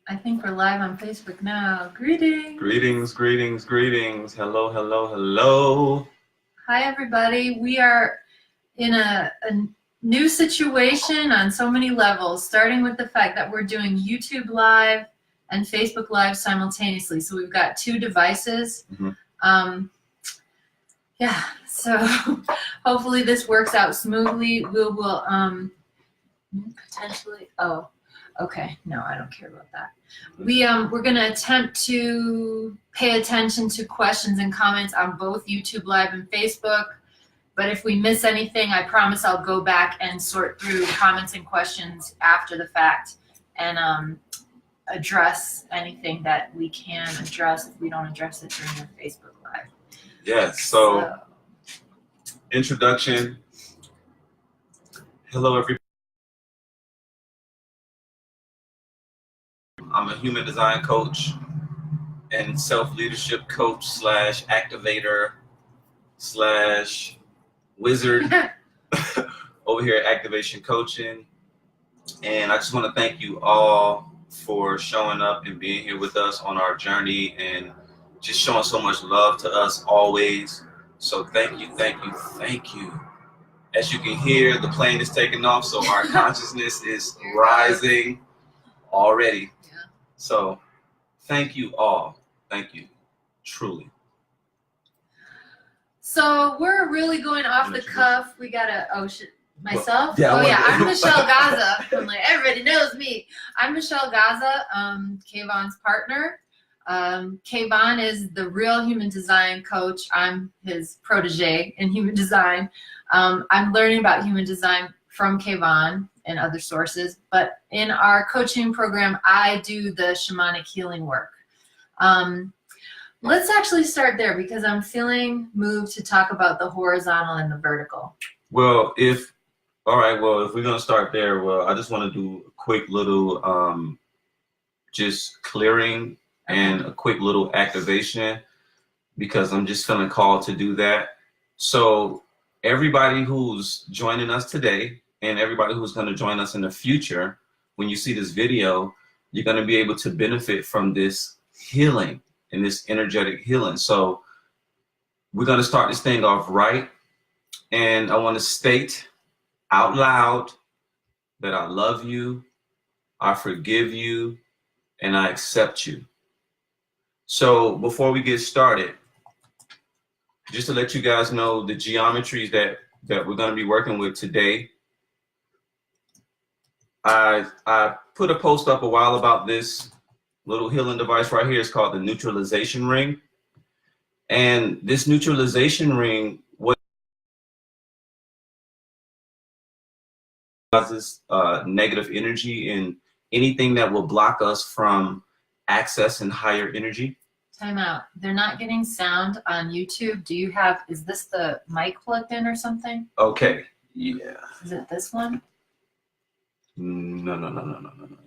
I think we're live on Facebook now. Greetings. Greetings, greetings, greetings. Hello, hello, hello. Hi, everybody. We are in a new situation on so many levels, starting with the fact that we're doing YouTube Live and Facebook Live simultaneously. So we've got two devices. Yeah, so hopefully this works out smoothly. We will potentially, oh, okay, no, I don't care about that. We're gonna attempt to pay attention to questions and comments on both YouTube Live and Facebook. But if we miss anything, I promise I'll go back and sort through comments and questions after the fact and address anything that we can address if we don't address it during the Facebook Live. Yes, so introduction. Hello, everybody. I'm a human design coach and self-leadership coach / activator / wizard over here at Activation Coaching. And I just want to thank you all for showing up and being here with us on our journey and just showing so much love to us always. So thank you, thank you, thank you. As you can hear, the plane is taking off, so our consciousness is rising already. So thank you all. Thank you, truly. So we're really going off the cuff. We got a, oh shit, myself? Well, yeah, I'm Michelle Gaza. I'm like, everybody knows me. I'm Michelle Gaza, Kayvon's partner. Kayvon is the real human design coach. I'm his protege in human design. I'm learning about human design from Kayvon and other sources, but in our coaching program, I do the shamanic healing work. Let's actually start there because I'm feeling moved to talk about the horizontal and the vertical. Well, if we're gonna start there, well, I just want to do a quick little just clearing and a quick little activation because I'm just feeling called to do that. So everybody who's joining us today and everybody who's going to join us in the future, when you see this video, you're going to be able to benefit from this healing and this energetic healing. So we're going to start this thing off right. And I want to state out loud that I love you, I forgive you, and I accept you. So before we get started, just to let you guys know the geometries that we're going to be working with today. I put a post up a while about this little healing device right here. It's called the Neutralization Ring. And this Neutralization Ring, what causes negative energy and anything that will block us from accessing higher energy. Time out. They're not getting sound on YouTube. Do you have, is this the mic plugged in or something? Okay, yeah. Is it this one? No.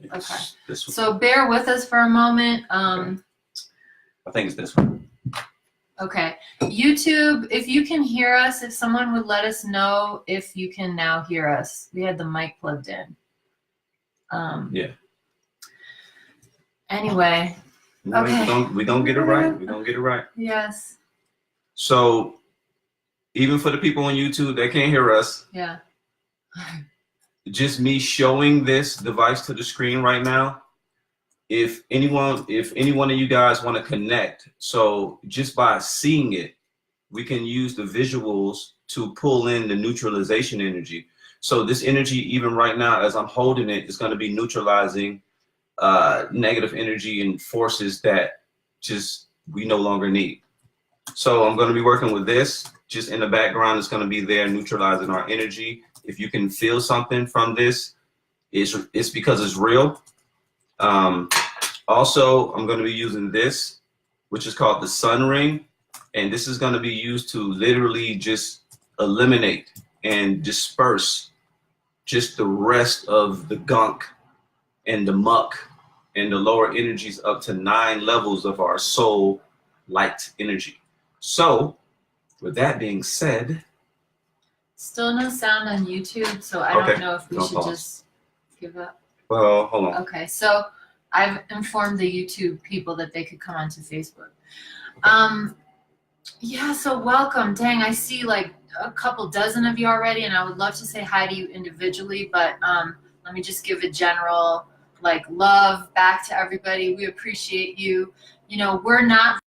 Okay. This one. So bear with us for a moment. Okay. I think it's this one. Okay. YouTube, if you can hear us, if someone would let us know if you can now hear us. We had the mic plugged in. Yeah. Anyway. Okay. We're gonna get it right. We're gonna get it right. Yes. So even for the people on YouTube that can't hear us, yeah. Just me showing this device to the screen right now. If any one of you guys want to connect, so just by seeing it, we can use the visuals to pull in the neutralization energy. So this energy, even right now, as I'm holding it, is going to be neutralizing negative energy and forces that just we no longer need. So I'm going to be working with this. Just in the background, it's going to be there neutralizing our energy. If you can feel something from this, it's because it's real. Also, I'm going to be using this, which is called the Sun Ring. And this is going to be used to literally just eliminate and disperse just the rest of the gunk and the muck and the lower energies up to 9 levels of our soul light energy. So with that being said, still no sound on YouTube, so I don't know if we should just give up. Well, hold on. Okay, so I've informed the YouTube people that they could come onto Facebook. Yeah, so welcome. Dang, I see like a couple dozen of you already, and I would love to say hi to you individually, but let me just give a general like love back to everybody. We appreciate you. You know, we're not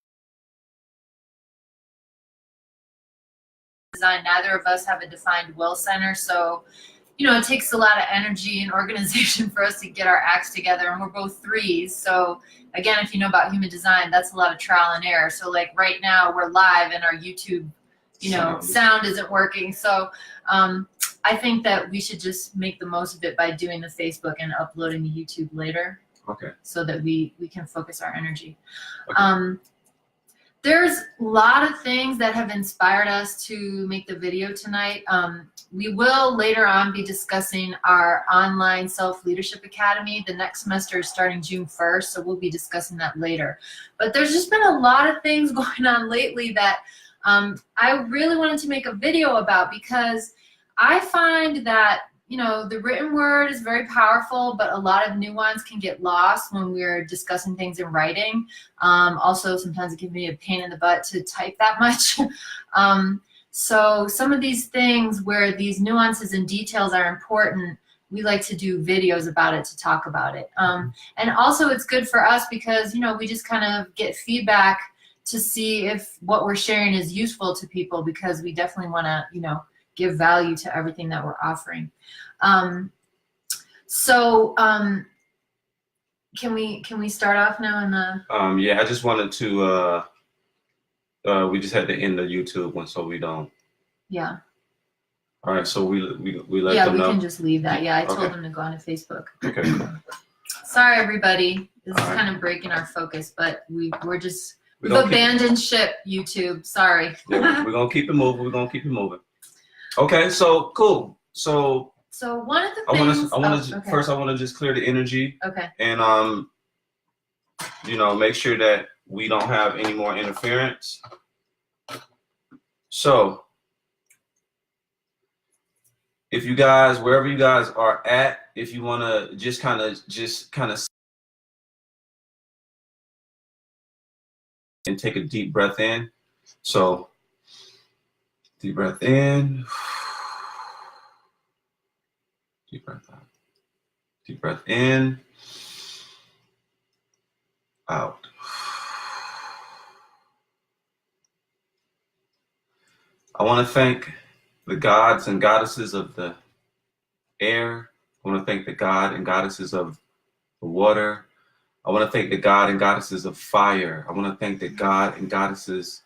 designed, neither of us have a defined will center, so you know, it takes a lot of energy and organization for us to get our acts together, and we're both threes. So again, if you know about human design, that's a lot of trial and error. So like right now we're live and our YouTube, you know, sound isn't working. So I think that we should just make the most of it by doing the Facebook and uploading the YouTube later. Okay. So that we can focus our energy. Okay. There's a lot of things that have inspired us to make the video tonight. We will later on be discussing our online Self-Leadership Academy. The next semester is starting June 1st, so we'll be discussing that later. But there's just been a lot of things going on lately that I really wanted to make a video about, because I find that, you know, the written word is very powerful, but a lot of nuance can get lost when we're discussing things in writing. Also, sometimes it can be a pain in the butt to type that much. So some of these things where these nuances and details are important, we like to do videos about it to talk about it. And also it's good for us because, you know, we just kind of get feedback to see if what we're sharing is useful to people, because we definitely want to, you know, give value to everything that we're offering. Can we start off now in the? Yeah, I just wanted to. We just had to end the YouTube one, so we don't. Yeah. All right, so we let them know. Yeah, we can just leave that. Yeah, I told them to go on to Facebook. Okay. Sorry, everybody. This is right. kind of breaking our focus, but we've abandoned ship. YouTube. Sorry. Yeah, we're gonna keep it moving. We're gonna keep it moving. Okay, so cool. So one of the things first I want to just clear the energy. Okay. And you know, make sure that we don't have any more interference. So if you guys, wherever you guys are at, if you want to just kind of and take a deep breath in. So deep breath in, deep breath out, deep breath in, out. I want to thank the gods and goddesses of the air. I want to thank the god and goddesses of the water. I want to thank the god and goddesses of fire. I want to thank the god and goddesses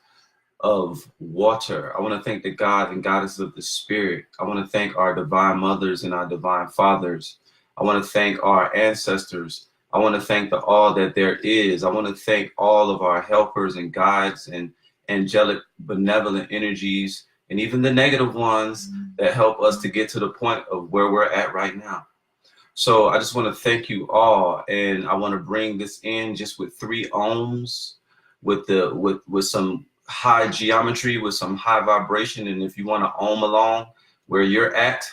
of water. I want to thank the god and goddesses of the spirit. I want to thank our divine mothers and our divine fathers. I want to thank our ancestors. I want to thank the all that there is. I want to thank all of our helpers and guides and angelic benevolent energies, and even the negative ones that help us to get to the point of where we're at right now. So I just want to thank you all, and I want to bring this in just with 3 ohms, with some high geometry, with some high vibration. And if you want to ohm along where you're at,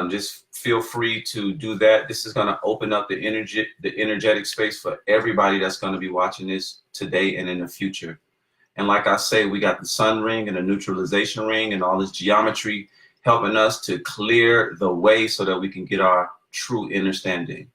just feel free to do that. This is going to open up the energetic space for everybody that's going to be watching this today and in the future. And like I say, we got the sun ring and the neutralization ring and all this geometry helping us to clear the way so that we can get our true understanding.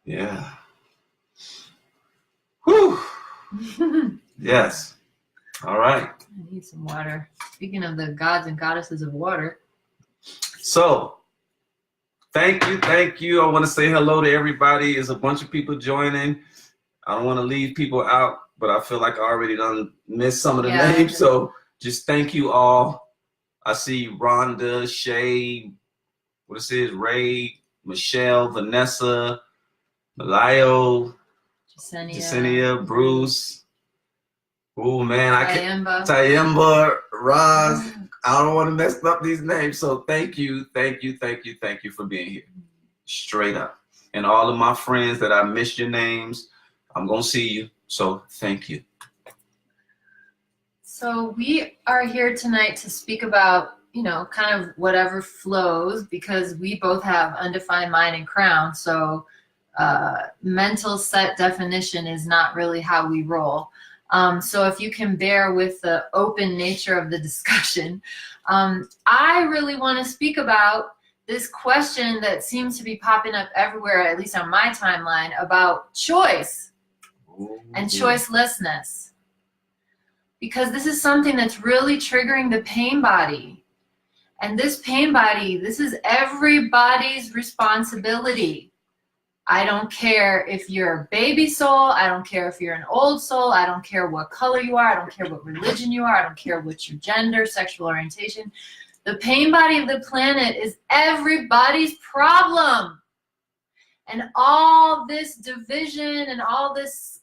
Yeah. Whew. Yes. All right. I need some water. Speaking of the gods and goddesses of water. So, thank you. I want to say hello to everybody. There's a bunch of people joining. I don't want to leave people out, but I feel like I already done missed some of the names. So just thank you all. I see Rhonda, Shay, Ray, Michelle, Vanessa, Malayo, Jasenia, Bruce. Oh man, Tayemba, Roz. I don't want to mess up these names. So thank you for being here. Straight up. And all of my friends that I missed your names, I'm going to see you. So thank you. So we are here tonight to speak about, kind of whatever flows, because we both have undefined mind and crown. So mental set definition is not really how we roll. So if you can bear with the open nature of the discussion, I really want to speak about this question that seems to be popping up everywhere, at least on my timeline, about choice and choicelessness. Because this is something that's really triggering the pain body. And this pain body, this is everybody's responsibility. I don't care if you're a baby soul. I don't care if you're an old soul. I don't care what color you are. I don't care what religion you are. I don't care what your gender, sexual orientation. The pain body of the planet is everybody's problem. And all this division and all this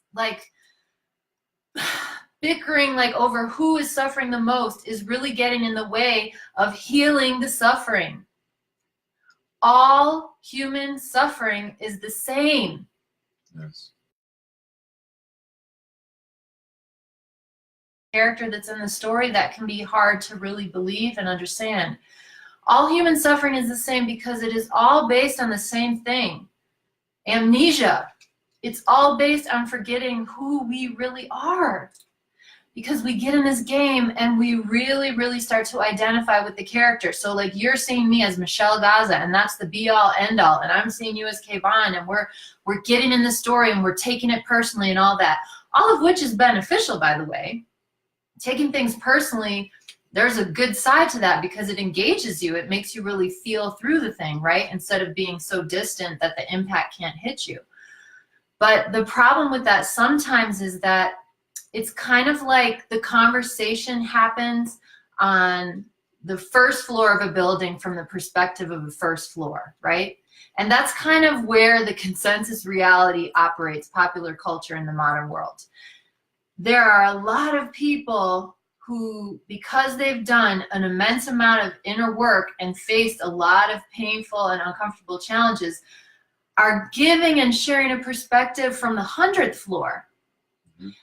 bickering over who is suffering the most is really getting in the way of healing the suffering. All human suffering is the same. Yes. Character that's in the story that can be hard to really believe and understand. All human suffering is the same because it is all based on the same thing. Amnesia. It's all based on forgetting who we really are. Because we get in this game and we really, really start to identify with the character. So you're seeing me as Michelle Gaza, and that's the be all end all, and I'm seeing you as Kayvon, and we're getting in the story and we're taking it personally and all that. All of which is beneficial, by the way. Taking things personally, there's a good side to that because it engages you. It makes you really feel through the thing, right? Instead of being so distant that the impact can't hit you. But the problem with that sometimes is that it's kind of like the conversation happens on the first floor of a building from the perspective of the first floor, right? And that's kind of where the consensus reality operates, popular culture in the modern world. There are a lot of people who, because they've done an immense amount of inner work and faced a lot of painful and uncomfortable challenges, are giving and sharing a perspective from the 100th floor.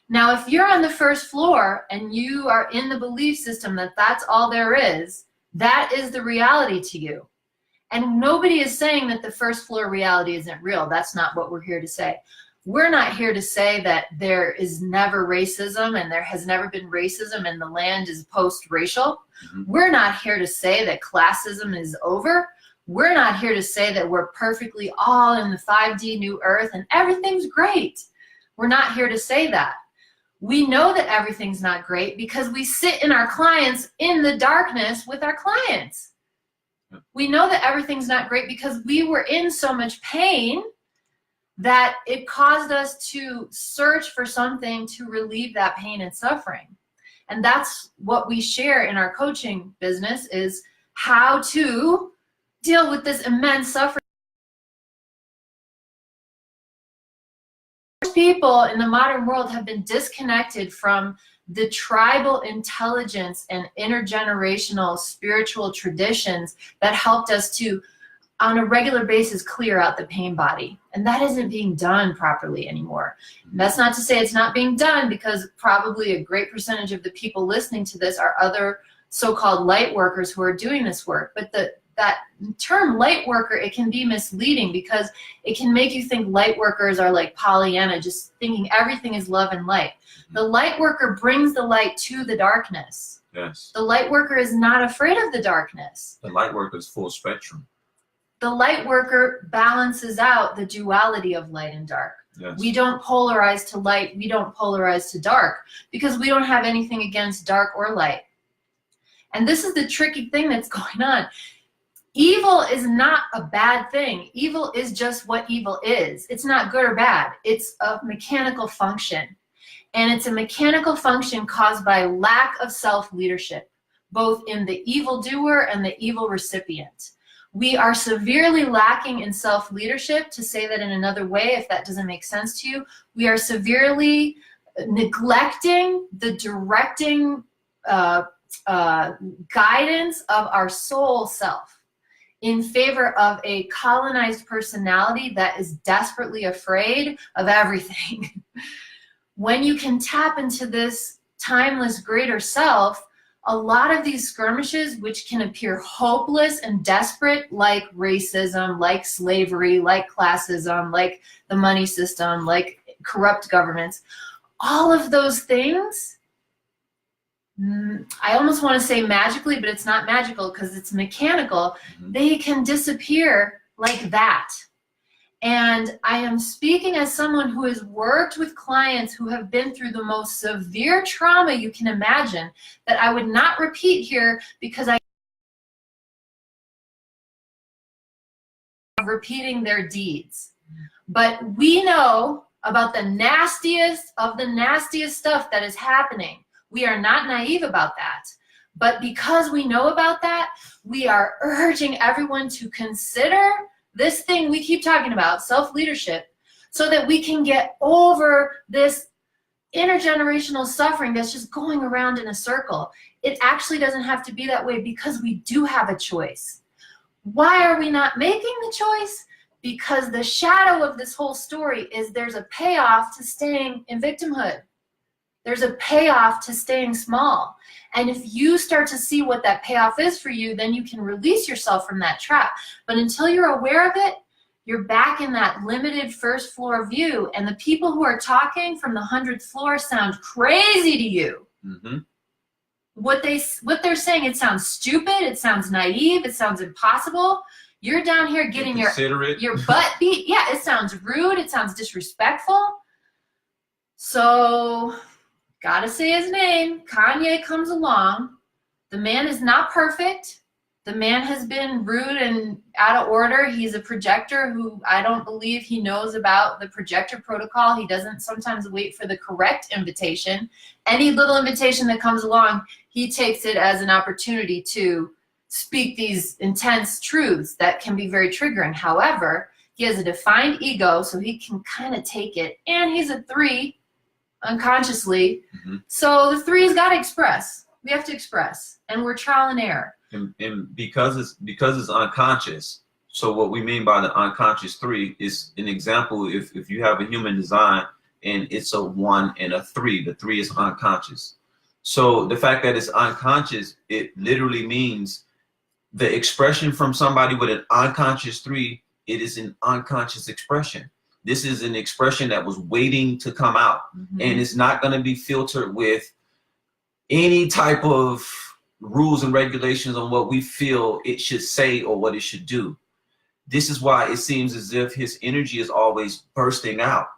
Now, if you're on the first floor and you are in the belief system that that's all there is, that is the reality to you. And nobody is saying that the first floor reality isn't real. That's not what we're here to say. We're not here to say that there is never racism and there has never been racism and the land is post-racial. We're not here to say that classism is over. We're not here to say that we're perfectly all in the 5D new earth and everything's great. We're not here to say that. We know that everything's not great because we sit in our clients in the darkness with our clients. We know that everything's not great because we were in so much pain that it caused us to search for something to relieve that pain and suffering. And that's what we share in our coaching business, is how to deal with this immense suffering. People in the modern world have been disconnected from the tribal intelligence and intergenerational spiritual traditions that helped us to, on a regular basis, clear out the pain body. And that isn't being done properly anymore. And that's not to say it's not being done, because probably a great percentage of the people listening to this are other so-called light workers who are doing this work. But that term light worker, it can be misleading because it can make you think light workers are like Pollyanna, just thinking everything is love and light. The light worker brings the light to the darkness. Yes. The light worker is not afraid of the darkness. The light worker is full spectrum. The light worker balances out the duality of light and dark. Yes. We don't polarize to light, we don't polarize to dark, because we don't have anything against dark or light. And this is the tricky thing that's going on. Evil is not a bad thing. Evil is just what evil is. It's not good or bad. It's a mechanical function. And it's a mechanical function caused by lack of self-leadership, both in the evildoer and the evil recipient. We are severely lacking in self-leadership. To say that in another way, if that doesn't make sense to you, we are severely neglecting the directing guidance of our soul self in favor of a colonized personality that is desperately afraid of everything. When you can tap into this timeless greater self, a lot of these skirmishes, which can appear hopeless and desperate, like racism, like slavery, like classism, like the money system, like corrupt governments, all of those things, I almost want to say magically, but it's not magical because it's mechanical. They can disappear like that. And I am speaking as someone who has worked with clients who have been through the most severe trauma you can imagine, that I would not repeat here because I'm repeating their deeds. But we know about the nastiest of the nastiest stuff that is happening. We are not naive about that. But because we know about that, we are urging everyone to consider this thing we keep talking about, self-leadership, so that we can get over this intergenerational suffering that's just going around in a circle. It actually doesn't have to be that way because we do have a choice. Why are we not making the choice? Because the shadow of this whole story is there's a payoff to staying in victimhood. There's a payoff to staying small. And if you start to see what that payoff is for you, then you can release yourself from that trap. But until you're aware of it, you're back in that limited first floor view. And the people who are talking from the 100th floor sound crazy to you. What they're saying, it sounds stupid, it sounds naive, it sounds impossible. You're down here getting your butt beat. Yeah, it sounds rude, it sounds disrespectful. So, gotta say his name. Kanye comes along. The man is not perfect. The man has been rude and out of order. He's a projector who I don't believe he knows about the projector protocol. He doesn't sometimes wait for the correct invitation. Any little invitation that comes along, he takes it as an opportunity to speak these intense truths that can be very triggering. However, he has a defined ego, so he can kind of take it. And he's a 3 unconsciously. So the 3's got to express. We have to express. And we're trial and error. And because it's unconscious, so what we mean by the unconscious 3 is an example. If you have a human design and it's a 1 and a 3, the 3 is unconscious. So the fact that it's unconscious, it literally means the expression from somebody with an unconscious 3, it is an unconscious expression. This is an expression that was waiting to come out, and it's not going to be filtered with any type of rules and regulations on what we feel it should say or what it should do. This is why it seems as if his energy is always bursting out.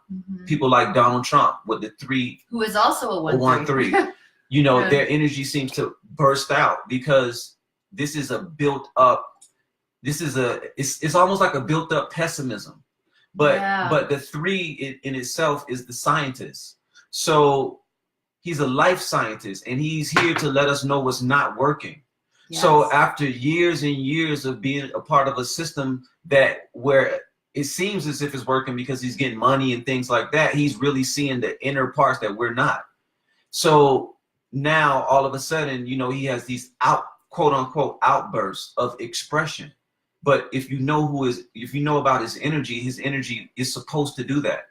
People like Donald Trump with the 3, who is also a 1-3. You know, their energy seems to burst out because this is a built up. It's almost like a built up pessimism. But the 3 in itself is the scientist. So he's a life scientist, and he's here to let us know what's not working. So after years and years of being a part of a system where it seems as if it's working because he's getting money and things like that, he's really seeing the inner parts that we're not. So now all of a sudden, you know, he has these quote unquote outbursts of expression. But if you know about his energy is supposed to do that.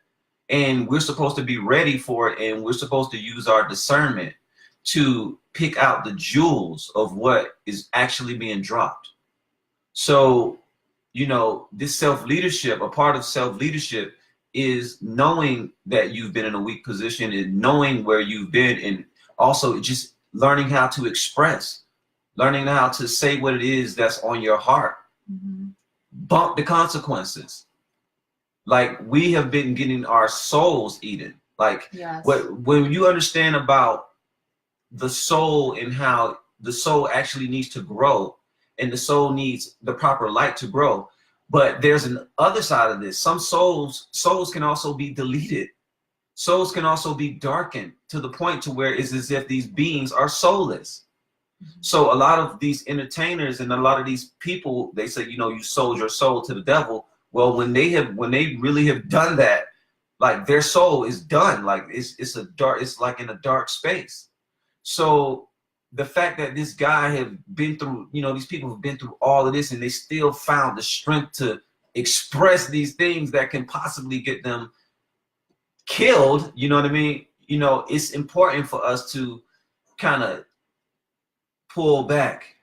And we're supposed to be ready for it, and we're supposed to use our discernment to pick out the jewels of what is actually being dropped. So, you know, this self-leadership, a part of self-leadership is knowing that you've been in a weak position and knowing where you've been, and also just learning how to express, learning how to say what it is that's on your heart. Bump the consequences. Like, we have been getting our souls eaten. Like, when you understand about the soul and how the soul actually needs to grow, and the soul needs the proper light to grow. But there's an other side of this. Some souls can also be deleted. Souls can also be darkened to the point to where it's as if these beings are soulless. So a lot of these entertainers and a lot of these people, they say, you know, you sold your soul to the devil. Well, when they really have done that, like their soul is done. Like it's like in a dark space. So the fact that this guy have been through, you know, these people have been through all of this and they still found the strength to express these things that can possibly get them killed, you know what I mean? You know, it's important for us to kind of pull back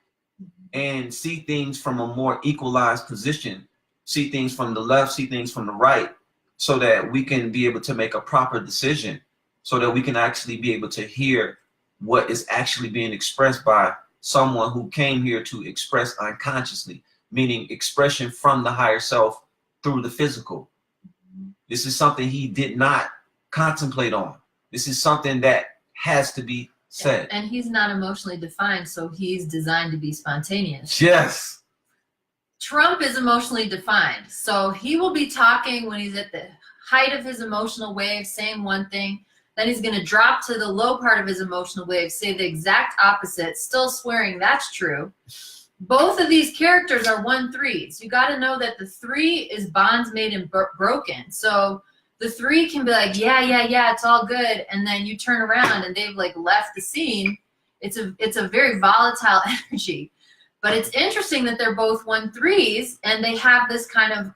and see things from a more equalized position, see things from the left, see things from the right, so that we can be able to make a proper decision, so that we can actually be able to hear what is actually being expressed by someone who came here to express unconsciously, meaning expression from the higher self through the physical. This is something he did not contemplate on. This is something that has to be said. And he's not emotionally defined, so he's designed to be spontaneous. Yes. Trump is emotionally defined, so he will be talking when he's at the height of his emotional wave, saying one thing, then he's going to drop to the low part of his emotional wave, say the exact opposite, still swearing that's true. Both of these characters are 1-3s. You got to know that the 3 is bonds made and broken. So the 3 can be like, yeah, it's all good, and then you turn around and they've like left the scene. It's a very volatile energy. But it's interesting that they're both 1-3s and they have this kind of,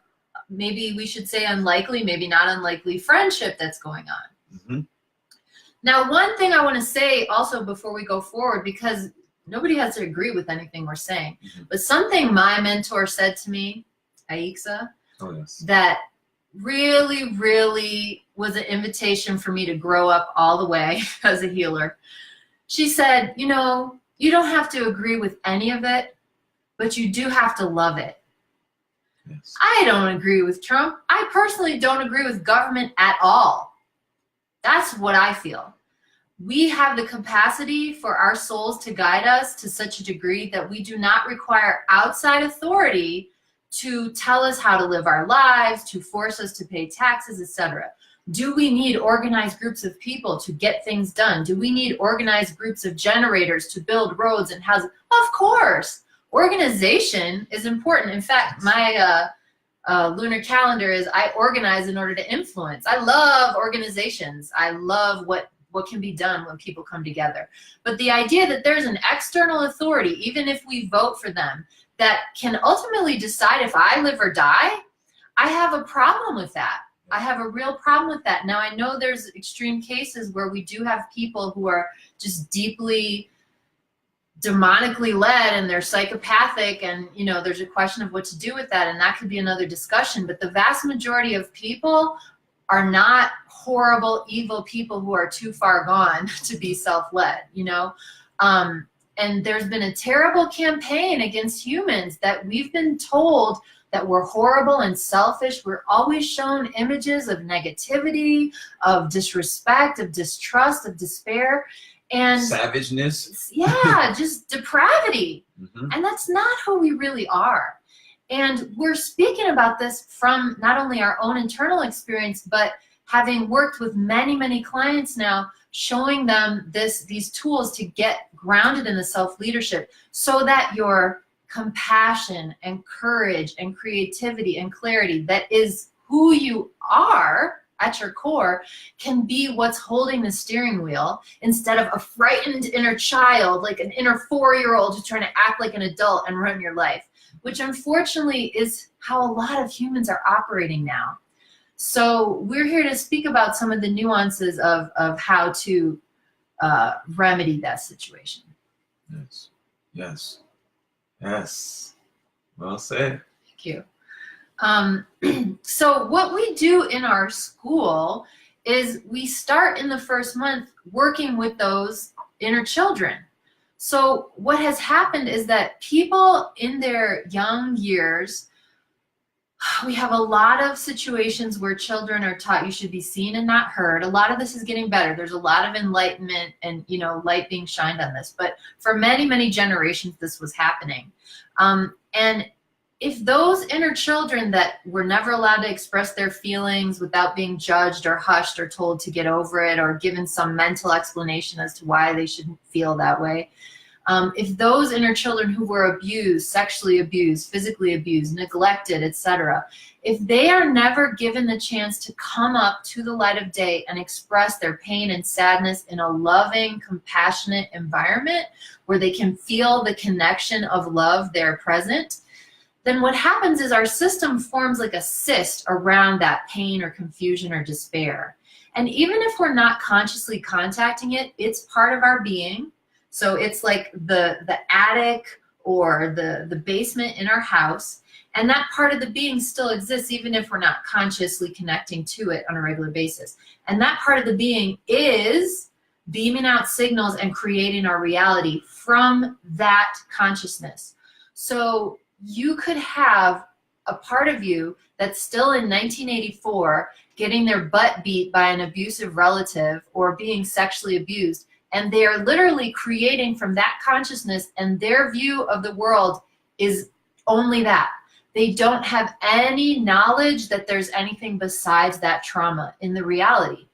maybe we should say unlikely, maybe not unlikely friendship that's going on. Mm-hmm. Now, one thing I want to say also before we go forward, because nobody has to agree with anything we're saying, but something my mentor said to me, Aixa, that really, really was an invitation for me to grow up all the way as a healer. She said, you know, you don't have to agree with any of it, but you do have to love it. Yes. I don't agree with Trump. I personally don't agree with government at all. That's what I feel. We have the capacity for our souls to guide us to such a degree that we do not require outside authority to tell us how to live our lives, to force us to pay taxes, etc. Do we need organized groups of people to get things done? Do we need organized groups of generators to build roads and houses? Of course. Organization is important. In fact, my lunar calendar is I organize in order to influence. I love organizations. I love what can be done when people come together. But the idea that there's an external authority, even if we vote for them, that can ultimately decide if I live or die, I have a problem with that. I have a real problem with that. Now, I know there's extreme cases where we do have people who are just deeply demonically led and they're psychopathic, and you know, there's a question of what to do with that, and that could be another discussion. But the vast majority of people are not horrible, evil people who are too far gone to be self-led, you know? And there's been a terrible campaign against humans that we've been told that we're horrible and selfish. We're always shown images of negativity, of disrespect, of distrust, of despair, and savageness. Yeah, just depravity. Mm-hmm. And that's not who we really are. And we're speaking about this from not only our own internal experience, but having worked with many, many clients now, showing them these tools to get grounded in the self-leadership so that your compassion and courage and creativity and clarity, that is who you are at your core, can be what's holding the steering wheel instead of a frightened inner child, like an inner 4-year-old who's trying to act like an adult and run your life, which unfortunately is how a lot of humans are operating now. So we're here to speak about some of the nuances of how to remedy that situation. Yes, yes, yes. Well said. Thank you. So what we do in our school is we start in the first month working with those inner children. So what has happened is that people in their young years, we have a lot of situations where children are taught you should be seen and not heard. A lot of this is getting better. There's a lot of enlightenment and, you know, light being shined on this. But for many, many generations, this was happening. And if those inner children that were never allowed to express their feelings without being judged or hushed or told to get over it or given some mental explanation as to why they shouldn't feel that way, if those inner children who were abused, sexually abused, physically abused, neglected, etc., if they are never given the chance to come up to the light of day and express their pain and sadness in a loving, compassionate environment where they can feel the connection of love there present, then what happens is our system forms like a cyst around that pain or confusion or despair. And even if we're not consciously contacting it, it's part of our being. So it's like the attic or the basement in our house. And that part of the being still exists even if we're not consciously connecting to it on a regular basis. And that part of the being is beaming out signals and creating our reality from that consciousness. So you could have a part of you that's still in 1984 getting their butt beat by an abusive relative or being sexually abused, and they are literally creating from that consciousness, and their view of the world is only that. They don't have any knowledge that there's anything besides that trauma in the reality.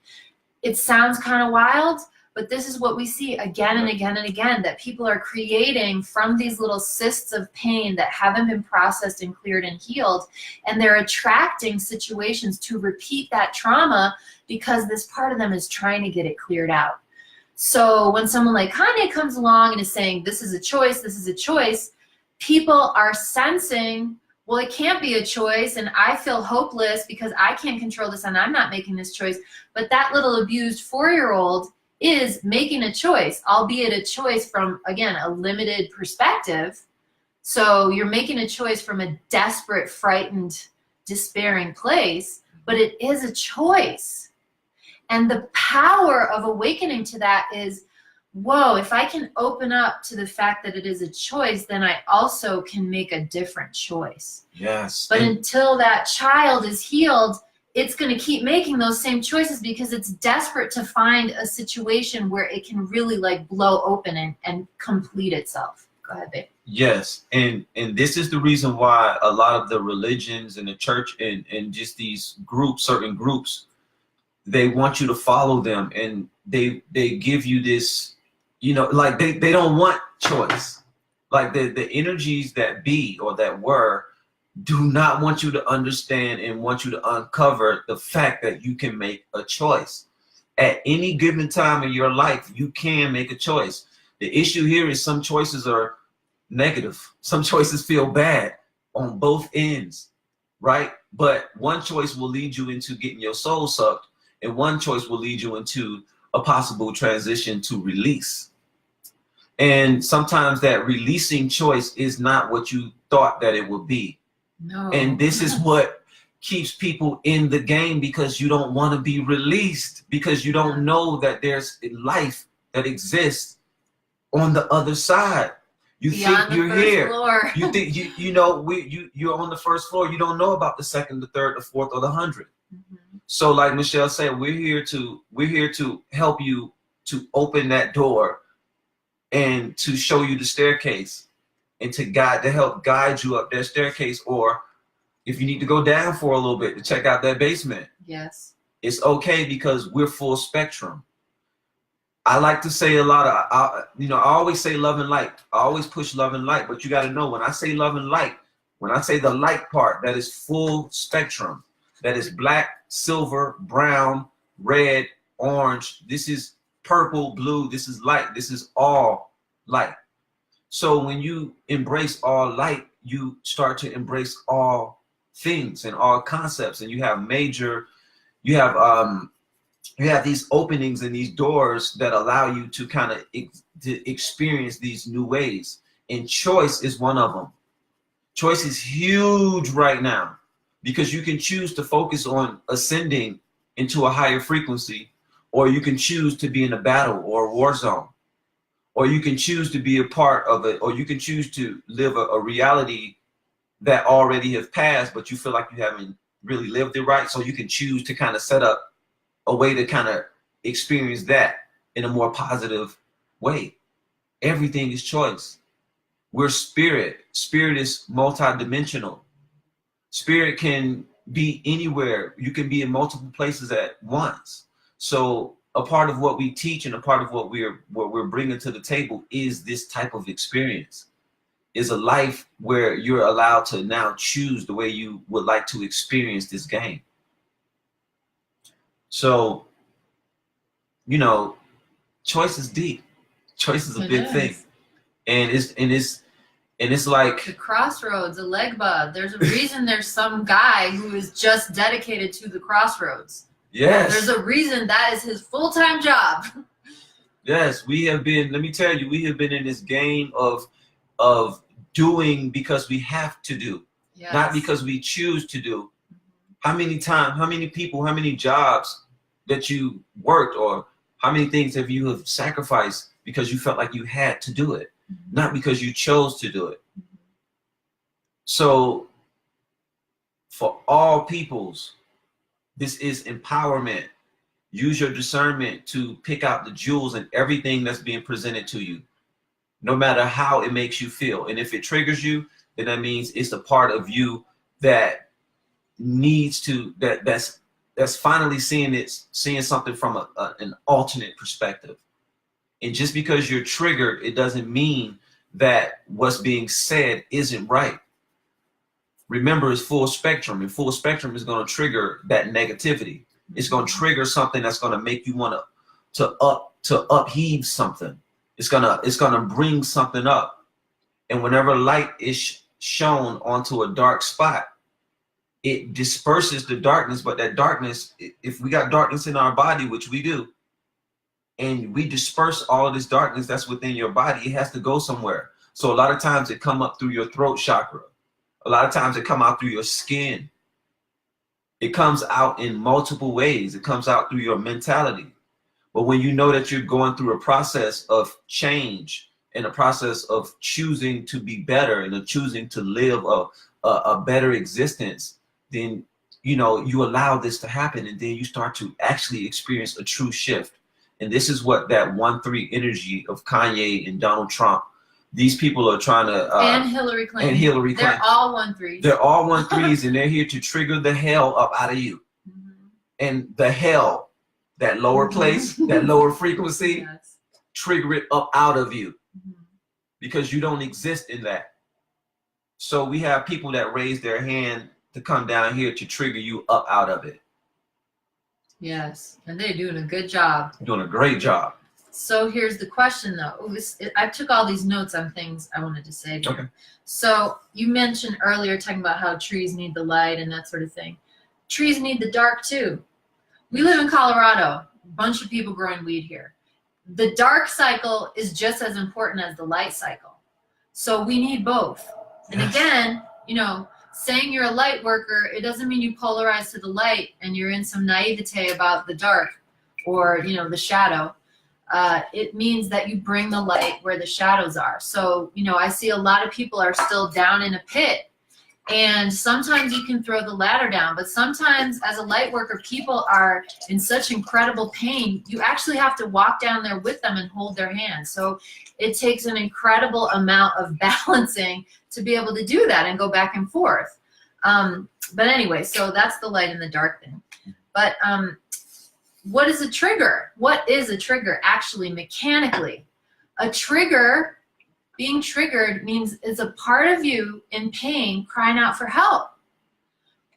It sounds kind of wild, but this is what we see again and again and again, that people are creating from these little cysts of pain that haven't been processed and cleared and healed, and they're attracting situations to repeat that trauma because this part of them is trying to get it cleared out. So when someone like Kanye comes along and is saying, this is a choice, people are sensing, well, it can't be a choice, and I feel hopeless because I can't control this and I'm not making this choice. But that little abused 4-year-old is making a choice, albeit a choice from, again, a limited perspective. So you're making a choice from a desperate, frightened, despairing place, but it is a choice. And the power of awakening to that is, whoa, if I can open up to the fact that it is a choice, then I also can make a different choice. Yes. But until that child is healed, it's going to keep making those same choices because it's desperate to find a situation where it can really like blow open and complete itself. Go ahead, babe. Yes, and this is the reason why a lot of the religions and the church and just these groups, certain groups, they want you to follow them, and they give you this, you know, like they don't want choice. Like the energies that be or that were do not want you to understand and want you to uncover the fact that you can make a choice. At any given time in your life, you can make a choice. The issue here is some choices are negative. Some choices feel bad on both ends, right? But one choice will lead you into getting your soul sucked, and one choice will lead you into a possible transition to release. And sometimes that releasing choice is not what you thought that it would be. No. And this is what keeps people in the game, because you don't want to be released, because you don't know that there's life that exists on the other side. You Beyond think you're here. Floor. You think you're on the first floor. You don't know about the second, the third, the fourth, or the 100th. Mm-hmm. So like Michelle said, we're here to help you to open that door and to show you the staircase and to help guide you up that staircase, or if you need to go down for a little bit to check out that basement. Yes. It's okay, because we're full spectrum. I like to say a lot of, I always say love and light. I always push love and light, but you got to know, when I say love and light, when I say the light part, that is full spectrum. That is black, silver, brown, red, orange. This is purple, blue. This is light. This is all light. So when you embrace all light, you start to embrace all things and all concepts, and you have these openings and these doors that allow you to kind of to experience these new ways. And choice is one of them. Choice is huge right now, because you can choose to focus on ascending into a higher frequency, or you can choose to be in a battle or a war zone, or you can choose to be a part of it, or you can choose to live a reality that already has passed, but you feel like you haven't really lived it right. So you can choose to kind of set up a way to kind of experience that in a more positive way. Everything is choice. We're spirit. Spirit is multidimensional. Spirit can be anywhere. You can be in multiple places at once. So a part of what we teach and a part of what we're bringing to the table is this type of experience, is a life where you're allowed to now choose the way you would like to experience this game. So, you know, choice is deep. Choice is a big thing. And it's like the crossroads, a legba. There's a reason there's some guy who is just dedicated to the crossroads. Yes. There's a reason that is his full-time job. Yes, we have been, let me tell you, we have been in this game of doing because we have to do, Yes. not because we choose to do. How many times, how many people, how many jobs that you worked, or how many things have you sacrificed because you felt like you had to do it, not because you chose to do it. So for all peoples, this is empowerment. Use your discernment to pick out the jewels in everything that's being presented to you, no matter how it makes you feel. And if it triggers you, then that means it's a part of you that needs to, that's finally seeing something from an alternate perspective. And just because you're triggered, it doesn't mean that what's being said isn't right. Remember, it's full spectrum, and full spectrum is going to trigger that negativity. It's going to trigger something that's going to make you want to upheave something. It's gonna bring something up. And whenever light is shown onto a dark spot, it disperses the darkness. But that darkness, if we got darkness in our body, which we do, and we disperse all of this darkness that's within your body, it has to go somewhere. So a lot of times it come up through your throat chakra. A lot of times it come out through your skin. It comes out in multiple ways. It comes out through your mentality. But when you know that you're going through a process of change and a process of choosing to be better and choosing to live a better existence, then, you know, you allow this to happen, and then you start to actually experience a true shift. And this is what that 1-3 energy of Kanye and Donald Trump, these people are trying to and Hillary Clinton. They're all 1-3s. They're all 1-3s, and they're here to trigger the hell up out of you. And the hell, that lower place, that lower frequency, Yes. trigger it up out of you, because you don't exist in that. So we have people that raise their hand to come down here to trigger you up out of it. Yes, and they're doing a good job. Doing a great job. So here's the question, though. I took all these notes on things I wanted to say to you. Okay. So you mentioned earlier talking about how trees need the light and that sort of thing. Trees need the dark, too. We live in Colorado, a bunch of people growing weed here. The dark cycle is just as important as the light cycle. So we need both. And again, you know, saying you're a light worker, it doesn't mean you polarize to the light and you're in some naivete about the dark or, you know, the shadow. It means that you bring the light where the shadows are. So, you know, I see a lot of people are still down in a pit. And sometimes you can throw the ladder down, but sometimes as a light worker, people are in such incredible pain, you actually have to walk down there with them and hold their hand. So it takes an incredible amount of balancing to be able to do that and go back and forth. But anyway, so that's the light and the dark thing. But what is a trigger? What is a trigger actually mechanically? A trigger, being triggered, means it's a part of you in pain crying out for help.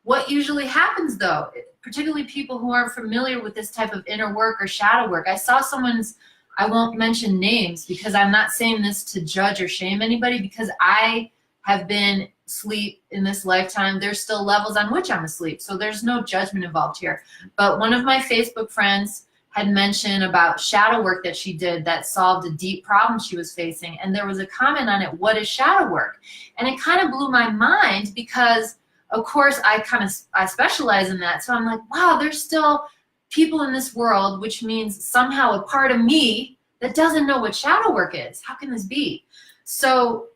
What usually happens, though, particularly people who aren't familiar with this type of inner work or shadow work, I saw someone's, I won't mention names because I'm not saying this to judge or shame anybody, because I have been asleep in this lifetime. There's still levels on which I'm asleep, so there's no judgment involved here. But one of my Facebook friends had mentioned about shadow work that she did that solved a deep problem she was facing. And there was a comment on it, what is shadow work? And it kind of blew my mind because, of course, I specialize in that. So I'm like, wow, there's still people in this world, which means somehow a part of me that doesn't know what shadow work is. How can this be? So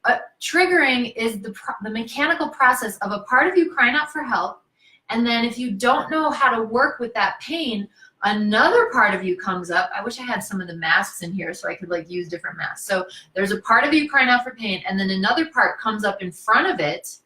triggering is the mechanical process of a part of you crying out for help. And then if you don't know how to work with that pain, Another part of you comes up. I wish I had some of the masks in here so I could like use different masks. So there's a part of you crying out for pain, and then another part comes up in front of it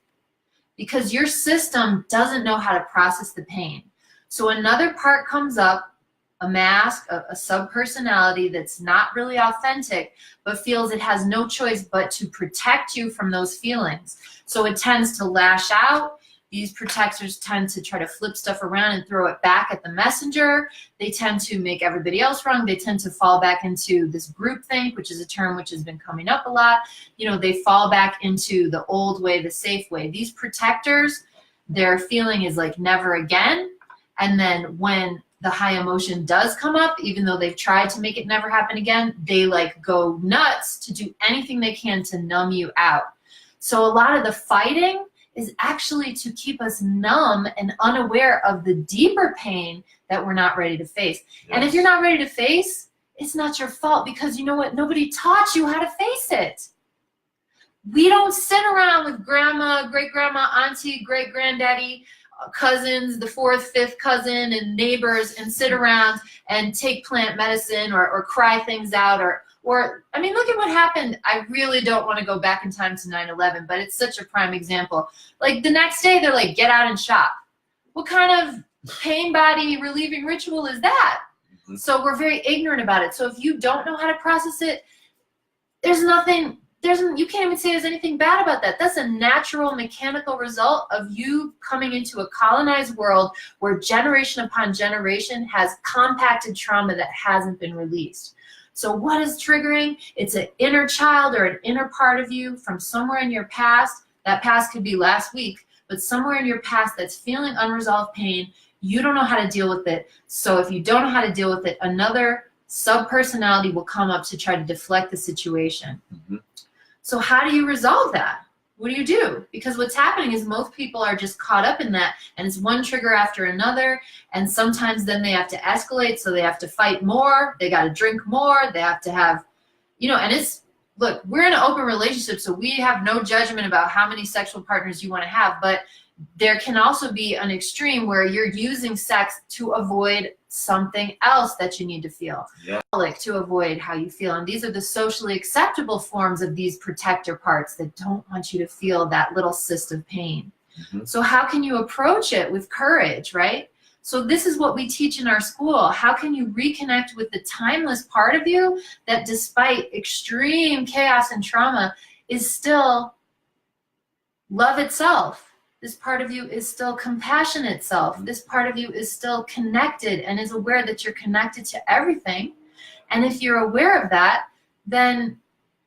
because your system doesn't know how to process the pain. So another part comes up, a mask, a sub-personality that's not really authentic, but feels it has no choice but to protect you from those feelings. So it tends to lash out. These protectors tend to try to flip stuff around and throw it back at the messenger. They tend to make everybody else wrong. They tend to fall back into this groupthink, which is a term which has been coming up a lot. You know, they fall back into the old way, the safe way. These protectors, their feeling is like never again. And then when the high emotion does come up, even though they've tried to make it never happen again, they like go nuts to do anything they can to numb you out. So a lot of the fighting is actually to keep us numb and unaware of the deeper pain that we're not ready to face. Yes. And if you're not ready to face, it's not your fault, because you know what? Nobody taught you how to face it. We don't sit around with grandma, great-grandma, auntie, great-granddaddy, cousins, the fourth, fifth cousin, and neighbors, and sit around and take plant medicine or cry things out, or I mean, look at what happened. I really don't want to go back in time to 9/11, but it's such a prime example. Like the next day, they're like, get out and shop. What kind of pain body relieving ritual is that? Mm-hmm. So we're very ignorant about it. So if you don't know how to process it, you can't even say there's anything bad about that. That's a natural mechanical result of you coming into a colonized world where generation upon generation has compacted trauma that hasn't been released. So what is triggering? It's an inner child or an inner part of you from somewhere in your past. That past could be last week, but somewhere in your past that's feeling unresolved pain. You don't know how to deal with it. So if you don't know how to deal with it, another sub-personality will come up to try to deflect the situation. Mm-hmm. So how do you resolve that? What do you do? Because what's happening is most people are just caught up in that, and it's one trigger after another, and sometimes then they have to escalate, so they have to fight more, they got to drink more, they have to have, and it's, look, we're in an open relationship, so we have no judgment about how many sexual partners you want to have, but there can also be an extreme where you're using sex to avoid something else that you need to feel. Yeah. Like to avoid how you feel. And these are the socially acceptable forms of these protector parts that don't want you to feel that little cyst of pain. Mm-hmm. So how can you approach it with courage, right? So this is what we teach in our school. How can you reconnect with the timeless part of you that despite extreme chaos and trauma is still love itself? This part of you is still compassionate self. This part of you is still connected and is aware that you're connected to everything. And if you're aware of that, then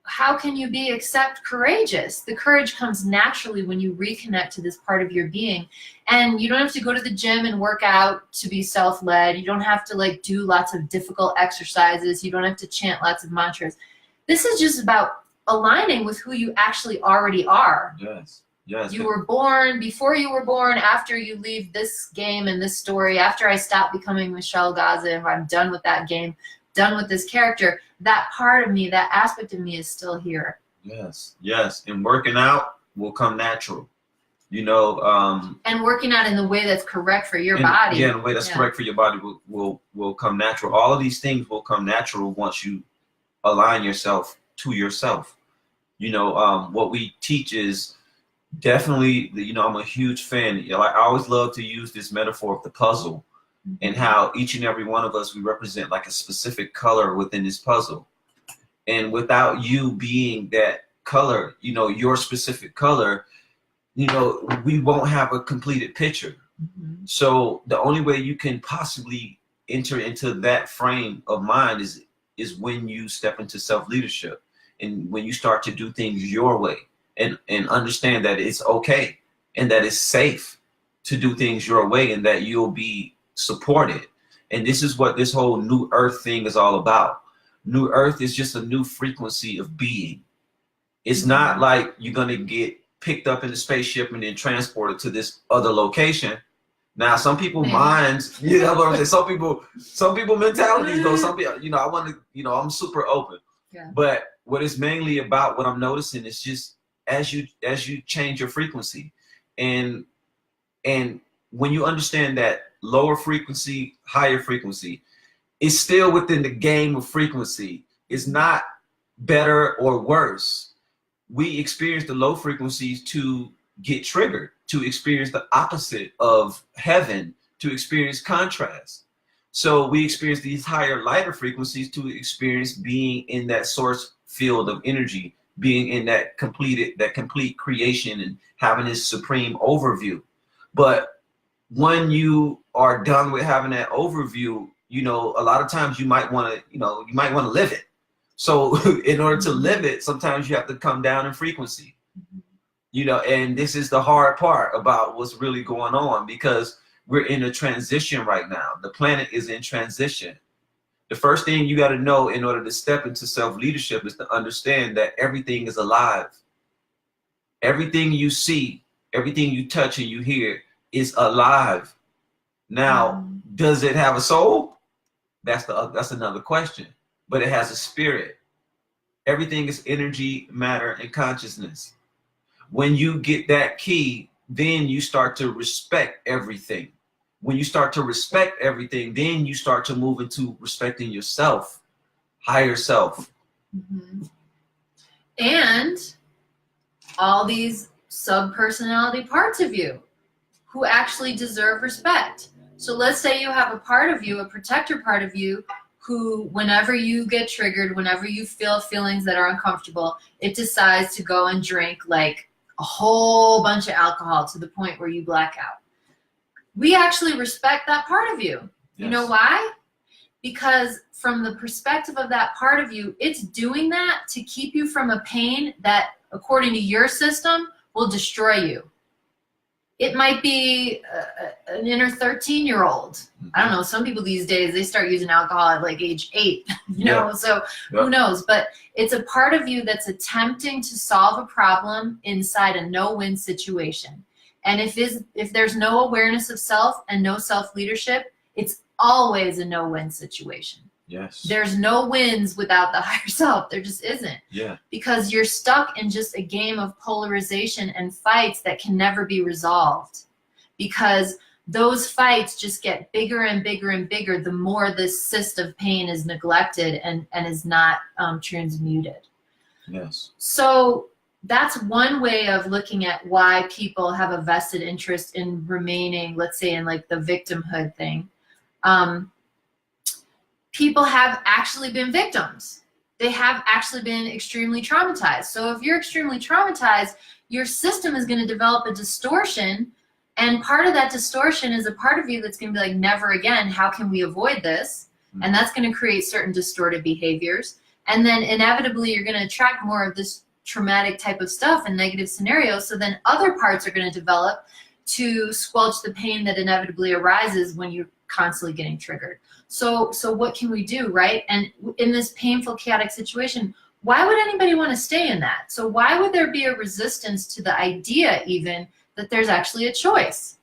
how can you be courageous? The courage comes naturally when you reconnect to this part of your being. And you don't have to go to the gym and work out to be self-led. You don't have to do lots of difficult exercises. You don't have to chant lots of mantras. This is just about aligning with who you actually already are. Yes. Yes. You were born, before you were born, after you leave this game and this story, after I stop becoming Michelle Gaza, if I'm done with that game, done with this character, that part of me, that aspect of me is still here. Yes, yes. And working out will come natural. And working out in the way that's correct for your body. Yeah, in the way that's correct for your body will come natural. All of these things will come natural once you align yourself to yourself. What we teach is definitely, I'm a huge fan. I always love to use this metaphor of the puzzle, mm-hmm. and how each and every one of us, we represent like a specific color within this puzzle. And without you being that color, your specific color, we won't have a completed picture. Mm-hmm. So the only way you can possibly enter into that frame of mind is when you step into self-leadership and when you start to do things your way. And understand that it's okay and that it's safe to do things your way and that you'll be supported. And this is what this whole new earth thing is all about. New earth is just a new frequency of being. It's not like you're going to get picked up in the spaceship and then transported to this other location. Now, some people minds, some people mentalities though, some people, I want to, I'm super open. Yeah. But what it's mainly about, what I'm noticing is just, as you change your frequency, and when you understand that lower frequency, higher frequency. It's still within the game of frequency. It's not better or worse. We experience the low frequencies to get triggered, to experience the opposite of heaven, to experience contrast. So we experience these higher, lighter frequencies to experience being in that source field of energy, being in that complete creation and having this supreme overview. But when you are done with having that overview, you know, a lot of times you might want to, you might want to live it. So in order to live it, sometimes you have to come down in frequency, you know, and this is the hard part about what's really going on, because we're in a transition right now. The planet is in transition. The first thing you got to know in order to step into self-leadership is to understand that everything is alive. Everything you see, everything you touch and you hear is alive. Now, does it have a soul? That's another question. But it has a spirit. Everything is energy, matter, and consciousness. When you get that key, then you start to respect everything. When you start to respect everything, then you start to move into respecting yourself, higher self. And all these sub-personality parts of you who actually deserve respect. So let's say you have a part of you, a protector part of you, who whenever you get triggered, whenever you feel feelings that are uncomfortable, it decides to go and drink like a whole bunch of alcohol to the point where you black out. We actually respect that part of you. Yes. You know why? Because from the perspective of that part of you, it's doing that to keep you from a pain that, according to your system, will destroy you. It might be an inner 13-year-old. I don't know. Some people these days, they start using alcohol at like age 8, you know, so who knows? But it's a part of you that's attempting to solve a problem inside a no-win situation. And if there's no awareness of self and no self-leadership, it's always a no-win situation. Yes. There's no wins without the higher self. There just isn't. Yeah. Because you're stuck in just a game of polarization and fights that can never be resolved. Because those fights just get bigger and bigger and bigger the more this cyst of pain is neglected and is not transmuted. Yes. So that's one way of looking at why people have a vested interest in remaining, let's say, in like the victimhood thing. People have actually been victims. They have actually been extremely traumatized. So if you're extremely traumatized, your system is going to develop a distortion. And part of that distortion is a part of you that's going to be like, never again, how can we avoid this? And that's going to create certain distorted behaviors. And then inevitably, you're going to attract more of this traumatic type of stuff and negative scenarios. So then other parts are going to develop to squelch the pain that inevitably arises when you're constantly getting triggered. So what can we do, right? And in this painful, chaotic situation, why would anybody want to stay in that? So why would there be a resistance to the idea even that there's actually a choice?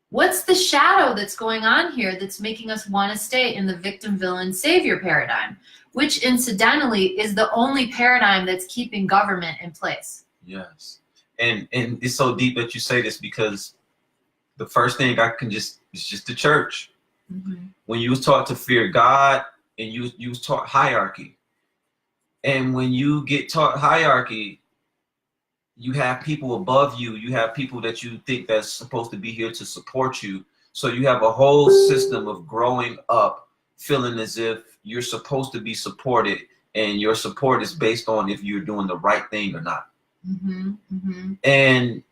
What's the shadow that's going on here that's making us want to stay in the victim, villain, savior paradigm, which incidentally is the only paradigm that's keeping government in place? Yes. And it's so deep that you say this, because the first thing it's just the church. When you was taught to fear God, and you was taught hierarchy. And when you get taught hierarchy, you have people above you. You have people that you think that's supposed to be here to support you. So you have a whole system of growing up feeling as if you're supposed to be supported, and your support is based on if you're doing the right thing or not. And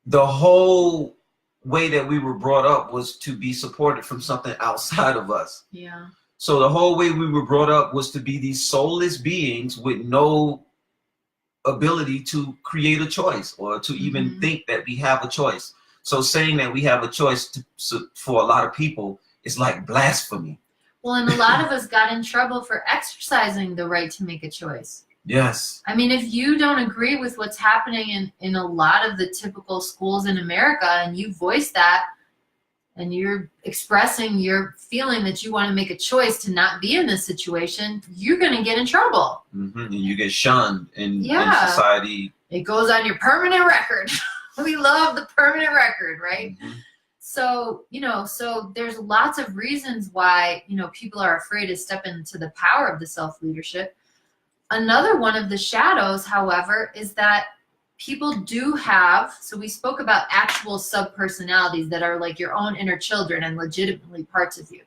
the whole way that we were brought up was to be supported from something outside of us. Yeah. So the whole way we were brought up was to be these soulless beings with no ability to create a choice, or to even think that we have a choice. So saying that we have a choice for a lot of people is like blasphemy. Well, and a lot of us got in trouble for exercising the right to make a choice. Yes. I mean, if you don't agree with what's happening in a lot of the typical schools in America, and you voice that, and you're expressing your feeling that you want to make a choice to not be in this situation, you're going to get in trouble. And you get shunned in society. It goes on your permanent record. We love the permanent record, right? So, so there's lots of reasons why, people are afraid to step into the power of the self-leadership. Another one of the shadows, however, is that people do have, so we spoke about actual sub-personalities that are like your own inner children and legitimately parts of you.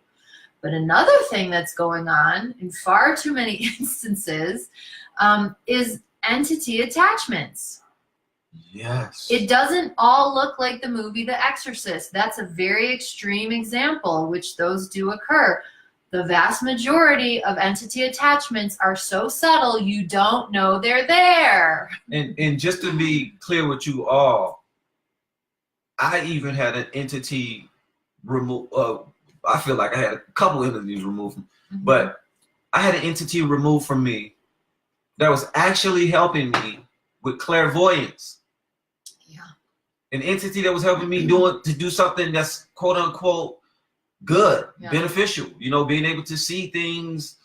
But another thing that's going on in far too many instances is entity attachments. Yes. It doesn't all look like the movie The Exorcist. That's a very extreme example, which those do occur. The vast majority of entity attachments are so subtle you don't know they're there. And just to be clear with you all, I even had an entity remove. I feel like I had a couple entities removed, but I had an entity removed from me that was actually helping me with clairvoyance. Yeah. An entity that was helping me do something that's quote unquote good, beneficial, being able to see things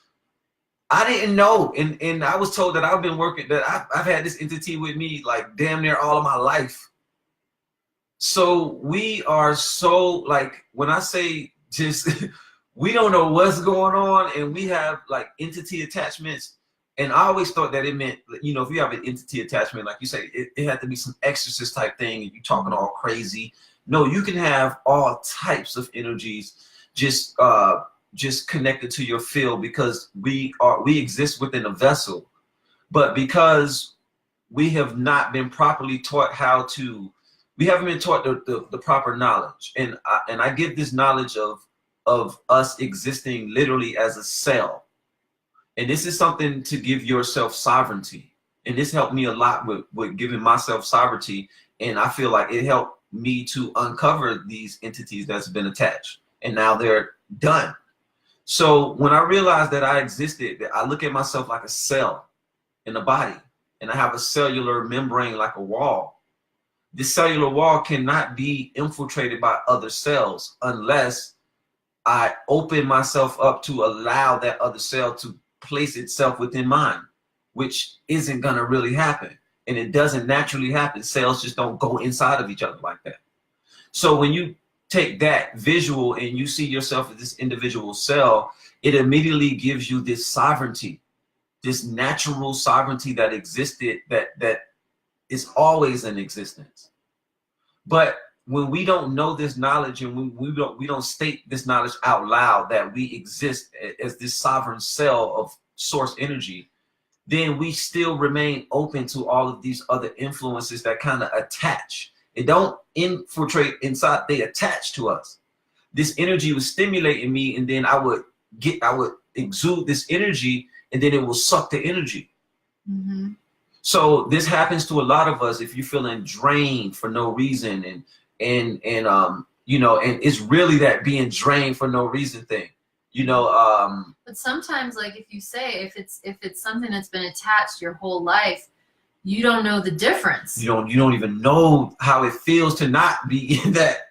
I didn't know. And I was told that I've been working, that I've had this entity with me like damn near all of my life. So we are so, like, when I say just, we don't know what's going on, and we have like entity attachments. And I always thought that it meant, if you have an entity attachment, like you say, it had to be some exorcist type thing and you talking all crazy. No, you can have all types of energies just connected to your field, because we exist within a vessel. But because we have not been properly taught we haven't been taught the proper knowledge. And I give this knowledge of us existing literally as a cell. And this is something to give yourself sovereignty. And this helped me a lot with giving myself sovereignty. And I feel like it helped me to uncover these entities that's been attached. And now they're done. So when I realized that I existed, I look at myself like a cell in the body. And I have a cellular membrane like a wall. This cellular wall cannot be infiltrated by other cells unless I open myself up to allow that other cell to place itself within mine, which isn't gonna really happen. And it doesn't naturally happen. Cells just don't go inside of each other like that. So when you take that visual and you see yourself as this individual cell, it immediately gives you this sovereignty, this natural sovereignty that existed, that is always in existence. But when we don't know this knowledge, and we don't state this knowledge out loud, that we exist as this sovereign cell of source energy, then we still remain open to all of these other influences that kind of attach. It don't infiltrate inside, they attach to us. This energy was stimulating me, and then I would exude this energy, and then it will suck the energy. Mm-hmm. So this happens to a lot of us. If you're feeling drained for no reason, and it's really that being drained for no reason thing, But sometimes, like if it's something that's been attached your whole life, you don't know the difference. You don't even know how it feels to not be in that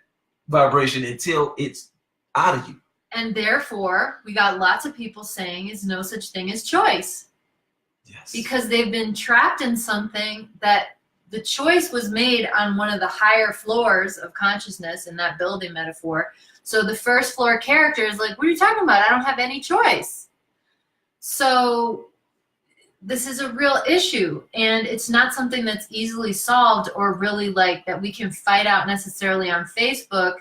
vibration until it's out of you. And therefore, we got lots of people saying is no such thing as choice. Yes. Because they've been trapped in something that the choice was made on one of the higher floors of consciousness in that building metaphor. So the first floor character is like, what are you talking about? I don't have any choice. So this is a real issue, and it's not something that's easily solved or really like that we can fight out necessarily on Facebook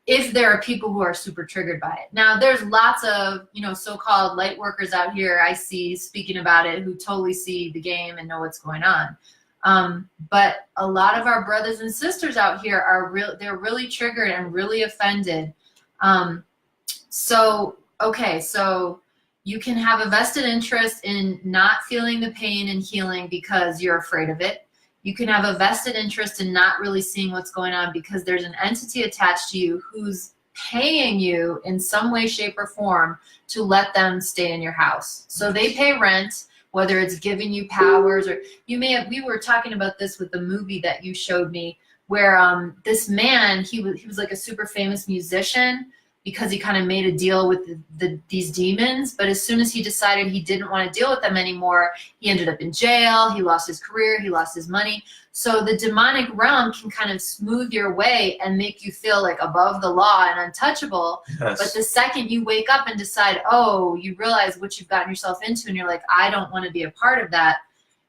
if there are people who are super triggered by it. Now, there's lots of, so-called light workers out here I see speaking about it who totally see the game and know what's going on. But a lot of our brothers and sisters out here they're really triggered and really offended. So you can have a vested interest in not feeling the pain and healing because you're afraid of it. You can have a vested interest in not really seeing what's going on because there's an entity attached to you who's paying you in some way, shape, or form to let them stay in your house. So they pay rent, whether it's giving you powers, or we were talking about this with the movie that you showed me, where this man, he was like a super famous musician, because he kind of made a deal with these demons. But as soon as he decided he didn't want to deal with them anymore, he ended up in jail, he lost his career, he lost his money. So the demonic realm can kind of smooth your way and make you feel like above the law and untouchable. Yes. But the second you wake up and decide, oh, you realize what you've gotten yourself into, and you're like, I don't want to be a part of that,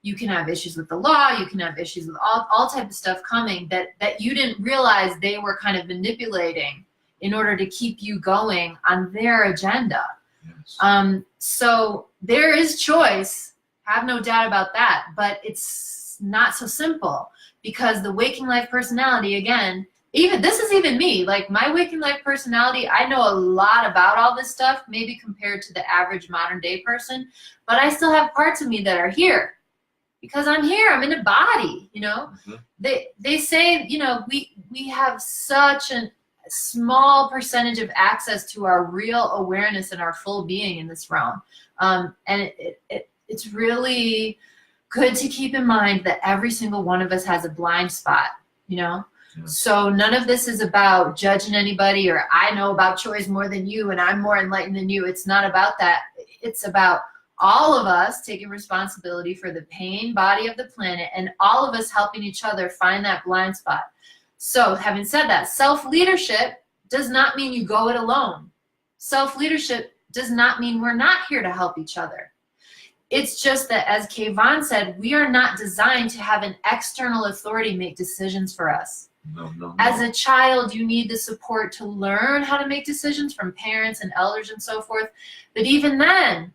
you can have issues with the law, you can have issues with all type of stuff coming that you didn't realize they were kind of manipulating in order to keep you going on their agenda. Yes. So there is choice, have no doubt about that, but it's not so simple, because the waking life personality, again, this is even me, like my waking life personality, I know a lot about all this stuff, maybe compared to the average modern day person, but I still have parts of me that are here. Because I'm here, I'm in a body, you know. Mm-hmm. They say, you know, we have such a small percentage of access to our real awareness and our full being in this realm. And it's really good to keep in mind that every single one of us has a blind spot, you know. Yeah. So none of this is about judging anybody, or I know about choice more than you and I'm more enlightened than you. It's not about that. It's about all of us taking responsibility for the pain body of the planet, and all of us helping each other find that blind spot. So having said that, self-leadership does not mean you go it alone. Self-leadership does not mean we're not here to help each other. It's just that, as Kayvon said, we are not designed to have an external authority make decisions for us. No. As a child, you need the support to learn how to make decisions from parents and elders and so forth. But even then,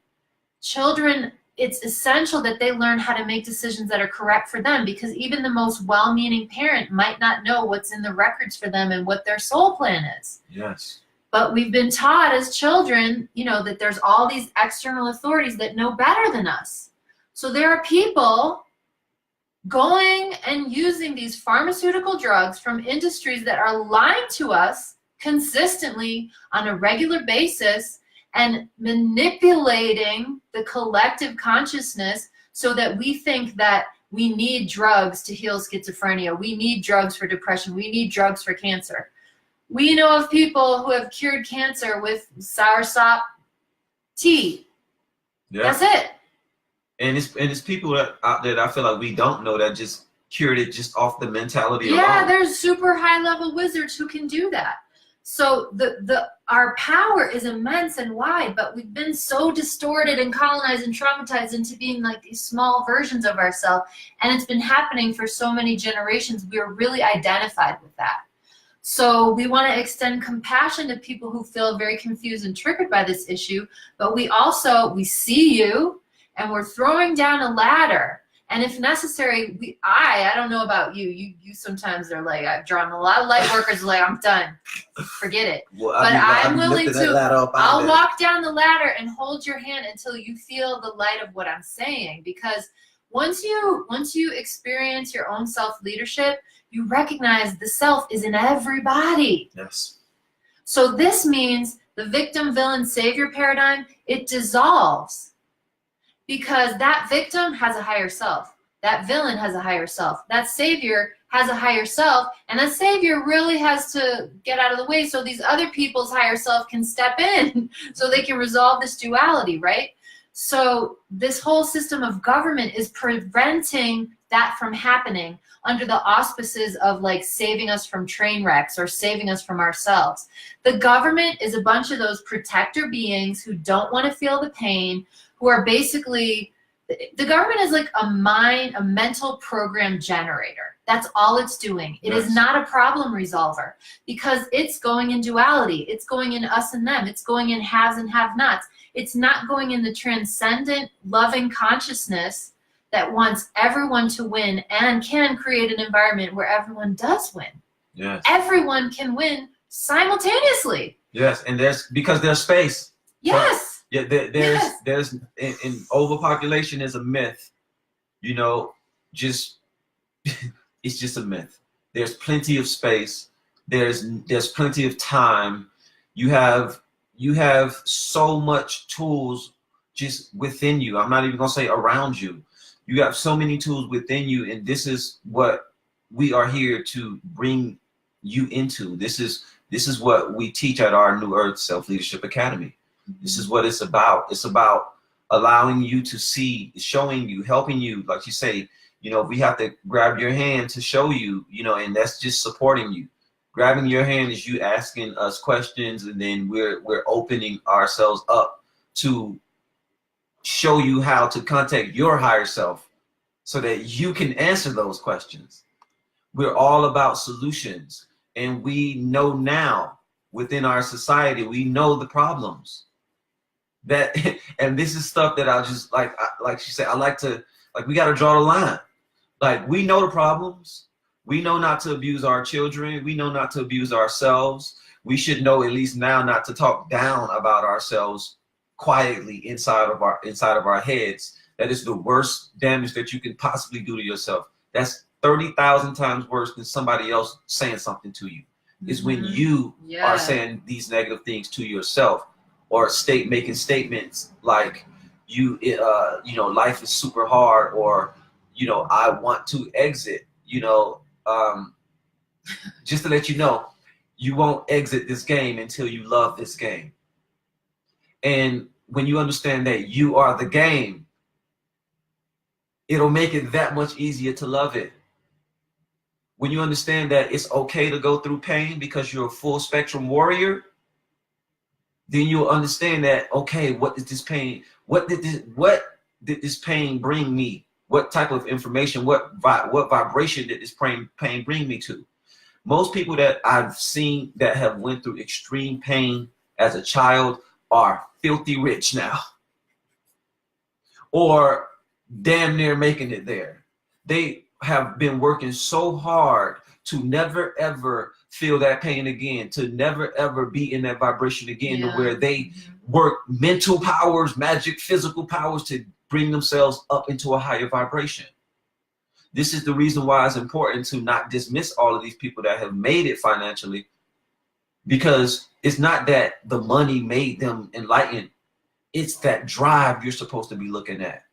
children, it's essential that they learn how to make decisions that are correct for them, because even the most well-meaning parent might not know what's in the records for them and what their soul plan is. Yes. But we've been taught as children, you know, that there's all these external authorities that know better than us. So there are people going and using these pharmaceutical drugs from industries that are lying to us consistently on a regular basis, and manipulating the collective consciousness so that we think that we need drugs to heal schizophrenia, we need drugs for depression, we need drugs for cancer. We know of people who have cured cancer with soursop tea. Yeah. That's it. And it's people out there that I feel like we don't know that just cured it just off the mentality alone. Yeah, there's super high level wizards who can do that. So our power is immense and wide, but we've been so distorted and colonized and traumatized into being like these small versions of ourselves, and it's been happening for so many generations. We're really identified with that. So we want to extend compassion to people who feel very confused and triggered by this issue, but we see you, and we're throwing down a ladder. And if necessary, I don't know about you. You sometimes are like, I've drawn a lot of light workers like, I'm done. Forget it. Well, but I'm willing to, I'll there. walk down the ladder and hold your hand until you feel the light of what I'm saying. Because once you experience your own self-leadership, you recognize the self is in everybody. Yes. So this means the victim, villain, savior paradigm, it dissolves. Because that victim has a higher self. That villain has a higher self. That savior has a higher self. And that savior really has to get out of the way so these other people's higher self can step in so they can resolve this duality, right? So this whole system of government is preventing that from happening under the auspices of like saving us from train wrecks or saving us from ourselves. The government is a bunch of those protector beings who don't want to feel the pain, who are basically, the government is like a mental program generator. That's all it's doing. It is not a problem resolver, because it's going in duality. It's going in us and them. It's going in haves and have-nots. It's not going in the transcendent, loving consciousness that wants everyone to win and can create an environment where everyone does win. Yes. Everyone can win simultaneously. Yes, and because there's space. Yes. Yeah, there's in overpopulation is a myth, you know, it's just a myth. There's plenty of space. There's plenty of time. You have so much tools just within you. I'm not even gonna say around you. You have so many tools within you, and this is what we are here to bring you into. This is This is what we teach at our New Earth Self-Leadership Academy. This is what it's about. It's about allowing you to see, showing you, helping you. Like you say, we have to grab your hand to show you, and that's just supporting you. Grabbing your hand is you asking us questions, and then we're opening ourselves up to show you how to contact your higher self so that you can answer those questions. We're all about solutions, and we know now within our society, we know the problems that, and this is stuff that I just like she said, we got to draw the line. Like, we know the problems. We know not to abuse our children. We know not to abuse ourselves. We should know at least now not to talk down about ourselves quietly inside of our heads. That is the worst damage that you can possibly do to yourself. That's 30,000 times worse than somebody else saying something to you. Is when you are saying these negative things to yourself, or making statements like life is super hard, or I want to exit. Just to let you know, you won't exit this game until you love this game. And when you understand that you are the game, it'll make it that much easier to love it. When you understand that it's okay to go through pain because you're a full spectrum warrior, then you'll understand that, okay, what did this pain bring me? What type of information, what vibration did this pain bring me to? Most people that I've seen that have went through extreme pain as a child are filthy rich now, or damn near making it there. They have been working so hard to never ever feel that pain again, to never ever be in that vibration again, to where they work mental powers, magic, physical powers to bring themselves up into a higher vibration. This is the reason why it's important to not dismiss all of these people that have made it financially, because it's not that the money made them enlightened. It's that drive you're supposed to be looking at.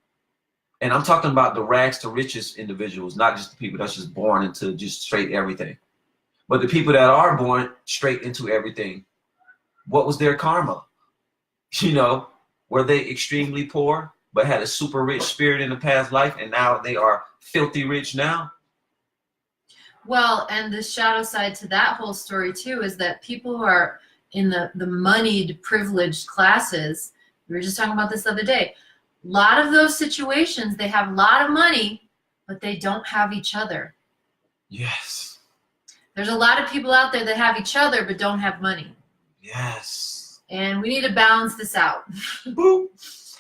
And I'm talking about the rags to riches individuals, not just the people that's just born into just straight everything. But the people that are born straight into everything, what was their karma? Were they extremely poor, but had a super rich spirit in the past life, and now they are filthy rich now? Well, and the shadow side to that whole story too is that people who are in the moneyed, privileged classes, we were just talking about this the other day, a lot of those situations, they have a lot of money, but they don't have each other. Yes. There's a lot of people out there that have each other, but don't have money. Yes. And we need to balance this out.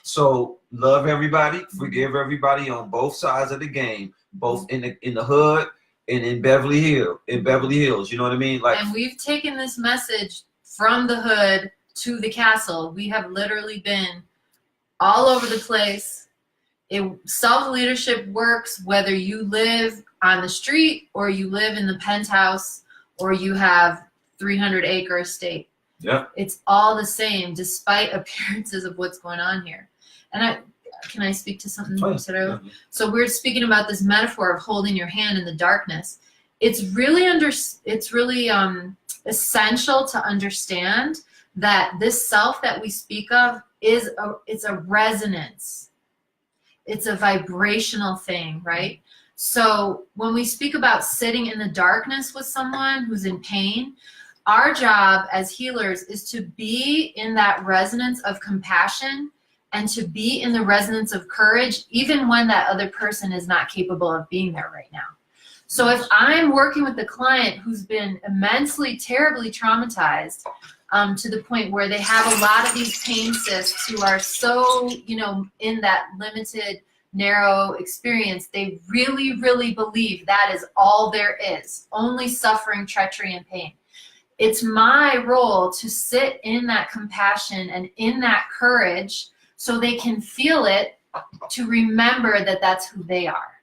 So love everybody, forgive everybody on both sides of the game, both in the hood and in Beverly Hills. You know what I mean? And we've taken this message from the hood to the castle. We have literally been all over the place. Self-leadership works whether you live on the street or you live in the penthouse or you have 300-acre estate. Yeah. It's all the same, despite appearances of what's going on here. And can I speak to something you said earlier? So we're speaking about this metaphor of holding your hand in the darkness. It's really essential to understand that this self that we speak of it's a resonance. It's a vibrational thing, right? So when we speak about sitting in the darkness with someone who's in pain, our job as healers is to be in that resonance of compassion and to be in the resonance of courage, even when that other person is not capable of being there right now. So if I'm working with a client who's been immensely, terribly traumatized to the point where they have a lot of these pain cysts who are so, in that limited, narrow experience, they really, really believe that is all there is, only suffering, treachery, and pain. It's my role to sit in that compassion and in that courage so they can feel it, to remember that that's who they are.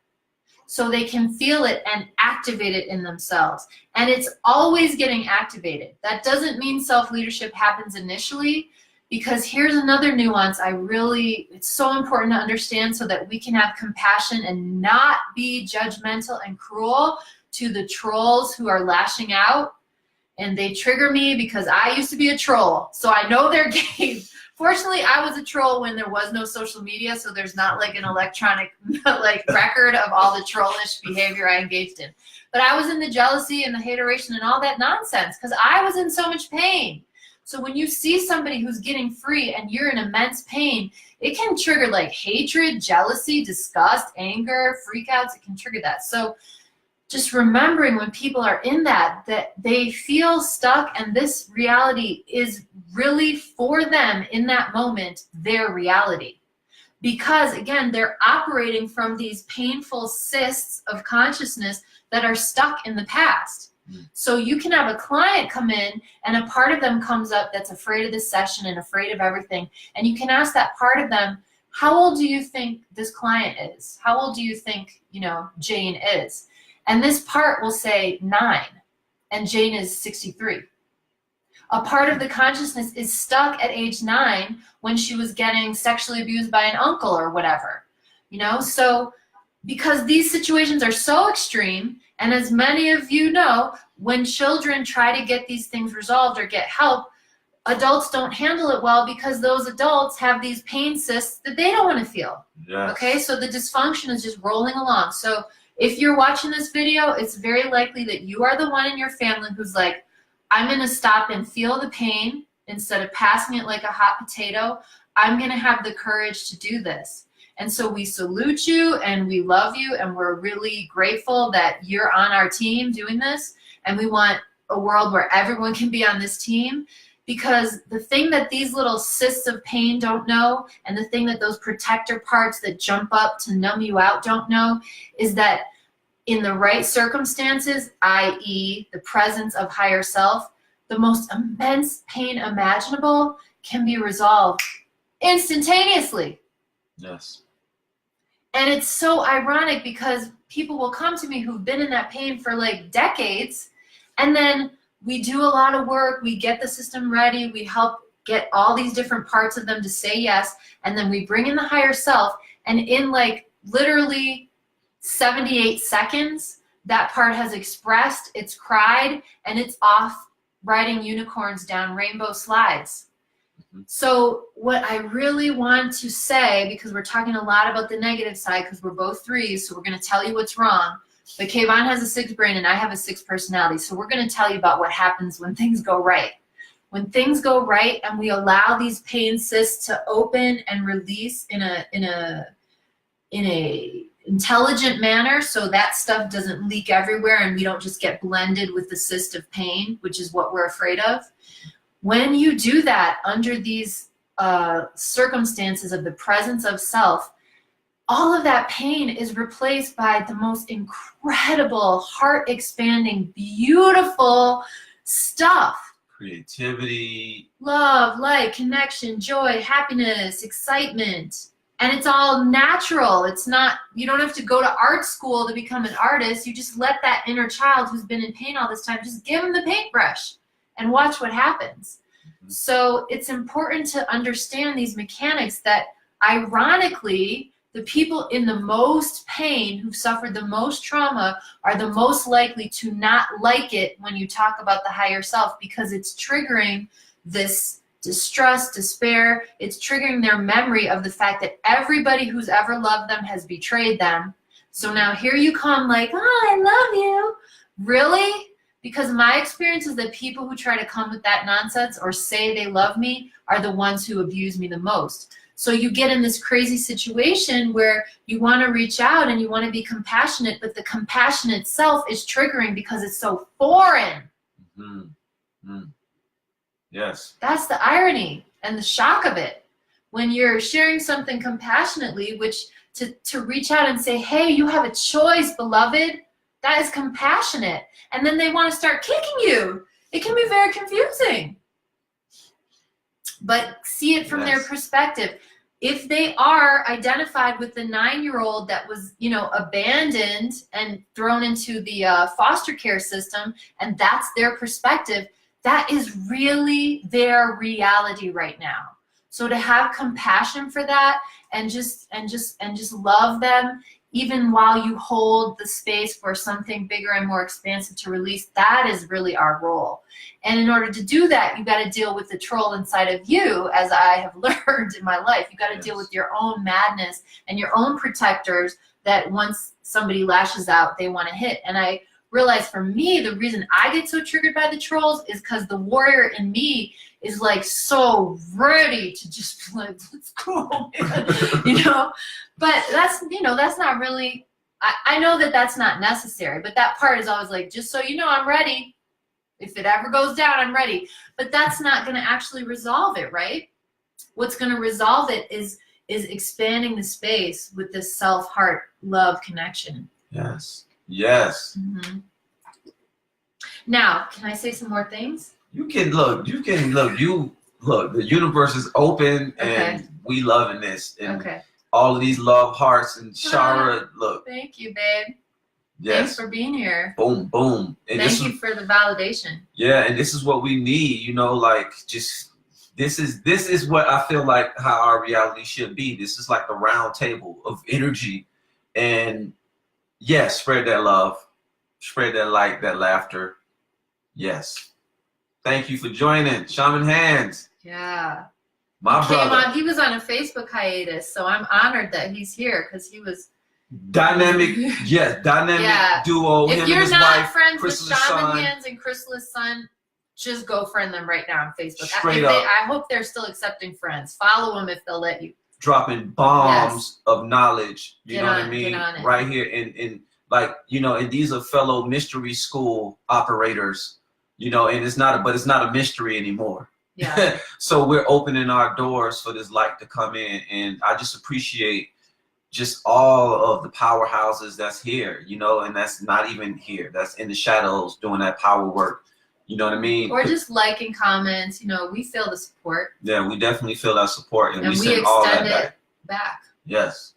So they can feel it and activate it in themselves. And it's always getting activated. That doesn't mean self-leadership happens initially, because here's another nuance it's so important to understand so that we can have compassion and not be judgmental and cruel to the trolls who are lashing out. and they trigger me because I used to be a troll. So I know their game. Fortunately, I was a troll when there was no social media, so there's not like an electronic like record of all the trollish behavior I engaged in. But I was in the jealousy and the hateration and all that nonsense because I was in so much pain. So when you see somebody who's getting free and you're in immense pain, it can trigger like hatred, jealousy, disgust, anger, freakouts. It can trigger that. So just remembering when people are in that they feel stuck and this reality is really for them in that moment, their reality. Because again, they're operating from these painful cysts of consciousness that are stuck in the past. So you can have a client come in and a part of them comes up that's afraid of the session and afraid of everything. And you can ask that part of them, how old do you think this client is? How old do you think, Jane is? And this part will say 9, and Jane is 63. A part of the consciousness is stuck at age 9 when she was getting sexually abused by an uncle or whatever, So because these situations are so extreme, and as many of you know, when children try to get these things resolved or get help, adults don't handle it well because those adults have these pain cysts that they don't want to feel. Yes. Okay, so the dysfunction is just rolling along. So if you're watching this video, it's very likely that you are the one in your family who's like, I'm going to stop and feel the pain instead of passing it like a hot potato. I'm going to have the courage to do this. And so we salute you and we love you and we're really grateful that you're on our team doing this. And we want a world where everyone can be on this team, because the thing that these little cysts of pain don't know, and the thing that those protector parts that jump up to numb you out don't know, is that in the right circumstances, i.e. the presence of higher self, the most immense pain imaginable can be resolved instantaneously. Yes. And it's so ironic because people will come to me who've been in that pain for like decades, and then we do a lot of work, we get the system ready, we help get all these different parts of them to say yes, and then we bring in the higher self, and in like literally 78 seconds, that part has expressed, it's cried, and it's off riding unicorns down rainbow slides. So what I really want to say, because we're talking a lot about the negative side because we're both 3s, so we're going to tell you what's wrong. But Kayvon has a 6 brain and I have a 6 personality, so we're going to tell you about what happens when things go right. When things go right and we allow these pain cysts to open and release in a intelligent manner, so that stuff doesn't leak everywhere and we don't just get blended with the cyst of pain, which is what we're afraid of. When you do that under these circumstances of the presence of self, all of that pain is replaced by the most incredible, heart-expanding, beautiful stuff. Creativity. Love, light, connection, joy, happiness, excitement. And it's all natural. It's not, you don't have to go to art school to become an artist. You just let that inner child who's been in pain all this time, just give them the paintbrush and watch what happens. So it's important to understand these mechanics that, ironically, the people in the most pain, who've suffered the most trauma, are the most likely to not like it when you talk about the higher self, because it's triggering this distrust, despair. It's triggering their memory of the fact that everybody who's ever loved them has betrayed them. So now here you come like, oh, I love you. Really? Because my experience is that people who try to come with that nonsense or say they love me are the ones who abuse me the most. So you get in this crazy situation where you want to reach out and you want to be compassionate, but the compassion itself is triggering because it's so foreign. Mm-hmm. Mm-hmm. Yes. That's the irony and the shock of it. When you're sharing something compassionately, which to reach out and say, hey, you have a choice, beloved, that is compassionate. And then they want to start kicking you. It can be very confusing. But see it from their perspective. If they are identified with the 9-year-old that was, abandoned and thrown into the foster care system, and that's their perspective, that is really their reality right now. So to have compassion for that and just love them, even while you hold the space for something bigger and more expansive to release, that is really our role. And in order to do that, you got to deal with the troll inside of you, as I have learned in my life. You got to deal with your own madness and your own protectors that once somebody lashes out, they want to hit. And I realized for me, the reason I get so triggered by the trolls is because the warrior in me is like so ready to just like, let's go, man. You know? But that's, you know, that's not really, I know that that's not necessary, but that part is always like, just so you know, I'm ready. If it ever goes down, I'm ready. But that's not going to actually resolve it, right? What's going to resolve it is expanding the space with this self-heart love connection. Yes. Yes. Mm-hmm. Now, can I say some more things? You can look. The universe is open, and we loving this. And all of these love hearts and Shara, look. Thank you, babe. Yes. Thanks for being here. Boom, boom. And thank you for the validation. Yeah, and this is what we need, you know, like just this is what I feel like how our reality should be. This is like the round table of energy. And yes, spread that love, spread that light, that laughter. Yes. Thank you for joining. Shaman Hands. Yeah. My brother. He was on a Facebook hiatus, so I'm honored that he's here because he was dynamic. Yes, dynamic duo. If him you're and his not wife, friends Crystal's with Shaman son. Hands and Crystal's son, just go friend them right now on Facebook. Straight up. I hope they're still accepting friends. Follow them if they'll let you. Dropping bombs of knowledge. You know what I mean? Get on it. Right here in like, you know, and these are fellow mystery school operators, you know, and it's not a mystery anymore. Yeah. So we're opening our doors for this light to come in, and I just appreciate just all of the powerhouses that's here, you know, and that's not even here. That's in the shadows doing that power work. You know what I mean? Or just liking comments, you know, we feel the support. Yeah, we definitely feel that support, and we extend send all that it back. Yes.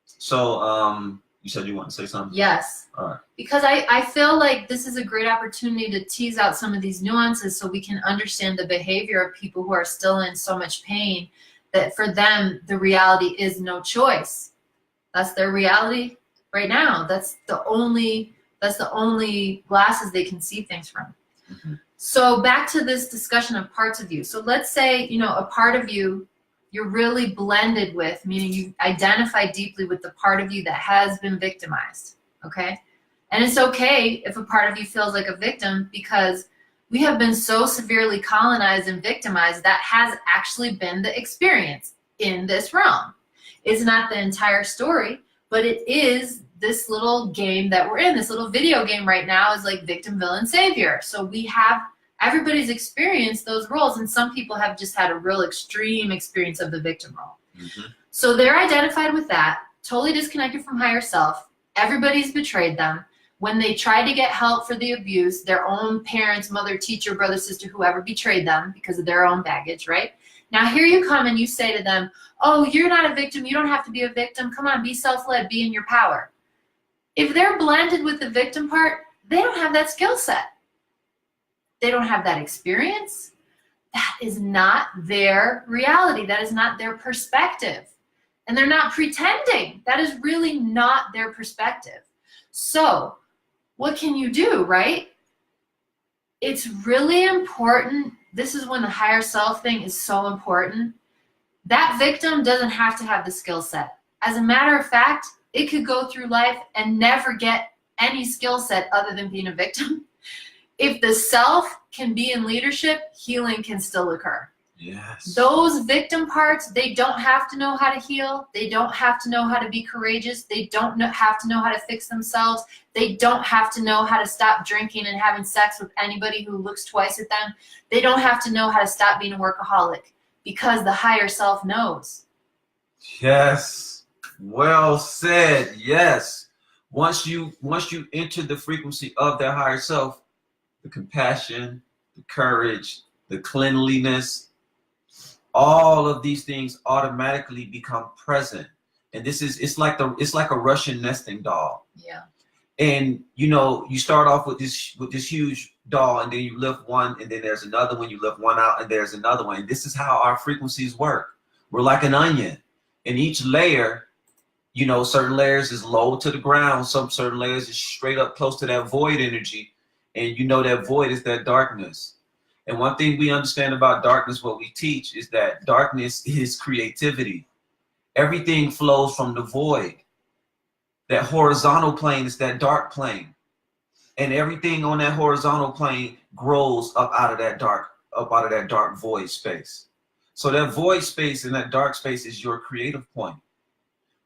So, you said you want to say something? Yes. All right. Because I feel like this is a great opportunity to tease out some of these nuances so we can understand the behavior of people who are still in so much pain that for them, the reality is no choice. That's their reality right now. That's the only glasses they can see things from. Mm-hmm. So back to this discussion of parts of you. So let's say, you know, a part of you you're really blended with, meaning you identify deeply with the part of you that has been victimized, okay? And it's okay if a part of you feels like a victim because we have been so severely colonized and victimized that has actually been the experience in this realm. It's not the entire story, but it is this little game that we're in. This little video game right now is like victim, villain, savior. So we have everybody's experienced those roles, and some people have just had a real extreme experience of the victim role. Mm-hmm. So they're identified with that, totally disconnected from higher self. Everybody's betrayed them. When they try to get help for the abuse, their own parents, mother, teacher, brother, sister, whoever betrayed them because of their own baggage, right? Now here you come and you say to them, oh, you're not a victim. You don't have to be a victim. Come on, be self-led, be in your power. If they're blended with the victim part, they don't have that skill set. They don't have that experience. That is not their reality. That is not their perspective. And they're not pretending. That is really not their perspective. So what can you do, right? It's really important. This is when the higher self thing is so important. That victim doesn't have to have the skill set. As a matter of fact, it could go through life and never get any skill set other than being a victim. If the self can be in leadership, healing can still occur. Yes. Those victim parts, they don't have to know how to heal. They don't have to know how to be courageous. They don't have to know how to fix themselves. They don't have to know how to stop drinking and having sex with anybody who looks twice at them. They don't have to know how to stop being a workaholic because the higher self knows. Yes. Well said. Yes. Once you enter the frequency of that higher self, the compassion, the courage, the cleanliness, all of these things automatically become present. And it's like a Russian nesting doll. Yeah. And you know, you start off with this huge doll, and then you lift one, and then there's another one, you lift one out, and there's another one. And this is how our frequencies work. We're like an onion. And each layer You know, certain layers is low to the ground. Some certain layers is straight up close to that void energy. And you know that void is that darkness. And one thing we understand about darkness, what we teach, is that darkness is creativity. Everything flows from the void. That horizontal plane is that dark plane. And everything on that horizontal plane grows up out of that dark void space. So that void space and that dark space is your creative point.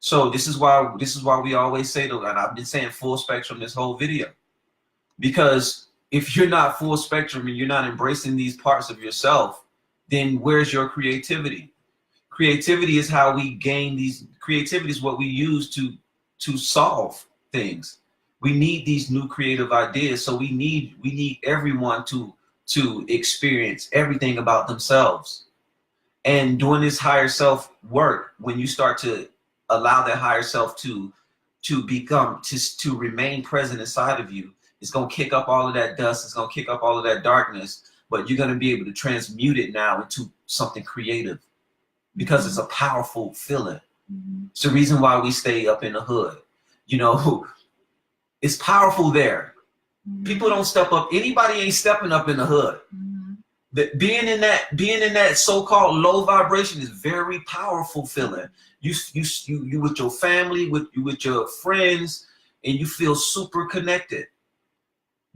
So this is why we always say and I've been saying full spectrum this whole video. Because if you're not full spectrum and you're not embracing these parts of yourself, then where's your creativity? Creativity is how we gain these. Creativity is what we use to solve things. We need these new creative ideas. So we need everyone to experience everything about themselves. And doing this higher self work, when you start to allow that higher self to remain present inside of you, it's going to kick up all of that dust. It's going to kick up all of that darkness, but you're going to be able to transmute it now into something creative because it's a powerful feeling. Mm-hmm. It's the reason why we stay up in the hood. You know, it's powerful there. Mm-hmm. People don't step up. Anybody ain't stepping up in the hood. Mm-hmm. That being in that so-called low vibration is very powerful feeling. You with your family, with your friends, and you feel super connected.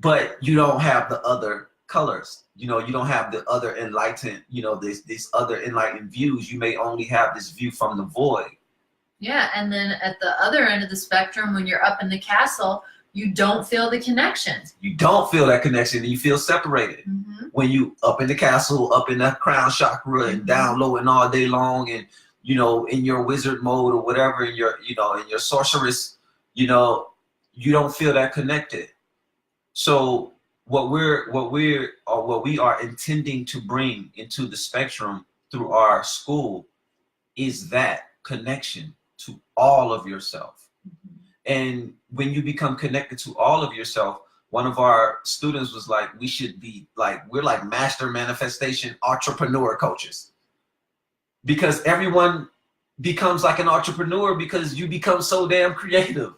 But you don't have the other colors. You know, you don't have the other enlightened, you know, these other enlightened views. You may only have this view from the void. Yeah, and then at the other end of the spectrum, when you're up in the castle, you don't feel the connection. You don't feel that connection, and you feel separated. Mm-hmm. When you up in the castle, up in that crown chakra, and down low and all day long, and you know, in your wizard mode or whatever, in your sorceress, you know, you don't feel that connected. So what we are intending to bring into the spectrum through our school is that connection to all of yourself. Mm-hmm. And when you become connected to all of yourself, one of our students was like, we're like master manifestation entrepreneur coaches. Because everyone becomes like an entrepreneur because you become so damn creative.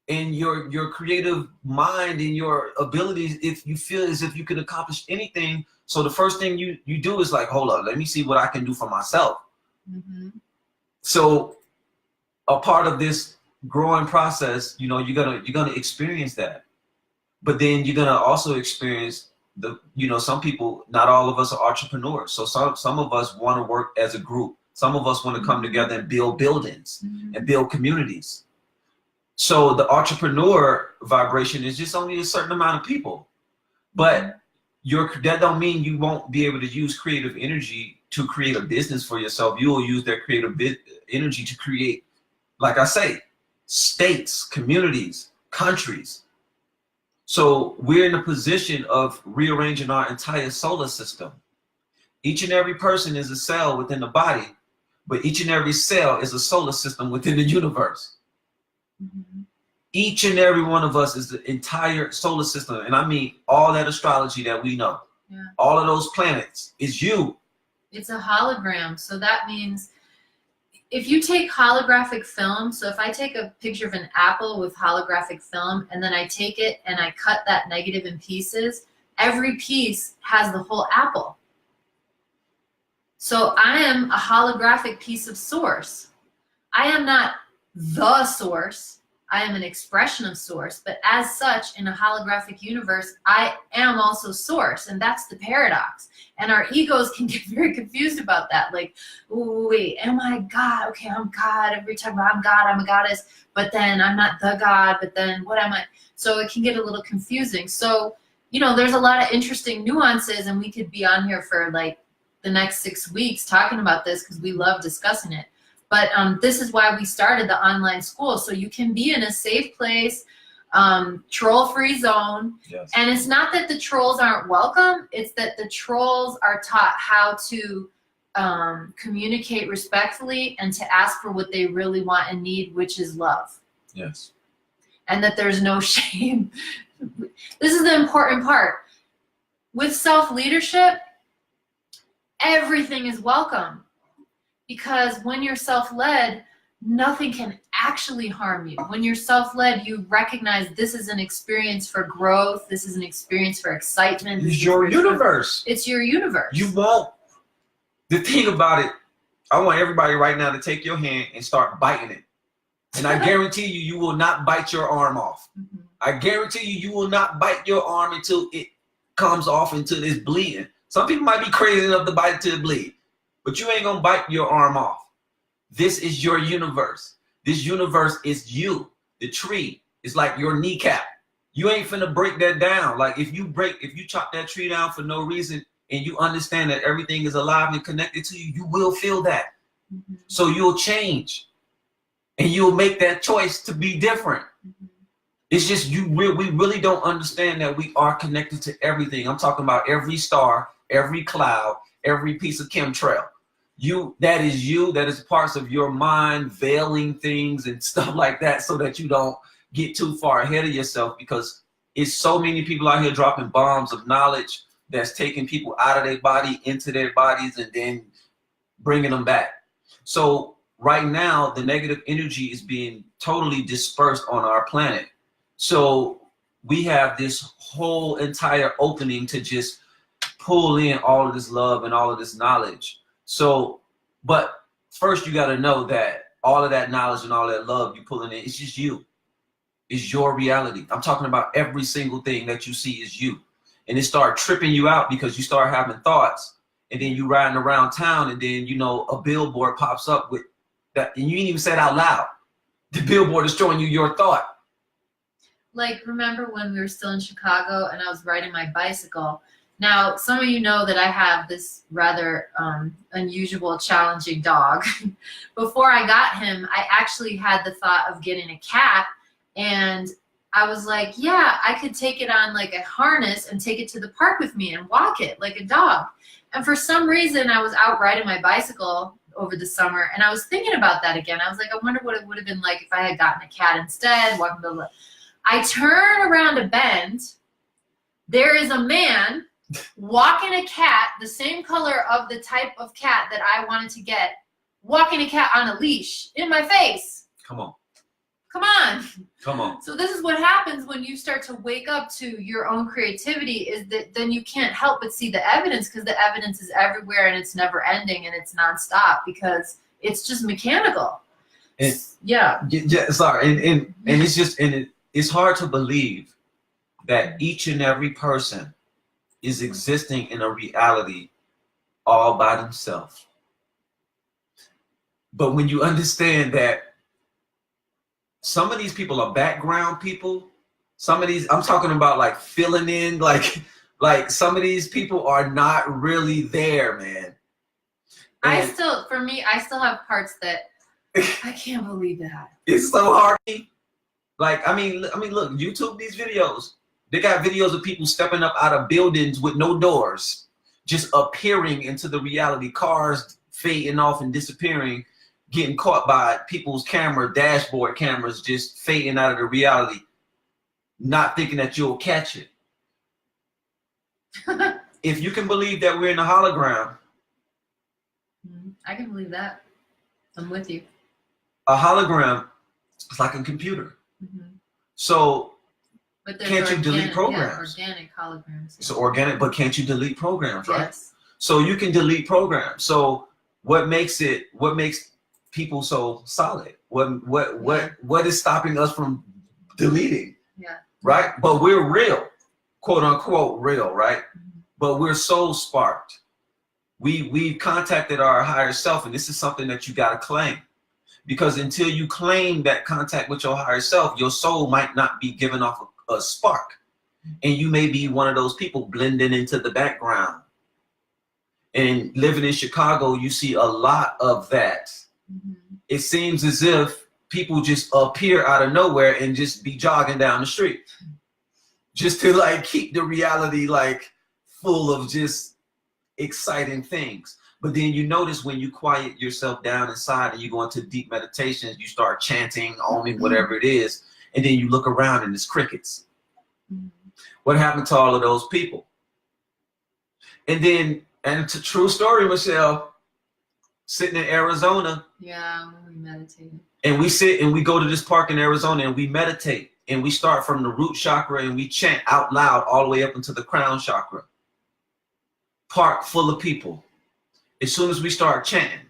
And your creative mind and your abilities, if you feel as if you can accomplish anything. So the first thing you do is like, hold up, let me see what I can do for myself. Mm-hmm. So a part of this growing process, you know, you're gonna experience that. But then you're gonna also experience some people, not all of us are entrepreneurs. So some of us want to work as a group. Some of us want to come together and build buildings and build communities. So the entrepreneur vibration is just only a certain amount of people, but that don't mean you won't be able to use creative energy to create a business for yourself. You will use that creative energy to create, like I say, states, communities, countries. So we're in a position of rearranging our entire solar system. Each and every person is a cell within the body, but each and every cell is a solar system within the universe. Mm-hmm. Each and every one of us is the entire solar system. And I mean all that astrology that we know. Yeah. All of those planets is you. It's a hologram. So that means if you take holographic film, so if I take a picture of an apple with holographic film and then I take it and I cut that negative in pieces, every piece has the whole apple. So I am a holographic piece of source. I am not the source. I am an expression of source, but as such, in a holographic universe, I am also source, and that's the paradox. And our egos can get very confused about that. Like, ooh, wait, am I God? Okay, I'm God. Every time I'm God, I'm a goddess, but then I'm not the God, but then what am I? So it can get a little confusing. So, you know, there's a lot of interesting nuances, and we could be on here for like the next 6 weeks talking about this because we love discussing it. But this is why we started the online school, so you can be in a safe place, troll-free zone. Yes. And it's not that the trolls aren't welcome, it's that the trolls are taught how to communicate respectfully and to ask for what they really want and need, which is love. Yes. And that there's no shame. This is the important part. With self-leadership, everything is welcome. Because when you're self-led, nothing can actually harm you. When you're self-led, you recognize this is an experience for growth. This is an experience for excitement. It's your universe. It's your universe. You won't. The thing about it, I want everybody right now to take your hand and start biting it. And I guarantee you, you will not bite your arm off. I guarantee you, you will not bite your arm until it comes off, until it's bleeding. Some people might be crazy enough to bite till it bleed, but you ain't gonna bite your arm off. This is your universe. This universe is you. The tree is like your kneecap. You ain't finna break that down. Like if you chop that tree down for no reason and you understand that everything is alive and connected to you, you will feel that. So you'll change and you'll make that choice to be different. It's just we really don't understand that we are connected to everything. I'm talking about every star, every cloud, every piece of chemtrail. That is you. That is parts of your mind veiling things and stuff like that, so that you don't get too far ahead of yourself, because it's so many people out here dropping bombs of knowledge that's taking people out of their body into their bodies and then bringing them back. So right now, the negative energy is being totally dispersed on our planet. So we have this whole entire opening to just pull in all of this love and all of this knowledge. So, but first you got to know that all of that knowledge and all that love you pulling in, it's just you. It's your reality. I'm talking about every single thing that you see is you. And it start tripping you out because you start having thoughts, and then you riding around town, and then, you know, a billboard pops up with that, and you ain't even said out loud. The billboard is showing you your thought. Like, remember when we were still in Chicago and I was riding my bicycle? Now, some of you know that I have this rather unusual, challenging dog. Before I got him, I actually had the thought of getting a cat, and I was like, yeah, I could take it on like a harness and take it to the park with me and walk it like a dog. And for some reason, I was out riding my bicycle over the summer, and I was thinking about that again. I was like, I wonder what it would have been like if I had gotten a cat instead. I turn around a bend. There is a man walking a cat, the same color of the type of cat that I wanted to get, walking a cat on a leash in my face. Come on. Come on. Come on. So this is what happens when you start to wake up to your own creativity, is that then you can't help but see the evidence, because the evidence is everywhere and it's never ending and it's nonstop, because it's just mechanical. And, yeah, sorry. And it's just, it's hard to believe that each and every person is existing in a reality all by themselves. But when you understand that some of these people are background people, some of these, I'm talking about like filling in, like some of these people are not really there, man. And I still have parts that I can't believe that. It's so hard. Like, I mean, look, YouTube, these videos, they got videos of people stepping up out of buildings with no doors, just appearing into the reality, cars fading off and disappearing, getting caught by people's dashboard cameras, just fading out of the reality, not thinking that you'll catch it. If you can believe that we're in a hologram. I can believe that. I'm with you. A hologram is like a computer. So can't you delete programs? Yeah, organic holograms. Yeah. So organic, but can't you delete programs, right? Yes. So you can delete programs. So what makes people so solid? What is stopping us from deleting? Yeah. Right? But we're real, quote unquote real, right? But we're soul sparked. We've contacted our higher self, and this is something that you gotta claim. Because until you claim that contact with your higher self, your soul might not be giving off a spark. And you may be one of those people blending into the background. And living in Chicago, you see a lot of that. It seems as if people just appear out of nowhere and just be jogging down the street. Just to like keep the reality like full of just exciting things. But then you notice when you quiet yourself down inside and you go into deep meditations, you start chanting, oming, whatever it is, and then you look around and it's crickets. What happened to all of those people? And it's a true story, Michelle, sitting in Arizona. Yeah, when we meditated. And we sit and we go to this park in Arizona and we meditate. And we start from the root chakra and we chant out loud all the way up into the crown chakra. Park full of people. As soon as we start chanting,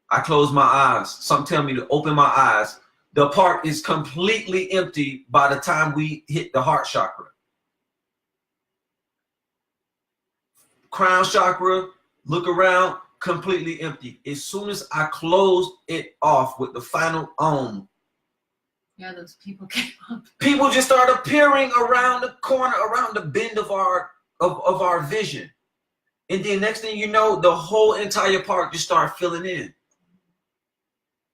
I close my eyes. Some tell me to open my eyes. The park is completely empty by the time we hit the heart chakra. Crown chakra, look around, completely empty. As soon as I closed it off with the final Om, yeah, those people came up. People just start appearing around the corner, around the bend of our vision. And then next thing you know, the whole entire park just started filling in.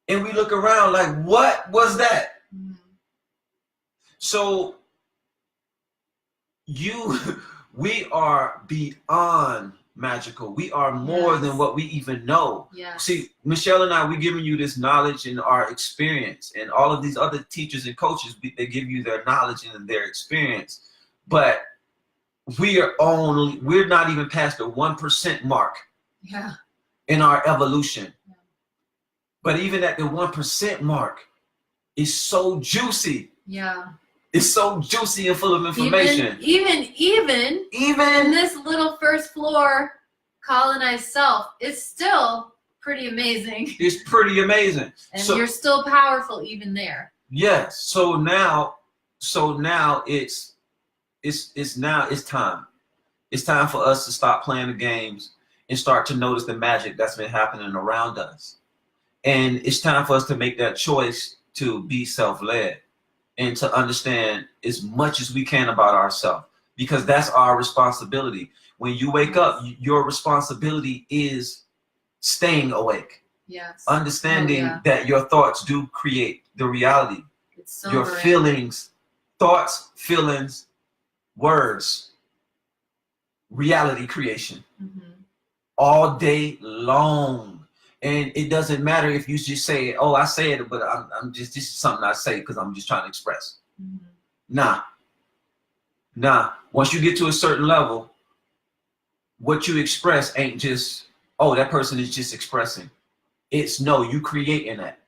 And we look around like, what was that? Mm-hmm. So we are beyond magical. We are more than what we even know. Yes. See, Michelle and I, we're giving you this knowledge and our experience, and all of these other teachers and coaches, they give you their knowledge and their experience. But we're not even past the 1% mark in our evolution. Yeah. But even at the 1% mark, it's so juicy. Yeah. It's so juicy and full of information. Even in this little first floor colonized self, it's still pretty amazing. It's pretty amazing. And you're still powerful even there. Yes. So now it's time. It's time for us to stop playing the games and start to notice the magic that's been happening around us. And it's time for us to make that choice to be self-led and to understand as much as we can about ourselves, because that's our responsibility. When you wake up, your responsibility is staying awake. Yes. Understanding that your thoughts do create the reality. It's so your feelings, thoughts, feelings, words, reality creation. Mm-hmm. All day long. And it doesn't matter if you just say, oh, I say it, but this is something I say because I'm just trying to express. Mm-hmm. Nah. Once you get to a certain level, what you express ain't just, oh, that person is just expressing. It's no, you creating that.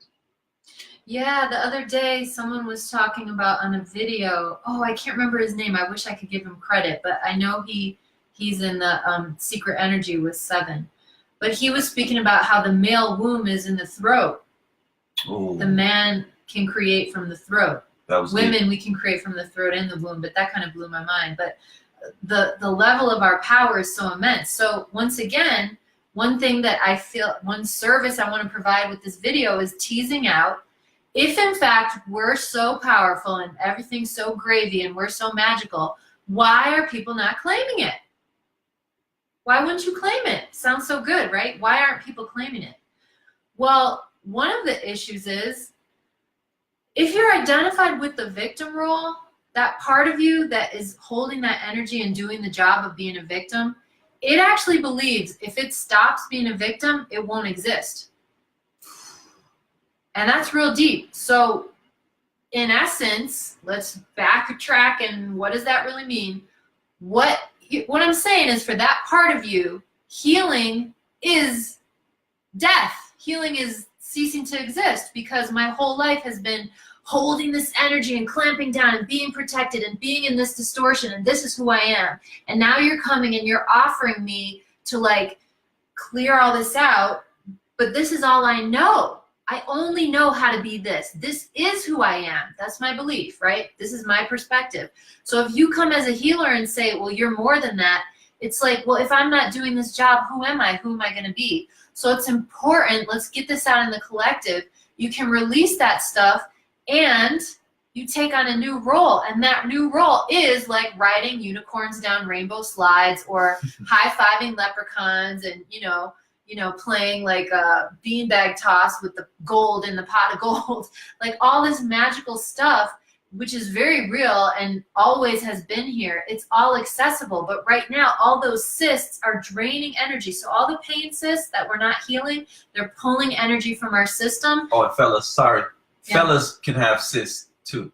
Yeah, the other day someone was talking about on a video, oh, I can't remember his name. I wish I could give him credit, but I know he's in the Secret Energy with 7. But he was speaking about how the male womb is in the throat. Ooh. The man can create from the throat. Women, we can create from the throat and the womb, but that kind of blew my mind. But the level of our power is so immense. So once again, one thing that I feel, one service I want to provide with this video is teasing out, if in fact we're so powerful and everything's so gravy and we're so magical, why are people not claiming it? Why wouldn't you claim it? Sounds so good, right? Why aren't people claiming it? Well, one of the issues is, if you're identified with the victim role, that part of you that is holding that energy and doing the job of being a victim, it actually believes if it stops being a victim, it won't exist. And that's real deep. So in essence, let's backtrack, and what does that really mean? What I'm saying is, for that part of you, healing is death. Healing is ceasing to exist, because my whole life has been holding this energy and clamping down and being protected and being in this distortion, and this is who I am. And now you're coming and you're offering me to like clear all this out, but this is all I know. I only know how to be this. This is who I am. That's my belief, right? This is my perspective. So if you come as a healer and say, well, you're more than that, it's like, well, if I'm not doing this job, who am I? Who am I going to be? So it's important. Let's get this out in the collective. You can release that stuff and you take on a new role. And that new role is like riding unicorns down rainbow slides, or high-fiving leprechauns, and, playing like a beanbag toss with the gold in the pot of gold. Like all this magical stuff, which is very real and always has been here. It's all accessible. But right now, all those cysts are draining energy. So all the pain cysts that we're not healing, they're pulling energy from our system. Oh, and fellas, sorry. Yeah. Fellas can have cysts too.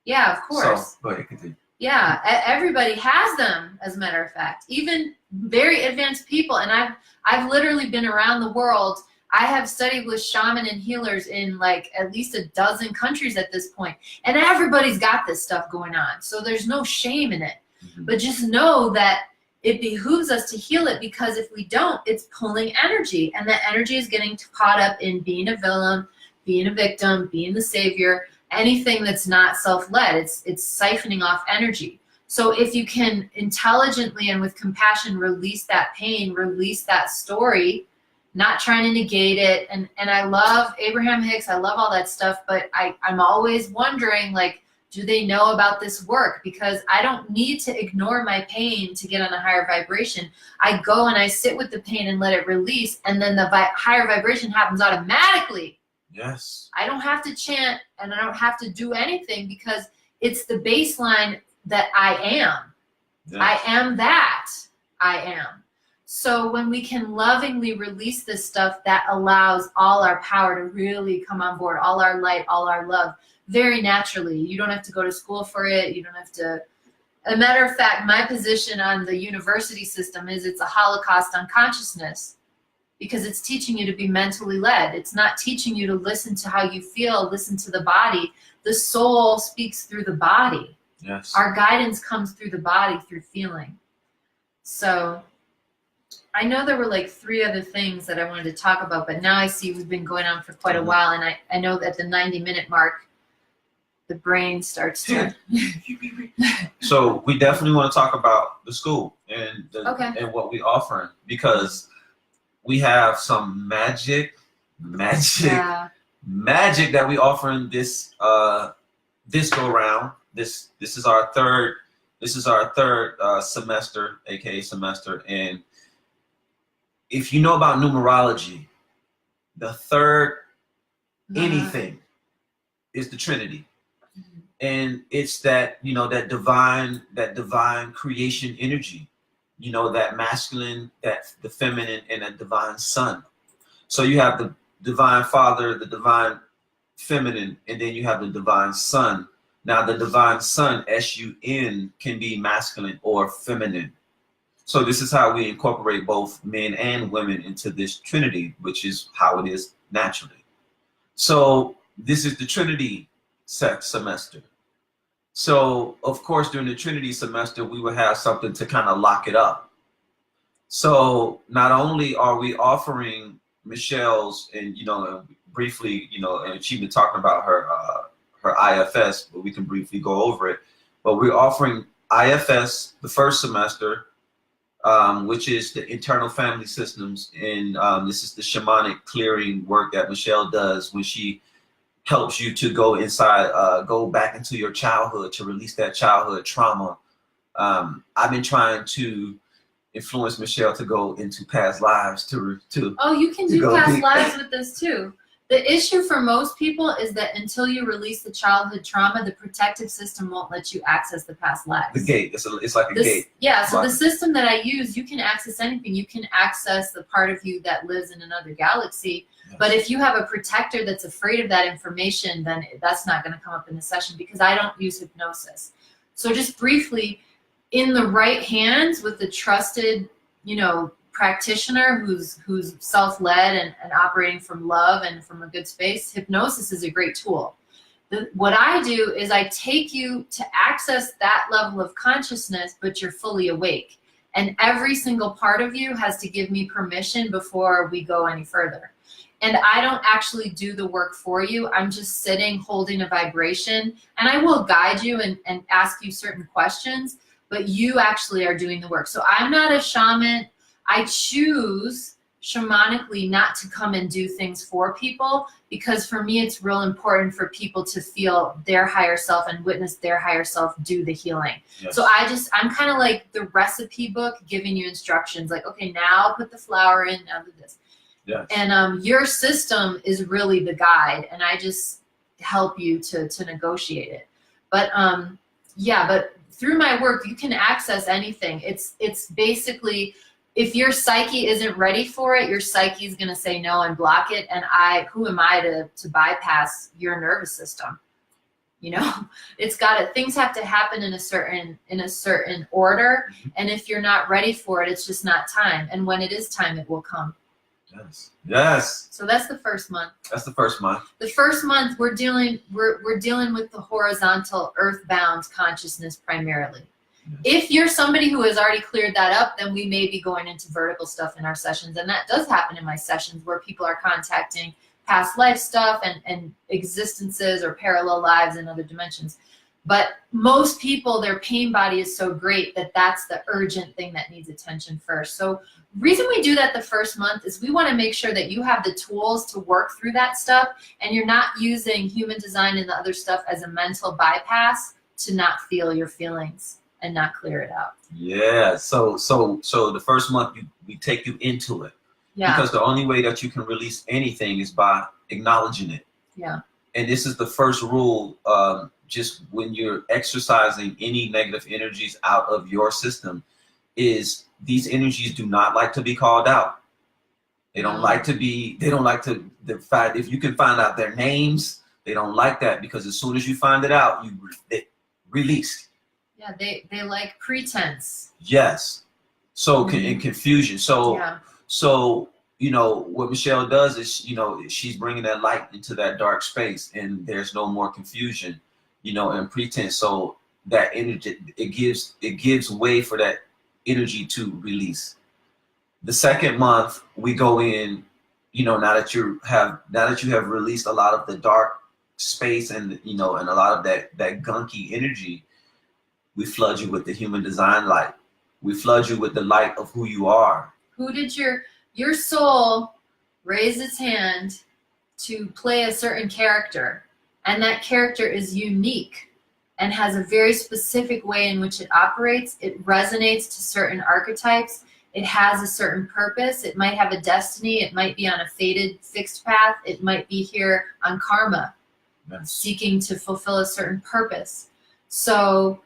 Yeah, of course. So, go ahead, continue. Yeah, everybody has them, as a matter of fact. Even very advanced people. And I've literally been around the world. I have studied with shaman and healers in like at least a dozen countries at this point, and everybody's got this stuff going on. So there's no shame in it. But just know that it behooves us to heal it, because if we don't, it's pulling energy, and that energy is getting caught up in being a villain, being a victim, being the savior, anything that's not self-led. It's siphoning off energy. So if you can intelligently and with compassion release that pain, release that story, not trying to negate it. And I love Abraham Hicks, I love all that stuff, but I'm always wondering, like, do they know about this work? Because I don't need to ignore my pain to get on a higher vibration. I go and I sit with the pain and let it release, and then the higher vibration happens automatically. Yes. I don't have to chant, and I don't have to do anything, because it's the baseline that I am. Yes. I am that I am. So when we can lovingly release this stuff, that allows all our power to really come on board, all our light, all our love, very naturally. You don't have to go to school for it. You don't have to. As a matter of fact, my position on the university system is it's a Holocaust on consciousness, because it's teaching you to be mentally led. It's not teaching you to listen to how you feel, listen to the body. The soul speaks through the body. Yes. Our guidance comes through the body, through feeling. So I know there were like 3 other things that I wanted to talk about, but now I see we've been going on for quite a while, and I know that the 90-minute mark, the brain starts to. So we definitely want to talk about the school and and what we're offering, because we have some magic that we offering this this go round. This is our third semester, aka semester, and if you know about numerology, the third anything is the Trinity. And it's that, you know, that divine creation energy, you know, that masculine, that the feminine, and a divine son. So you have the divine father, the divine feminine, and then you have the divine son. Now the divine son, S-U-N, can be masculine or feminine. So this is how we incorporate both men and women into this Trinity, which is how it is naturally. So this is the Trinity semester. So, of course, during the Trinity semester, we will have something to kind of lock it up. So not only are we offering Michelle's, and, you know, briefly, you know, and she's been talking about her IFS, but we can briefly go over it. But we're offering IFS the first semester, which is the internal family systems. And this is the shamanic clearing work that Michelle does when she helps you to go inside, go back into your childhood, to release that childhood trauma. I've been trying to influence Michelle to go into past lives to Oh, you can do past lives with this too. The issue for most people is that until you release the childhood trauma, the protective system won't let you access the past lives. The gate, it's like a gate. Yeah, so the system that I use, you can access anything. You can access the part of you that lives in another galaxy. Yes. But if you have a protector that's afraid of that information, then that's not going to come up in the session, because I don't use hypnosis. So just briefly, in the right hands with the trusted, you know, practitioner who's self-led and operating from love and from a good space, hypnosis is a great tool. What I do is I take you to access that level of consciousness, but you're fully awake. And every single part of you has to give me permission before we go any further. And I don't actually do the work for you. I'm just sitting, holding a vibration, and I will guide you and ask you certain questions, but you actually are doing the work. So I'm not a shaman. I choose shamanically not to come and do things for people, because for me it's real important for people to feel their higher self and witness their higher self do the healing. Yes. So I'm kind of like the recipe book giving you instructions, like, okay, now put the flour in, now do this. Yes. And your system is really the guide, and I just help you to negotiate it. But yeah, but through my work you can access anything. It's basically, if your psyche isn't ready for it, your psyche is going to say no and block it. And who am I to bypass your nervous system? You know, things have to happen in a certain order. And if you're not ready for it, it's just not time. And when it is time, it will come. Yes. Yes. So that's the first month. That's the first month. The first month we're dealing with the horizontal earthbound consciousness primarily. If you're somebody who has already cleared that up, then we may be going into vertical stuff in our sessions. And that does happen in my sessions where people are contacting past life stuff and existences or parallel lives in other dimensions. But most people, their pain body is so great that that's the urgent thing that needs attention first. So the reason we do that the first month is we want to make sure that you have the tools to work through that stuff and you're not using human design and the other stuff as a mental bypass to not feel your feelings and not clear it out. Yeah. So the first month we take you into it. Yeah. Because the only way that you can release anything is by acknowledging it. Yeah. And this is the first rule. Just when you're exercising any negative energies out of your system, is these energies do not like to be called out. They don't like to be. They don't like to. The fact if you can find out their names, they don't like that because as soon as you find it out, it released. Yeah, they like pretense. Yes. So in confusion. So yeah. So you know what Michelle does is she's bringing that light into that dark space, and there's no more confusion, and pretense. So that energy it gives way for that energy to release. The second month we go in, now that you have released a lot of the dark space and and a lot of that gunky energy, we flood you with the human design light. We flood you with the light of who you are. Who did your soul raise its hand to play a certain character, and that character is unique and has a very specific way in which it operates. It resonates to certain archetypes. It has a certain purpose. It might have a destiny. It might be on a fated fixed path. It might be here on karma, seeking to fulfill a certain purpose. So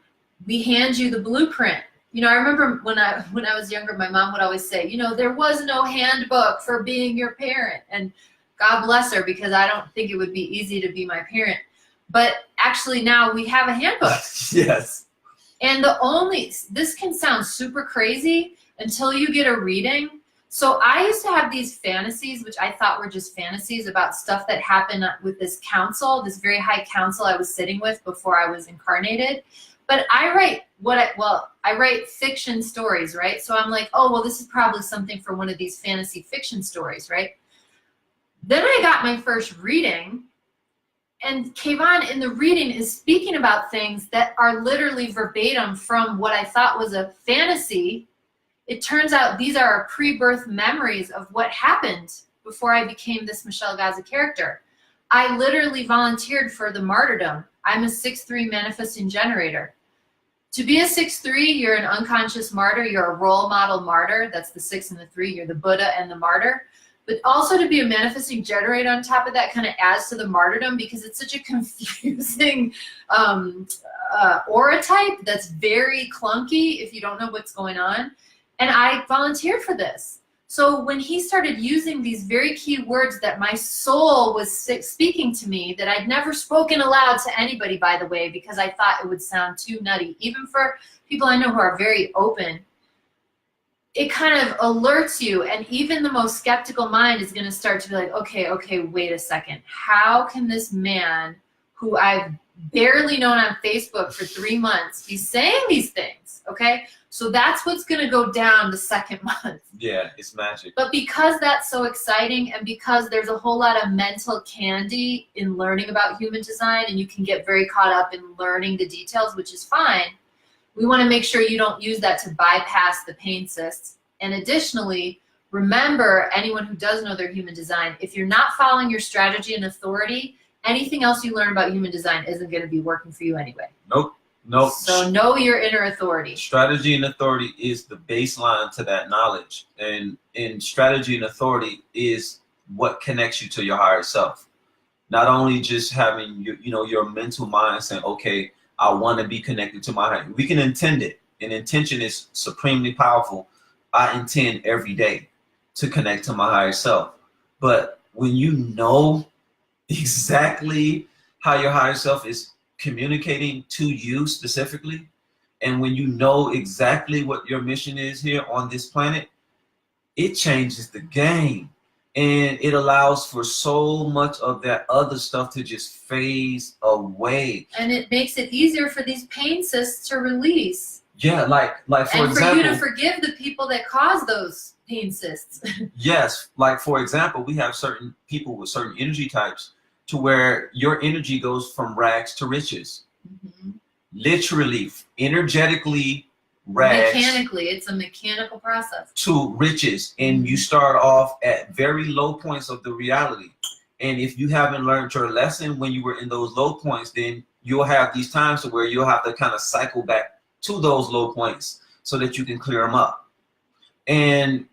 we hand you the blueprint. I remember when I was younger, my mom would always say, there was no handbook for being your parent. And God bless her, because I don't think it would be easy to be my parent. But actually now we have a handbook. Yes. And this can sound super crazy until you get a reading. So I used to have these fantasies, which I thought were just fantasies about stuff that happened with this council, this very high council I was sitting with before I was incarnated. But I write fiction stories, right? So I'm like, oh, well, this is probably something for one of these fantasy fiction stories, right? Then I got my first reading, and Kayvon in the reading is speaking about things that are literally verbatim from what I thought was a fantasy. It turns out these are pre-birth memories of what happened before I became this Michelle Gaza character. I literally volunteered for the martyrdom. I'm a 6'3" manifesting generator. To be a 6'3", you're an unconscious martyr. You're a role model martyr. That's the 6 and the 3. You're the Buddha and the martyr. But also to be a manifesting generator on top of that kind of adds to the martyrdom, because it's such a confusing aura type that's very clunky if you don't know what's going on. And I volunteered for this. So when he started using these very key words that my soul was speaking to me, that I'd never spoken aloud to anybody, by the way, because I thought it would sound too nutty, even for people I know who are very open, it kind of alerts you. And even the most skeptical mind is going to start to be like, okay, wait a second. How can this man who I've barely known on Facebook for 3 months be saying these things? Okay. So that's what's going to go down the second month. Yeah, it's magic. But because that's so exciting, and because there's a whole lot of mental candy in learning about human design, and you can get very caught up in learning the details, which is fine, we want to make sure you don't use that to bypass the pain cysts. And additionally, remember, anyone who does know their human design, if you're not following your strategy and authority, anything else you learn about human design isn't going to be working for you anyway. Nope. So know your inner authority. Strategy and authority is the baseline to that knowledge. And strategy and authority is what connects you to your higher self. Not only just having your mental mind saying, okay, I want to be connected to my higher. We can intend it. And intention is supremely powerful. I intend every day to connect to my higher self. But when you know exactly how your higher self is communicating to you specifically, and when you know exactly what your mission is here on this planet, it changes the game. And it allows for so much of that other stuff to just phase away. And it makes it easier for these pain cysts to release. Yeah, like for and example, for you to forgive the people that cause those pain cysts. Yes, like for example, we have certain people with certain energy types to where your energy goes from rags to riches. Mm-hmm. Literally, energetically, rags. Mechanically, it's a mechanical process. To riches, and you start off at very low points of the reality. And if you haven't learned your lesson when you were in those low points, then you'll have these times where you'll have to kind of cycle back to those low points so that you can clear them up. And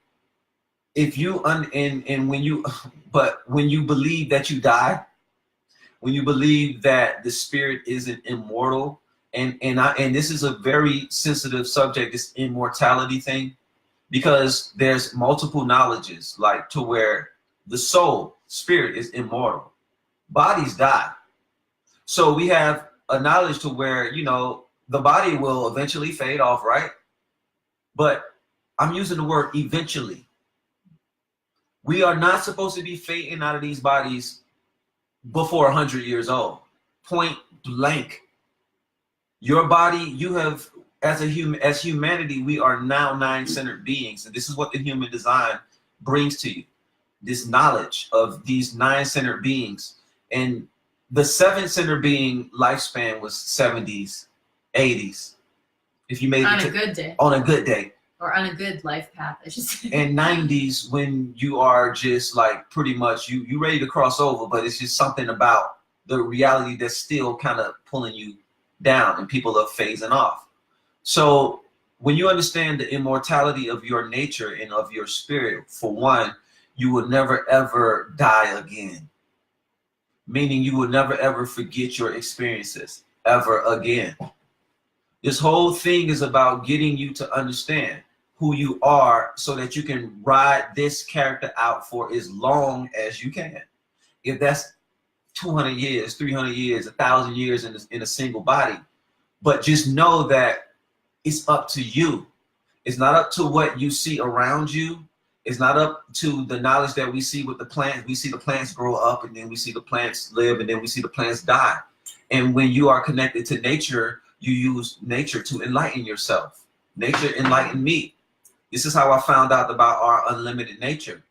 if you when you believe that you die, when you believe that the spirit isn't immortal, and this is a very sensitive subject, this immortality thing, because there's multiple knowledges, like to where the soul, spirit is immortal, bodies die. So we have a knowledge to where, you know, the body will eventually fade off, right? But I'm using the word eventually. We are not supposed to be fading out of these bodies before 100 years old. Point blank. Your body, you have, as humanity, we are now 9-centered beings. And this is what the human design brings to you. This knowledge of these 9-centered beings. And the 7-centered being lifespan was 70s, 80s. If you made on it a good day. On a good day. Or on a good life path, I should say. And 90s, when you are just like pretty much you ready to cross over, but it's just something about the reality that's still kind of pulling you down, and people are phasing off. So when you understand the immortality of your nature and of your spirit, for one, you will never ever die again. Meaning you will never ever forget your experiences ever again. This whole thing is about getting you to understand who you are so that you can ride this character out for as long as you can. If that's 200 years, 300 years, 1,000 years in a single body. But just know that it's up to you. It's not up to what you see around you. It's not up to the knowledge that we see with the plants. We see the plants grow up, and then we see the plants live, and then we see the plants die. And when you are connected to nature, you use nature to enlighten yourself. Nature enlightened me. This is how I found out about our unlimited nature,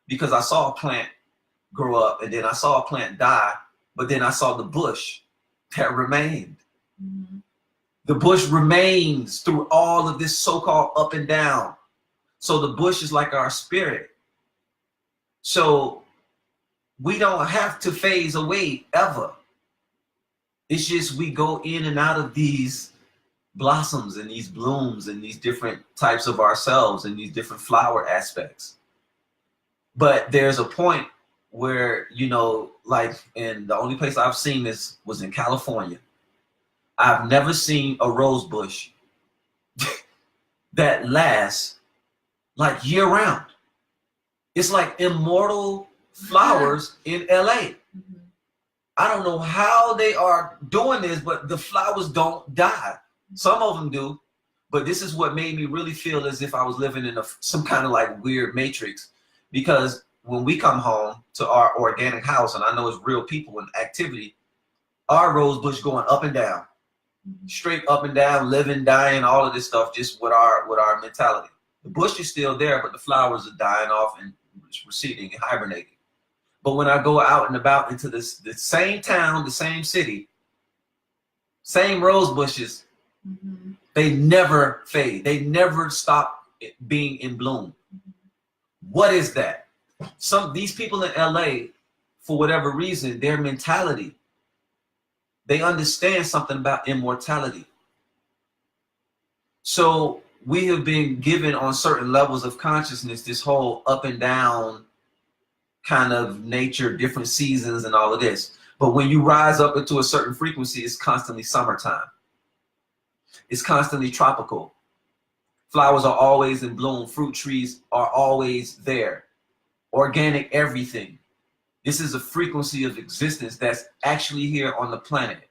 because I saw a plant grow up, and then I saw a plant die, but then I saw the bush that remained. Mm-hmm. The bush remains through all of this so-called up and down. So the bush is like our spirit. So we don't have to phase away ever. It's just we go in and out of these blossoms and these blooms and these different types of ourselves and these different flower aspects. But there's a point where, you know, like, and the only place I've seen this was in California. I've never seen a rose bush that lasts like year round. It's like immortal flowers in LA. Mm-hmm. I don't know how they are doing this, but the flowers don't die. Some of them do, but this is what made me really feel as if I was living in some kind of like weird matrix, because when we come home to our organic house, and I know it's real people and activity, our rose bush going up and down, straight up and down, living, dying, all of this stuff, just with our mentality. The bush is still there, but the flowers are dying off and receding and hibernating. But when I go out and about into the same town, the same city, same rose bushes, mm-hmm. They never fade. They never stop being in bloom. Mm-hmm. What is that? These people in LA, for whatever reason, their mentality, they understand something about immortality. So we have been given on certain levels of consciousness this whole up and down kind of nature, different seasons and all of this. But when you rise up into a certain frequency, it's constantly summertime. It's constantly tropical. Flowers are always in bloom. Fruit trees are always there. Organic everything. This is a frequency of existence that's actually here on the planet.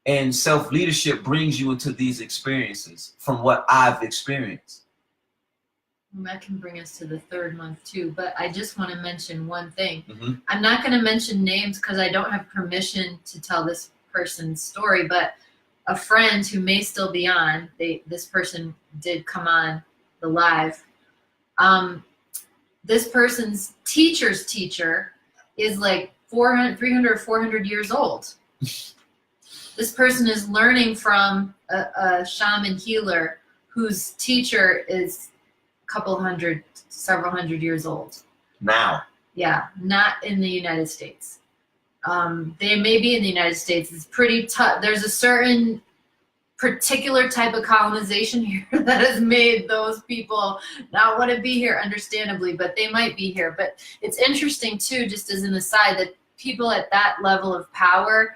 And self-leadership brings you into these experiences from what I've experienced. That can bring us to the third month too, but I just want to mention one thing. Mm-hmm. I'm not going to mention names because I don't have permission to tell this person's story, but a friend who may still be on, this person did come on the live. This person's teacher's teacher is like 300 or 400 years old. This person is learning from a shaman healer whose teacher is several hundred years old. Now. Yeah, not in the United States. They may be in the United States. It's pretty tough. There's a certain particular type of colonization here that has made those people not want to be here, understandably, but they might be here. But it's interesting too, just as an aside, that people at that level of power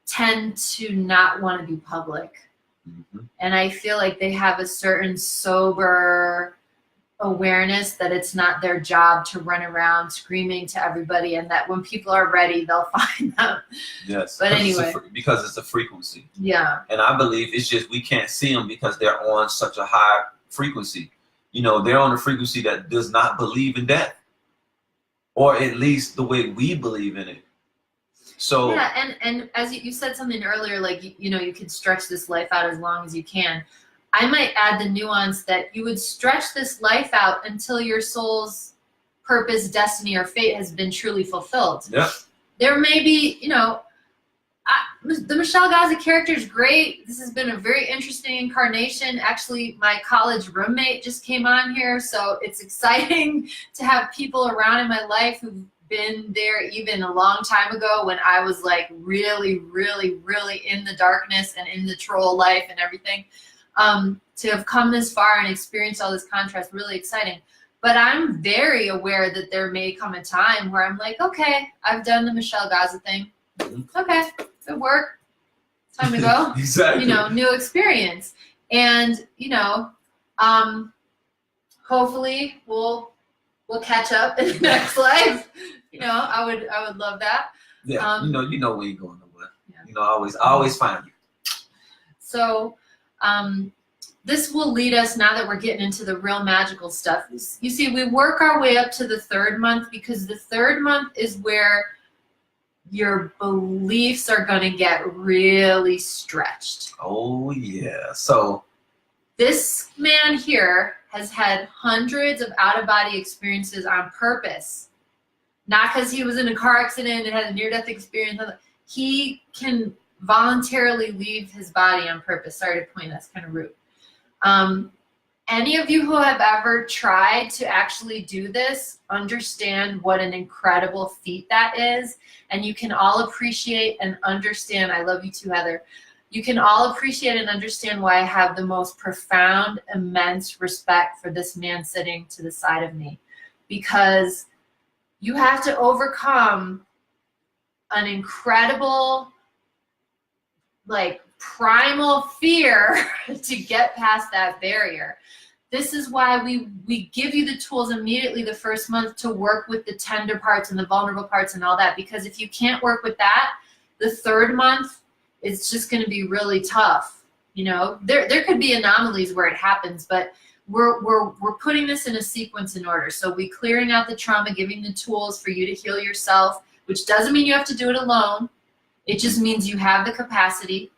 tend to not want to be public. Mm-hmm. And I feel like they have a certain sober awareness that it's not their job to run around screaming to everybody, and that when people are ready, they'll find them. Yes. But anyway. Because it's a frequency. Yeah. And I believe it's just we can't see them because they're on such a high frequency. You know, they're on a frequency that does not believe in death. Or at least the way we believe in it. So yeah, and as you said something earlier, like, you know, you could stretch this life out as long as you can. I might add the nuance that you would stretch this life out until your soul's purpose, destiny, or fate has been truly fulfilled. Yep. There may be, you know, the Michelle Gaza character is great. This has been a very interesting incarnation. Actually, my college roommate just came on here, so it's exciting to have people around in my life who've been there even a long time ago when I was like really, really, really in the darkness and in the troll life and everything. To have come this far and experience all this contrast, really exciting. But I'm very aware that there may come a time where I'm like, okay, I've done the Michelle Gaza thing. Okay, good work. Time to go. Exactly. You know, new experience. And, you know, hopefully we'll catch up in the next life. You know, I would love that. Yeah, you know we ain't going nowhere. Yeah. You know, I always find you. So this will lead us, now that we're getting into the real magical stuff. You see, we work our way up to the third month because the third month is where your beliefs are going to get really stretched. Oh, yeah. So this man here has had hundreds of out-of-body experiences on purpose. Not because he was in a car accident and had a near-death experience. He can voluntarily leave his body on purpose. Sorry to point, that's kind of rude. Any of you who have ever tried to actually do this understand what an incredible feat that is. And you can all appreciate and understand. I love you too, Heather. You can all appreciate and understand why I have the most profound, immense respect for this man sitting to the side of me. Because you have to overcome an incredible, like, primal fear to get past that barrier. This is why we give you the tools immediately the first month to work with the tender parts and the vulnerable parts and all that, because if you can't work with that, the third month, it's just going to be really tough. You know, there could be anomalies where it happens, but we're putting this in a sequence in order. So we clearing out the trauma, giving the tools for you to heal yourself, which doesn't mean you have to do it alone. It just means you have the capacity.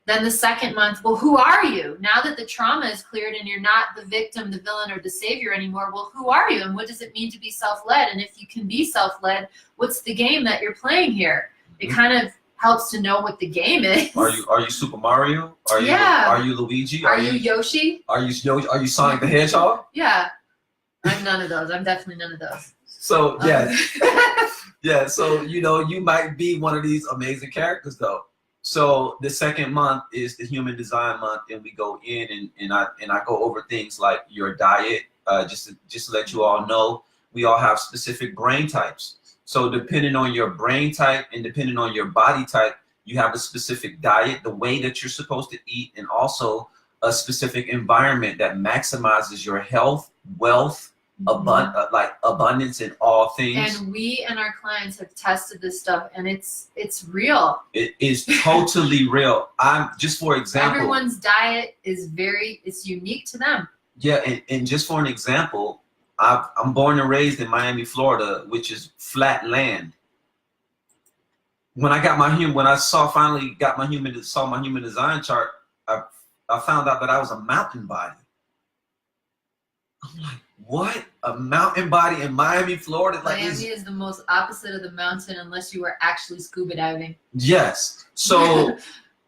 Then the second month, well, who are you? Now that the trauma is cleared and you're not the victim, the villain, or the savior anymore, well, who are you? And what does it mean to be self-led? And if you can be self-led, what's the game that you're playing here? It kind of helps to know what the game is. Are you Super Mario? Are you Luigi? Are you Yoshi? Are you Sonic the Hedgehog? Yeah. I'm none of those. I'm definitely none of those. So yeah. Yeah, so you might be one of these amazing characters though. So the second month is the human design month, and we go in and I go over things like your diet. Just to let you all know, we all have specific brain types. So depending on your brain type and depending on your body type, you have a specific diet, the way that you're supposed to eat, and also a specific environment that maximizes your health, wealth, abundance in all things. And we and our clients have tested this stuff, and it's real. It is totally real. Just for example, everyone's diet is it's unique to them. Yeah, and just for an example, I'm born and raised in Miami, Florida, which is flat land. When I got when I finally saw my human design chart, I found out that I was a mountain body. I'm like, what? A mountain body in Miami, Florida? Like, Miami is the most opposite of the mountain unless you were actually scuba diving. Yes. So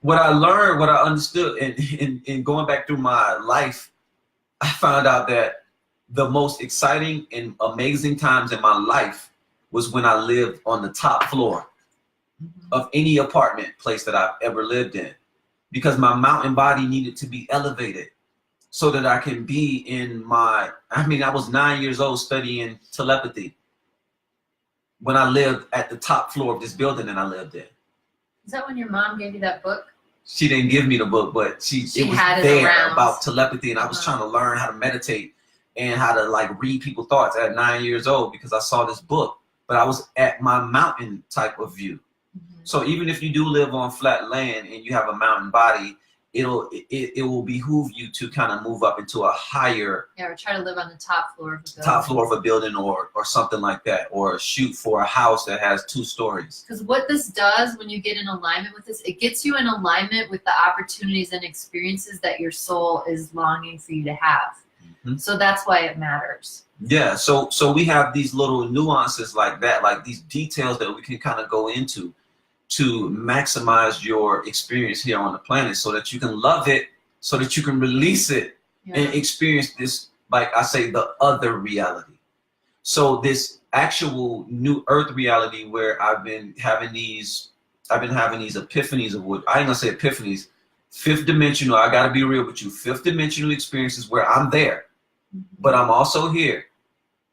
what I learned, what I understood in going back through my life, I found out that the most exciting and amazing times in my life was when I lived on the top floor of any apartment place that I've ever lived in, because my mountain body needed to be elevated so that I can be in I was 9 years old studying telepathy when I lived at the top floor of this building that I lived in. Is that when your mom gave you that book? She didn't give me the book, but it was had it there around. About telepathy, and I was trying to learn how to meditate and how to like read people's thoughts at 9 years old because I saw this book, but I was at my mountain type of view. So even if you do live on flat land and you have a mountain body, it will behoove you to kind of move up into a higher. Yeah, or try to live on the top floor of a building. Top floor of a building or something like that, or shoot for a house that has 2 stories. Because what this does when you get in alignment with this, it gets you in alignment with the opportunities and experiences that your soul is longing for you to have. So that's why it matters. Yeah, so we have these little nuances like that, like these details that we can kind of go into to maximize your experience here on the planet so that you can love it, so that you can release it and experience this, like I say, the other reality. So this actual new earth reality where I've been having these epiphanies of what, I ain't gonna say epiphanies, 5th dimensional, I gotta be real with you, 5th dimensional experiences where I'm there, but I'm also here.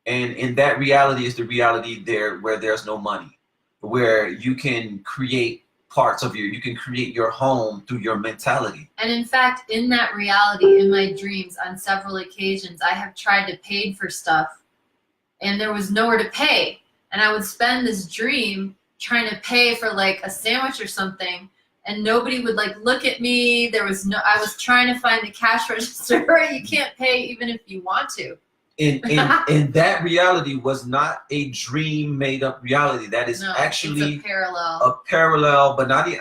And in that reality is the reality there where there's no money, where you can create parts of you can create your home through your mentality. And in fact, in that reality, in my dreams, on several occasions, I have tried to pay for stuff and there was nowhere to pay. And I would spend this dream trying to pay for like a sandwich or something, and nobody would like look at me. I was trying to find the cash register. You can't pay even if you want to. And that reality was not a dream made up reality. That is actually it's a parallel, but not even,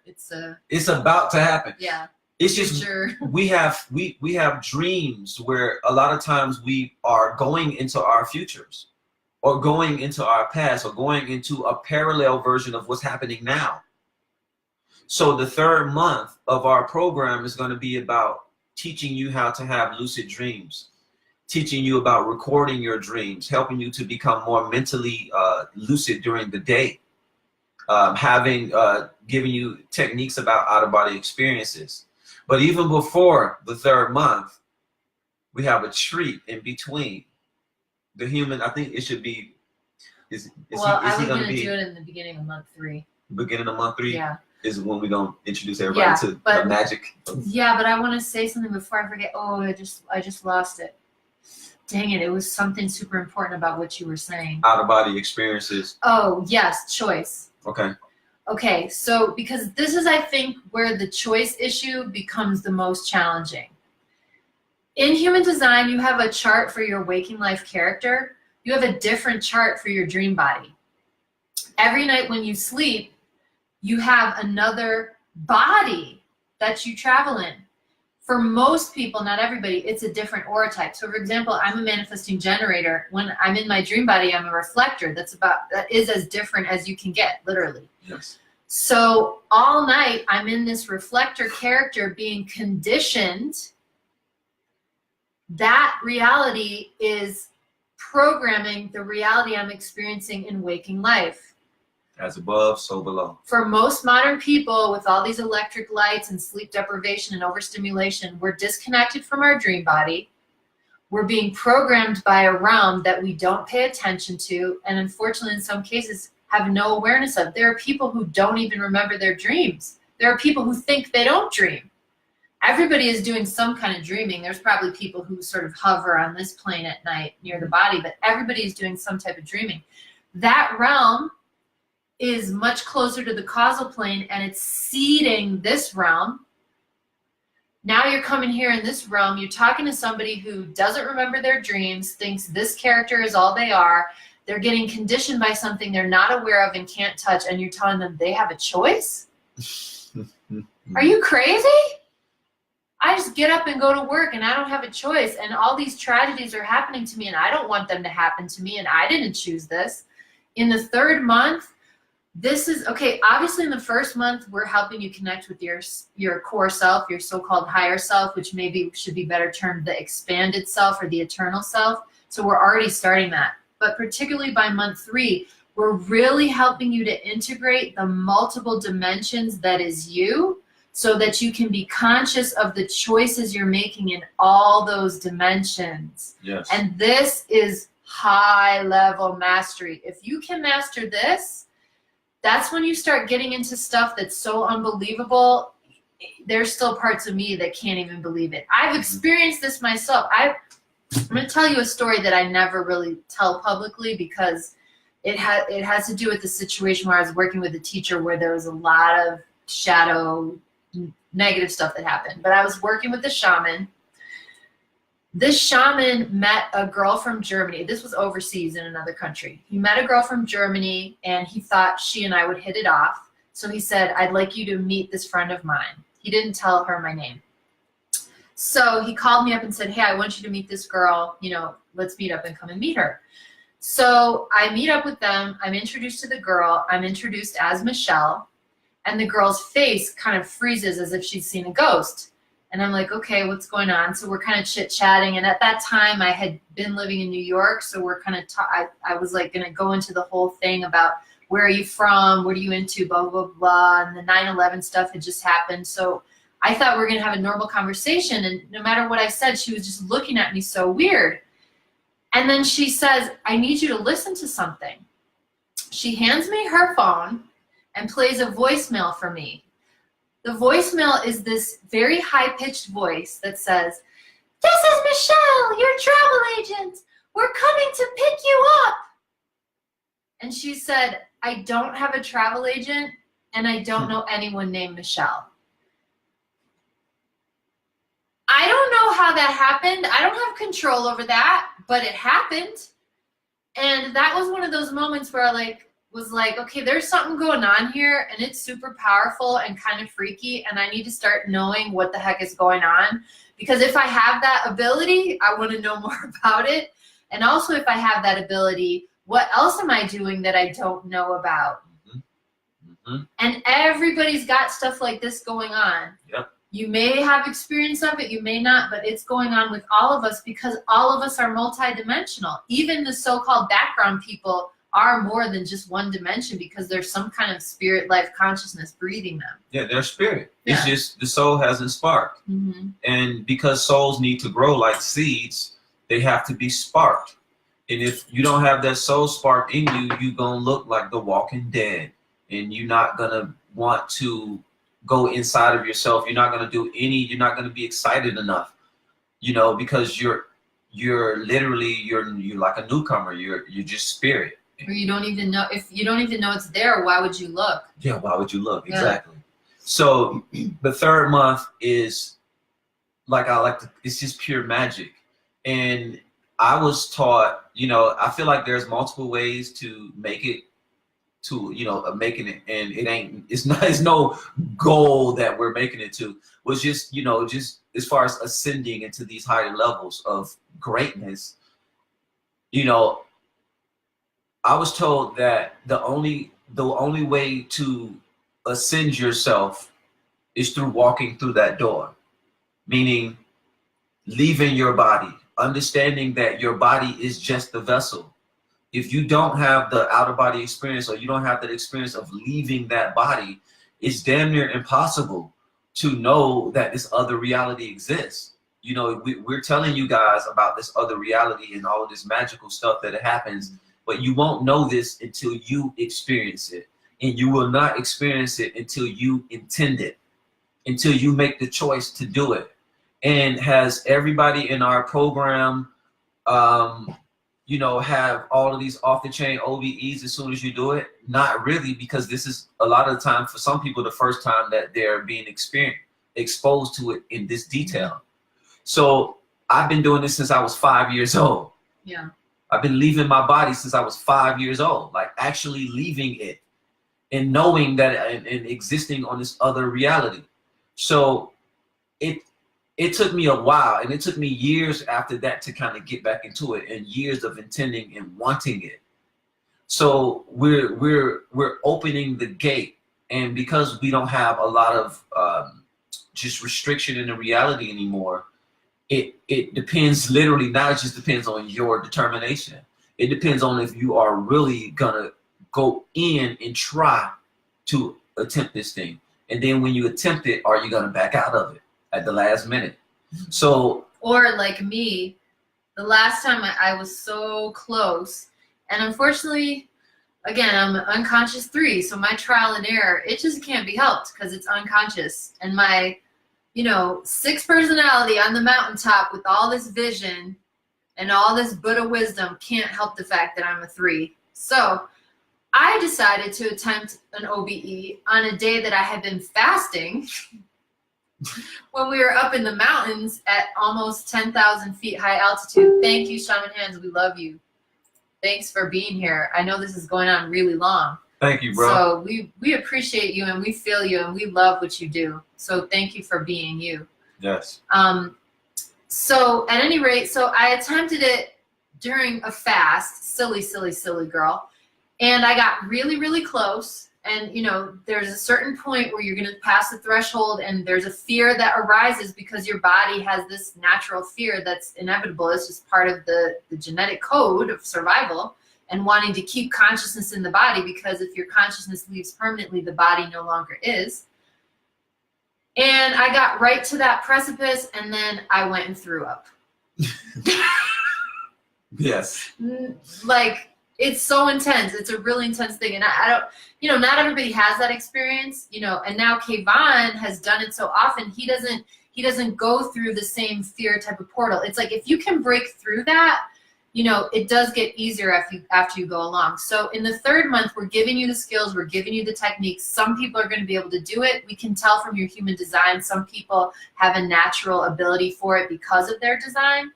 it's about to happen. Yeah. It's just we have dreams where a lot of times we are going into our futures or going into our past or going into a parallel version of what's happening now. So the 3rd month of our program is going to be about teaching you how to have lucid dreams, teaching you about recording your dreams, helping you to become more mentally lucid during the day, giving you techniques about out-of-body experiences. But even before the 3rd month, we have a treat in between. The human, I think it should be, I was going to do it in the beginning of month 3. Beginning of month 3? Yeah. Is when we're going to introduce everybody to the magic. Yeah, but I want to say something before I forget. Oh, I just lost it. Dang it, it was something super important about what you were saying. Out-of-body experiences. Oh, yes, choice. Okay, so because this is, I think, where the choice issue becomes the most challenging. In human design, you have a chart for your waking life character. You have a different chart for your dream body. Every night when you sleep, you have another body that you travel in. For most people, not everybody, it's a different aura type. So for example, I'm a manifesting generator. When I'm in my dream body, I'm a reflector. That is as different as you can get, literally. Yes. So all night, I'm in this reflector character being conditioned. That reality is programming the reality I'm experiencing in waking life. As above, so below. For most modern people with all these electric lights and sleep deprivation and overstimulation, we're disconnected from our dream body. We're being programmed by a realm that we don't pay attention to, and unfortunately in some cases have no awareness of. There are people who don't even remember their dreams. There are people who think they don't dream. Everybody is doing some kind of dreaming. There's probably people who sort of hover on this plane at night near the body, but everybody is doing some type of dreaming. That realm is much closer to the causal plane, and it's seeding this realm. Now you're coming here in this realm, you're talking to somebody who doesn't remember their dreams, thinks this character is all they are. They're getting conditioned by something they're not aware of and can't touch, and you're telling them they have a choice? Are you crazy? I just get up and go to work and I don't have a choice, and all these tragedies are happening to me and I don't want them to happen to me, and I didn't choose this. In the 3rd month, this is, okay, obviously in the 1st month, we're helping you connect with your core self, your so-called higher self, which maybe should be better termed the expanded self or the eternal self. So we're already starting that. But particularly by month 3, we're really helping you to integrate the multiple dimensions that is you, so that you can be conscious of the choices you're making in all those dimensions. Yes. And this is high level mastery. If you can master this, that's when you start getting into stuff that's so unbelievable. There's still parts of me that can't even believe it. I've experienced this myself. I'm going to tell you a story that I never really tell publicly, because it has to do with the situation where I was working with a teacher where there was a lot of shadow negative stuff that happened. But I was working with a shaman. This shaman met a girl from Germany. This was overseas in another country. He met a girl from Germany and he thought she and I would hit it off. So he said, I'd like you to meet this friend of mine. He didn't tell her my name. So he called me up and said, hey, I want you to meet this girl. You know, let's meet up and come and meet her. So I meet up with them. I'm introduced to the girl. I'm introduced as Michelle. And the girl's face kind of freezes as if she'd seen a ghost. And I'm like, okay, what's going on? So we're kind of chit-chatting. And at that time, I had been living in New York. So we're kind of, I was like going to go into the whole thing about where are you from? What are you into? Blah, blah, blah. And the 9/11 stuff had just happened. So I thought we were going to have a normal conversation. And no matter what I said, she was just looking at me so weird. And then she says, I need you to listen to something. She hands me her phone and plays a voicemail for me. The voicemail is this very high-pitched voice that says, this is Michelle, your travel agent. We're coming to pick you up. And she said, I don't have a travel agent and I don't know anyone named Michelle. I don't know how that happened. I don't have control over that, but it happened. And that was one of those moments where I was like, okay, there's something going on here and it's super powerful and kind of freaky, and I need to start knowing what the heck is going on, because if I have that ability, I want to know more about it. And also, if I have that ability, what else am I doing that I don't know about? Mm-hmm. And everybody's got stuff like this going on. Yep. You may have experience of it, you may not, but it's going on with all of us because all of us are multidimensional. Even the so-called background people are more than just one dimension because there's some kind of spirit life consciousness breathing them. Yeah, they're spirit. Yeah. It's just the soul hasn't sparked. Mm-hmm. And because souls need to grow like seeds, they have to be sparked. And if you don't have that soul spark in you, you're going to look like the Walking Dead. And you're not going to want to go inside of yourself. You're not going to you're not going to be excited enough, because you're literally, you're like a newcomer. You're just spirit. Or you don't even know, if you don't even know it's there, why would you look? Yeah, why would you look? Yeah. Exactly. So the 3rd month is it's just pure magic. And I was taught, I feel like there's multiple ways to make it, making it, and it's no goal that we're making it to. Was just, just as far as ascending into these higher levels of greatness, I was told that the only way to ascend yourself is through walking through that door, meaning leaving your body, understanding that your body is just the vessel. If you don't have the outer body experience, or you don't have that experience of leaving that body, it's damn near impossible to know that this other reality exists. We're telling you guys about this other reality and all of this magical stuff that happens, but you won't know this until you experience it. And you will not experience it until you intend it, until you make the choice to do it. And has everybody in our program, have all of these off-the-chain OVEs as soon as you do it? Not really, because this is a lot of the time for some people the first time that they're being exposed to it in this detail. So I've been doing this since I was 5 years old. Yeah. I've been leaving my body since I was 5 years old, like actually leaving it and knowing that and existing on this other reality. So it took me a while, and it took me years after that to kind of get back into it, and years of intending and wanting it. So we're opening the gate, and because we don't have a lot of just restriction in the reality anymore, it depends literally. Now it just depends on your determination. It depends on if you are really gonna go in and try to attempt this thing, and then when you attempt it, are you gonna back out of it at the last minute? So, or like me, the last time I was so close, and unfortunately, again, I'm an unconscious 3, so my trial and error, it just can't be helped because it's unconscious. And my, 6 personality on the mountaintop with all this vision and all this Buddha wisdom can't help the fact that I'm a 3. So I decided to attempt an OBE on a day that I had been fasting when we were up in the mountains at almost 10,000 feet high altitude. Thank you, Shaman Hands. We love you. Thanks for being here. I know this is going on really long. thank you, bro. So we appreciate you, and we feel you, and we love what you do. So thank you for being you. Yes. So at any rate, so I attempted it during a fast, silly girl. And I got really, really close. And, there's a certain point where you're going to pass the threshold, and there's a fear that arises because your body has this natural fear that's inevitable. It's just part of the genetic code of survival and wanting to keep consciousness in the body, because if your consciousness leaves permanently, the body no longer is. And I got right to that precipice, and then I went and threw up. Yes. Like, it's so intense. It's a really intense thing. And I don't, not everybody has that experience, and now Kayvon has done it so often, he doesn't go through the same fear type of portal. It's like, if you can break through that, it does get easier after you go along. So in the 3rd month, we're giving you the skills, we're giving you the techniques. Some people are going to be able to do it. We can tell from your human design. Some people have a natural ability for it because of their design.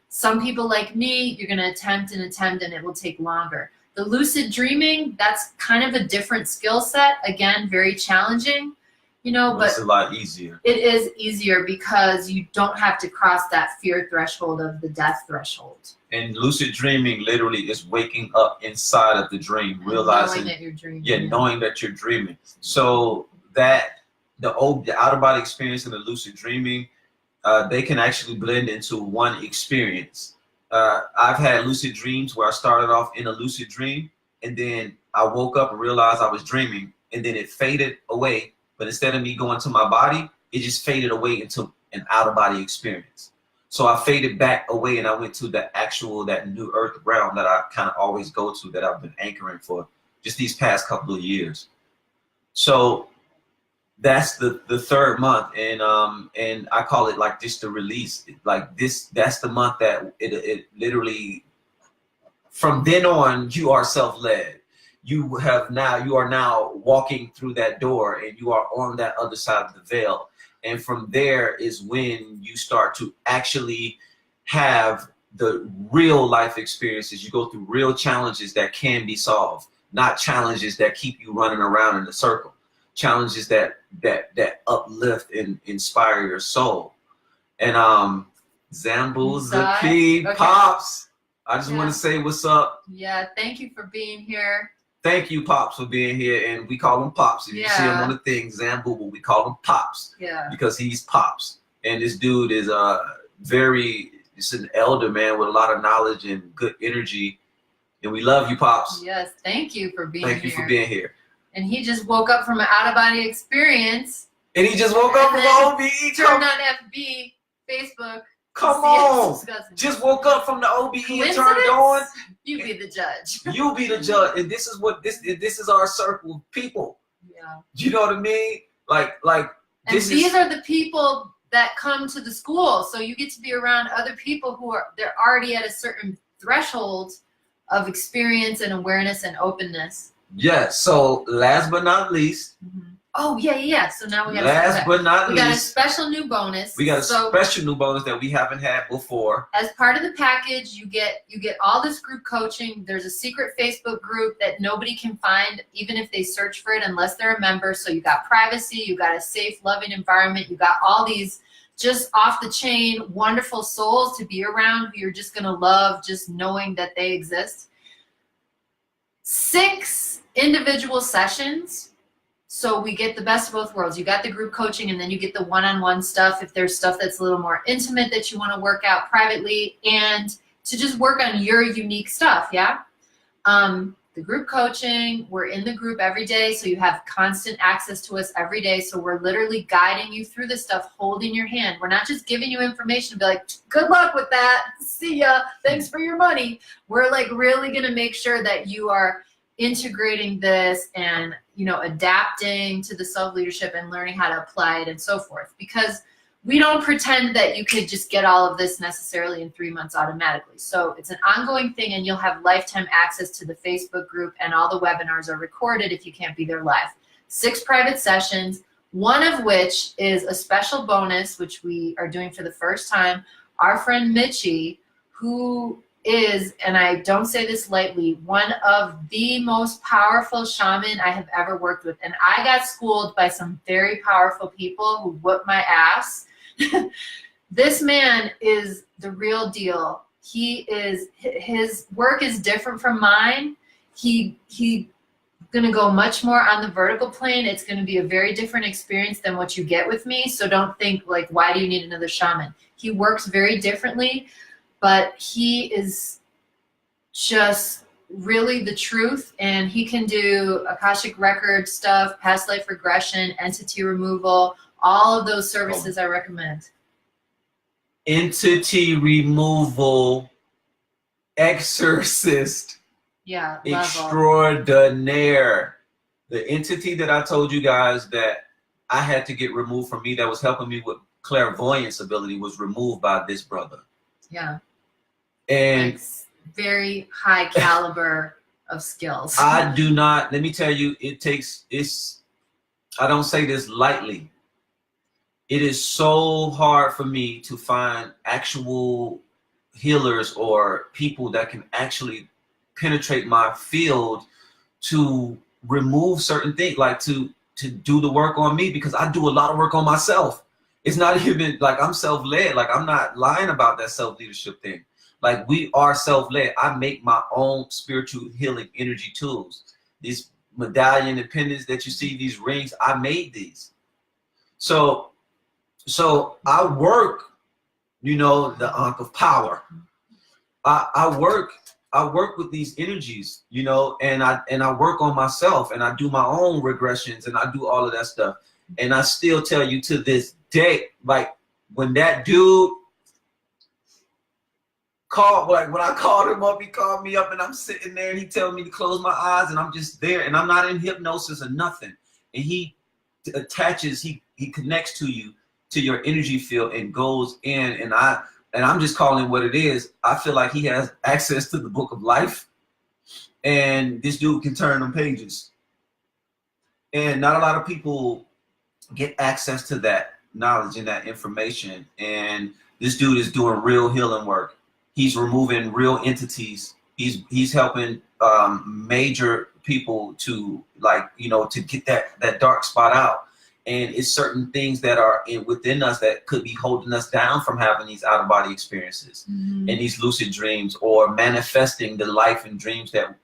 Some people like me, you're going to attempt, and it will take longer. The lucid dreaming, that's kind of a different skill set. Again, very challenging, but it's a lot easier. It is easier because you don't have to cross that fear threshold of the death threshold. And lucid dreaming literally is waking up inside of the dream, realizing knowing that you're dreaming. Yeah, knowing that you're dreaming. So that the out of body experience and the lucid dreaming, they can actually blend into one experience. I've had lucid dreams where I started off in a lucid dream, and then I woke up and realized I was dreaming, and then it faded away. But instead of me going to my body, it just faded away into an out of body experience. So I faded back away, and I went to that new earth realm that I kind of always go to, that I've been anchoring for just these past couple of years. So that's the 3rd month, and I call it like just the release. Like this, that's the month that it literally, from then on, you are self-led. You are now walking through that door, and you are on that other side of the veil. And from there is when you start to actually have the real life experiences. You go through real challenges that can be solved, not challenges that keep you running around in a circle. Challenges that uplift and inspire your soul. And Zambu, Zapi, Okay. Pops, I just want to say what's up. Yeah, thank you for being here. Thank you, Pops, for being here. And we call him Pops. If you see him on the thing, Zambu, we call him Pops. Yeah. Because he's Pops. And this dude is it's an elder, man, with a lot of knowledge and good energy. And we love you, Pops. Yes, thank you for being here. Thank you for being here. And he just woke up from an out-of-body experience. And he just woke up from OBE. Turned on FB, Facebook. Come on. Just woke up from the OBE and turned on. You be the judge. You be the judge. And this is what this is our circle of people. Yeah. You know what I mean? Like and these are the people that come to the school. So you get to be around other people they're already at a certain threshold of experience and awareness and openness. Yes. So last but not least, Oh yeah. So now we got last but not we got a least, special new bonus. we got a special new bonus that we haven't had before. As part of the package, you get all this group coaching. There's a secret Facebook group that nobody can find, even if they search for it, unless they're a member. So you got privacy, you got a safe, loving environment, you got all these just off the chain, wonderful souls to be around who you're just gonna love just knowing that they exist. 6 individual sessions. So we get the best of both worlds. You got the group coaching, and then you get the one-on-one stuff if there's stuff that's a little more intimate that you want to work out privately, and to just work on your unique stuff, yeah? The group coaching, we're in the group every day, so you have constant access to us every day. So we're literally guiding you through this stuff, holding your hand. We're not just giving you information to be like, good luck with that, see ya, thanks for your money. We're like really gonna make sure that you are integrating this and, you know, adapting to the self-leadership and learning how to apply it and so forth, because we don't pretend that you could just get all of this necessarily in 3 months automatically. So it's an ongoing thing, and you'll have lifetime access to the Facebook group, and all the webinars are recorded if you can't be there live. 6 private sessions, one of which is a special bonus, which we are doing for the first time. Our friend Mitchie, who is, and I don't say this lightly, one of the most powerful shaman I have ever worked with. And I got schooled by some very powerful people who whooped my ass. This man is the real deal. His work is different from mine. He gonna go much more on the vertical plane. It's gonna be a very different experience than what you get with me. So don't think like, why do you need another shaman? He works very differently, but he is just really the truth, and he can do Akashic record stuff, past life regression, entity removal, all of those services I recommend. Entity removal, exorcist, yeah, extraordinaire. The entity that I told you guys that I had to get removed from me, that was helping me with clairvoyance ability, was removed by this brother. Yeah. And like, very high caliber of skills. I do not, let me tell you, I don't say this lightly. It is so hard for me to find actual healers or people that can actually penetrate my field to remove certain things, like to do the work on me, because I do a lot of work on myself. It's not even like I'm self-led. Like, I'm not lying about that self-leadership thing. Like, we are self-led. I make my own spiritual healing energy tools. These medallion and pendants that you see, these rings, I made these. So I work, you know, the Ankh of power. I work with these energies, you know, and I work on myself, and I do my own regressions, and I do all of that stuff. And I still tell you to this day, like, when that dude called, like when I called him up, he called me up, and I'm sitting there, and he telling me to close my eyes, and I'm just there, and I'm not in hypnosis or nothing. And he attaches, he connects to you, to your energy field, and goes in, and I'm just calling what it is. I feel like he has access to the book of life, and this dude can turn them pages. And not a lot of people get access to that knowledge and that information. And this dude is doing real healing work. He's removing real entities. He's helping major people to, like, you know, to get that dark spot out. And it's certain things that are within us that could be holding us down from having these out-of-body experiences and these lucid dreams, or manifesting the life and dreams that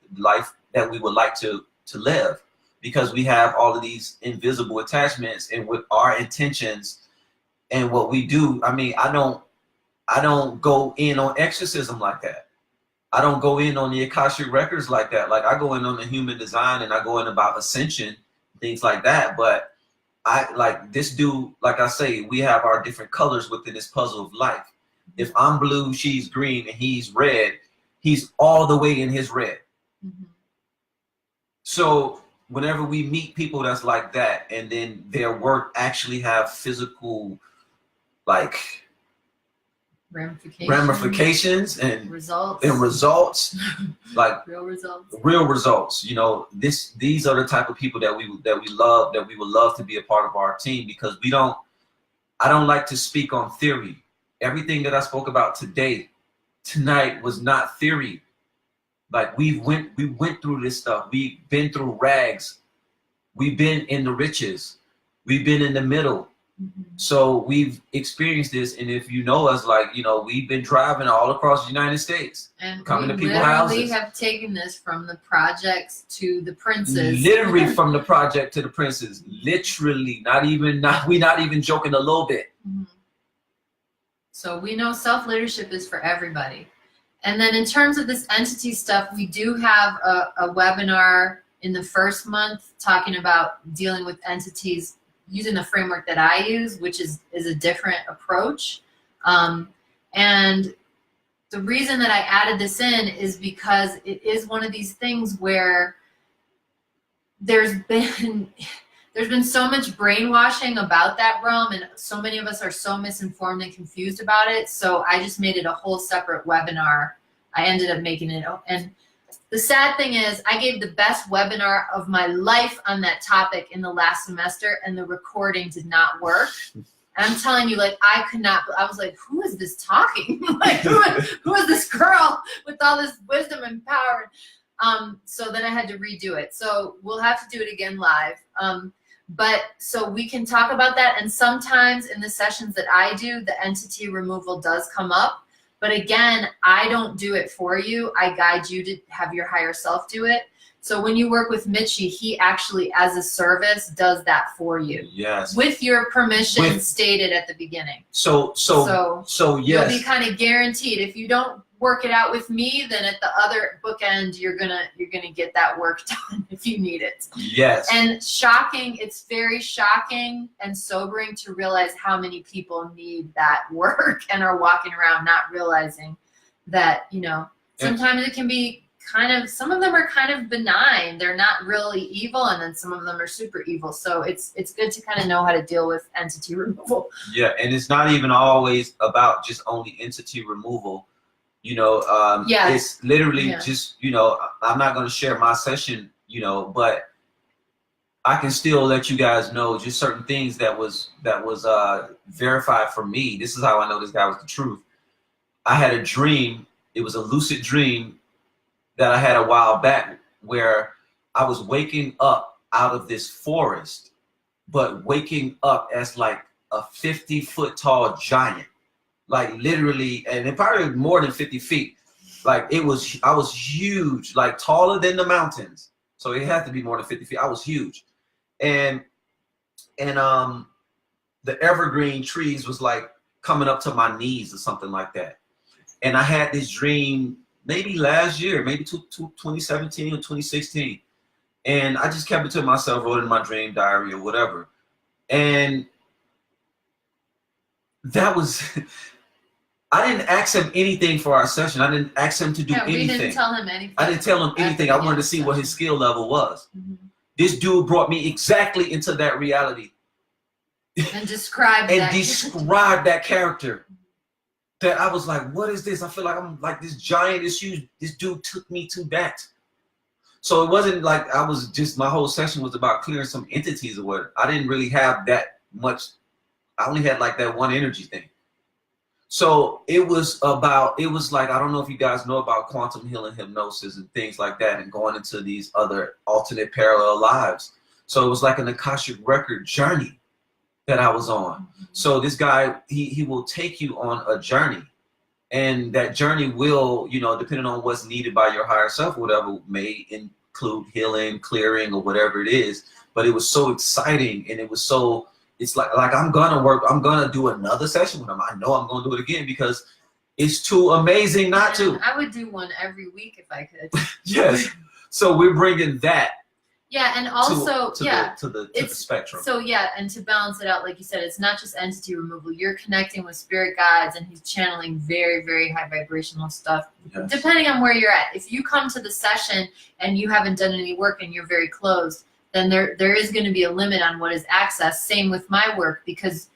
we would like to live, because we have all of these invisible attachments. And with our intentions and what we do, I mean, I don't go in on exorcism like that. I don't go in on the Akashic records like that. Like, I go in on the human design, and I go in about ascension, things like that. But I, like this dude, like I say, we have our different colors within this puzzle of life. If I'm blue, she's green, and he's red, he's all the way in his red. So whenever we meet people that's like that, and then their work actually have physical, like, ramifications and results, like real results. You know, these are the type of people that we love, that we would love to be a part of our team, because I don't like to speak on theory. Everything that I spoke about tonight was not theory. Like we went through this stuff. We've been through rags. We've been in the riches. We've been in the middle. So we've experienced this, and if you know us, like, you know, we've been driving all across the United States, and coming to we people's literally houses. have taken this from the projects to the princes. Literally from the project to the princes. Literally, we're not even joking a little bit. So we know self-leadership is for everybody. And then in terms of this entity stuff, we do have a webinar in the first month talking about dealing with entities using the framework that I use, which is a different approach. And the reason that I added this in is because it is one of these things where there's been so much brainwashing about that realm, and so many of us are so misinformed and confused about it. So I just made it a whole separate webinar. I ended up making it, and the sad thing is I gave the best webinar of my life on that topic in the last semester, and the recording did not work. And I'm telling you, like, I was like, who is this talking? Like, who is this girl with all this wisdom and power? So then I had to redo it. So we'll have to do it again live. But so we can talk about that. And sometimes in the sessions that I do, the entity removal does come up. But again, I don't do it for you. I guide you to have your higher self do it. So when you work with Mitchie, he actually, as a service, does that for you. Yes. With your permission stated at the beginning. So yes. You'll be kind of guaranteed. If you don't work it out with me, then at the other bookend, you're gonna get that work done if you need it. Yes. And it's very shocking and sobering to realize how many people need that work and are walking around not realizing that, you know, sometimes it can be some of them are kind of benign. They're not really evil, and then some of them are super evil. So it's good to kind of know how to deal with entity removal. Yeah, and it's not even always about just only entity removal. You know, it's literally just, you know, I'm not going to share my session, you know, but I can still let you guys know just certain things that was verified for me. This is how I know this guy was the truth. I had a dream. It was a lucid dream that I had a while back, where I was waking up out of this forest, but waking up as like a 50-foot tall giant. Like literally, and it probably more than 50 feet. Like I was huge, like taller than the mountains. So it had to be more than 50 feet. I was huge. And the evergreen trees was like coming up to my knees or something like that. And I had this dream maybe last year, maybe 2017 or 2016. And I just kept it to myself, wrote it in my dream diary or whatever. And that was... I didn't ask him anything for our session. I didn't ask him to do anything. We didn't tell him anything. I didn't tell him anything. I wanted to see what his skill level was. This dude brought me exactly into that reality. And described that character. That I was like, what is this? I feel like I'm like this giant, this huge. This dude took me to that. So it wasn't like my whole session was about clearing some entities or what. I didn't really have that much. I only had like that one energy thing. So it was like, I don't know if you guys know about quantum healing hypnosis and things like that, and going into these other alternate parallel lives. So it was like an Akashic record journey that I was on. So this guy, he will take you on a journey, and that journey will, you know, depending on what's needed by your higher self, whatever, may include healing, clearing, or whatever it is. But it was so exciting, and it's like I'm gonna do another session with him. I know I'm gonna do it again because it's too amazing not to. I would do one every week if I could. Yes. So we're bringing that. Yeah, and also to the spectrum. So yeah, and to balance it out, like you said, it's not just entity removal. You're connecting with spirit guides, and he's channeling very, very high vibrational stuff. Yes. Depending on where you're at. If you come to the session and you haven't done any work and you're very closed, then there is going to be a limit on what is accessed. Same with my work, because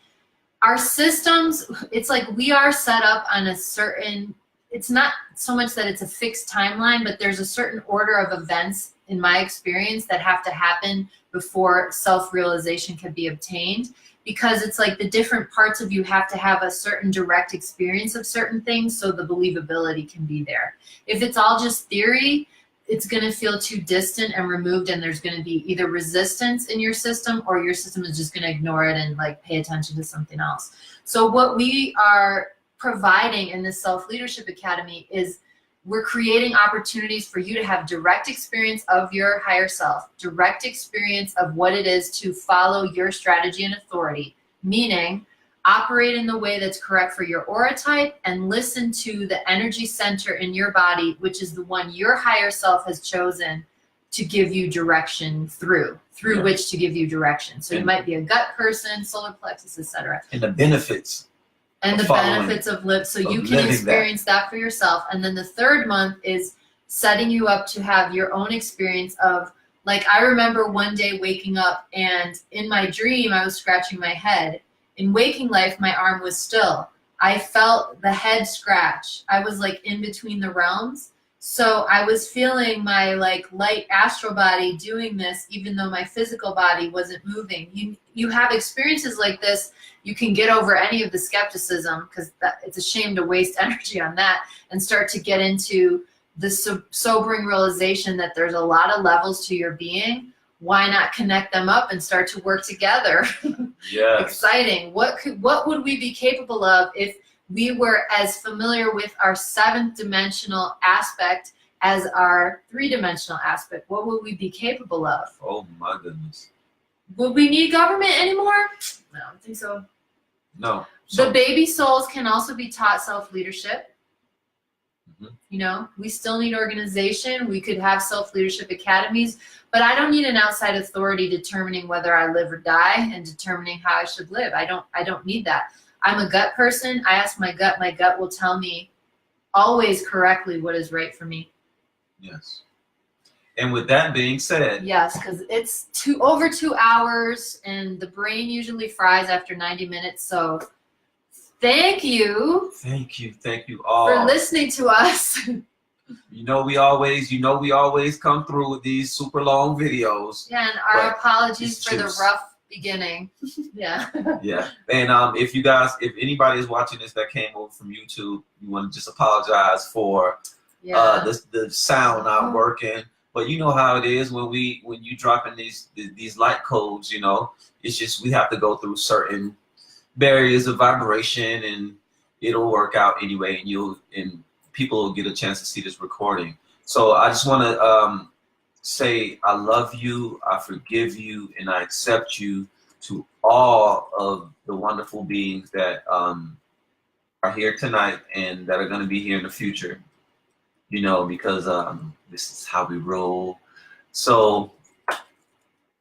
our systems, it's like we are set up on a certain, it's not so much that it's a fixed timeline, but there's a certain order of events in my experience that have to happen before self-realization can be obtained, because it's like the different parts of you have to have a certain direct experience of certain things so the believability can be there. If it's all just theory, it's going to feel too distant and removed, and there's going to be either resistance in your system or your system is just going to ignore it and like pay attention to something else. So what we are providing in the Self-Leadership Academy is we're creating opportunities for you to have direct experience of your higher self, direct experience of what it is to follow your strategy and authority, meaning operate in the way that's correct for your aura type and listen to the energy center in your body, which is the one your higher self has chosen to give you direction through which to give you direction. So you might be a gut person, solar plexus, etc. And the benefits. And the benefits of live, so you can experience that for yourself. And then the third month is setting you up to have your own experience of, like, I remember one day waking up and in my dream I was scratching my head. In waking life, my arm was still. I felt the head scratch. I was like in between the realms. So I was feeling my like light astral body doing this, even though my physical body wasn't moving. You have experiences like this, you can get over any of the skepticism, because it's a shame to waste energy on that, and start to get into the sobering realization that there's a lot of levels to your being. Why not connect them up and start to work together? Yeah. Exciting. What would we be capable of if we were as familiar with our 7th dimensional aspect as our 3-dimensional aspect? What would we be capable of? Oh my goodness. Would we need government anymore? No, I don't think so. No. The baby souls can also be taught self-leadership. You know, we still need organization. We could have self-leadership academies, but I don't need an outside authority determining whether I live or die and determining how I should live. I don't need that. I'm a gut person. I ask my gut. My gut will tell me always correctly what is right for me. Yes. And with that being said. Yes, because it's over 2 hours and the brain usually fries after 90 minutes. So thank you. Thank you all for listening to us. You know we always come through with these super long videos. Yeah, and our apologies for the rough beginning. Yeah. Yeah. And if anybody is watching this that came over from YouTube, you want to just apologize for the sound not working. But you know how it is when you drop in these light codes, you know, it's just we have to go through certain barriers of vibration, and it'll work out anyway, and people will get a chance to see this recording. So I just want to say I love you, I forgive you, and I accept you to all of the wonderful beings that are here tonight and that are going to be here in the future, you know, because this is how we roll. So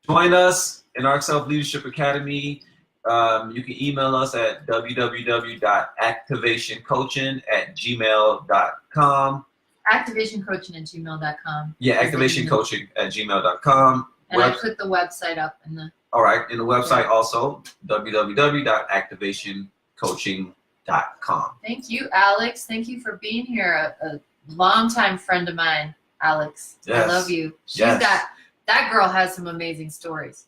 join us in our Self-Leadership Academy. You can email us at www.activationcoaching@gmail.com. Activationcoaching@gmail.com. Yeah, activationcoaching@gmail.com. And I put the website up in the. All right, and the website also, www.activationcoaching.com. Thank you, Alex. Thank you for being here. A longtime friend of mine, Alex. Yes. I love you. That girl has some amazing stories.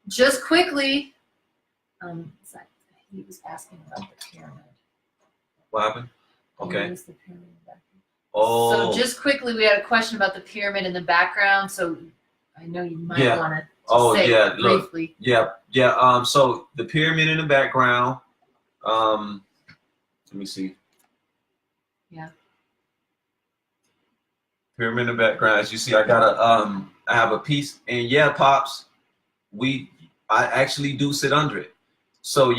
Just quickly, he was asking about the pyramid. What happened? Okay. The pyramid back. Oh. So just quickly, we had a question about the pyramid in the background. So I know you might want to say it briefly. Look, so the pyramid in the background. Let me see. Yeah. Pyramid in the background. As you see, I have a piece, and Pops, I actually do sit under it. So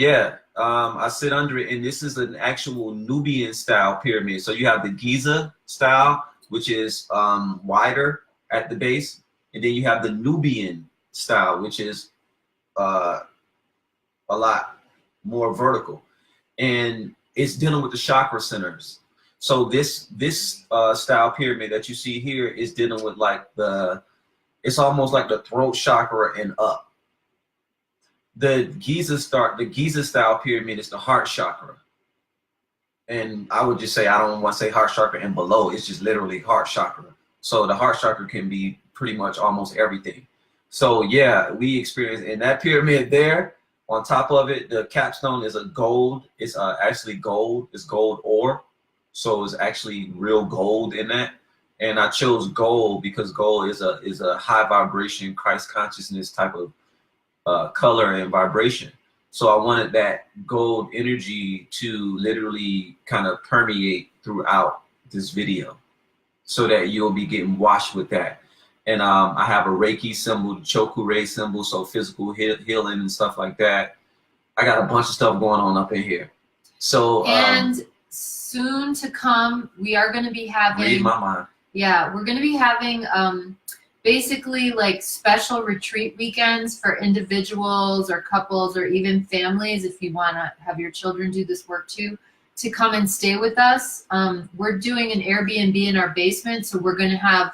I sit under it, and this is an actual Nubian style pyramid. So you have the Giza style, which is wider at the base, and then you have the Nubian style, which is a lot more vertical, and it's dealing with the chakra centers. So this style pyramid that you see here is dealing with like it's almost like the throat chakra and up. The Giza style pyramid is the heart chakra. And I would just say, I don't want to say heart chakra and below, it's just literally heart chakra. So the heart chakra can be pretty much almost everything. So yeah, we experience in that pyramid there, on top of it, the capstone is a gold. It's actually gold. It's gold ore. So it's actually real gold in that. And I chose gold because gold is a high vibration Christ consciousness type of color and vibration. So I wanted that gold energy to literally kind of permeate throughout this video so that you'll be getting washed with that. And I have a Reiki symbol, the Chokure symbol, so physical healing and stuff like that. I got a bunch of stuff going on up in here. So and soon to come, we are going to be having. Read my mind. Yeah, we're going to be having basically like special retreat weekends for individuals or couples or even families, if you want to have your children do this work too, to come and stay with us. We're doing an Airbnb in our basement, so we're going to have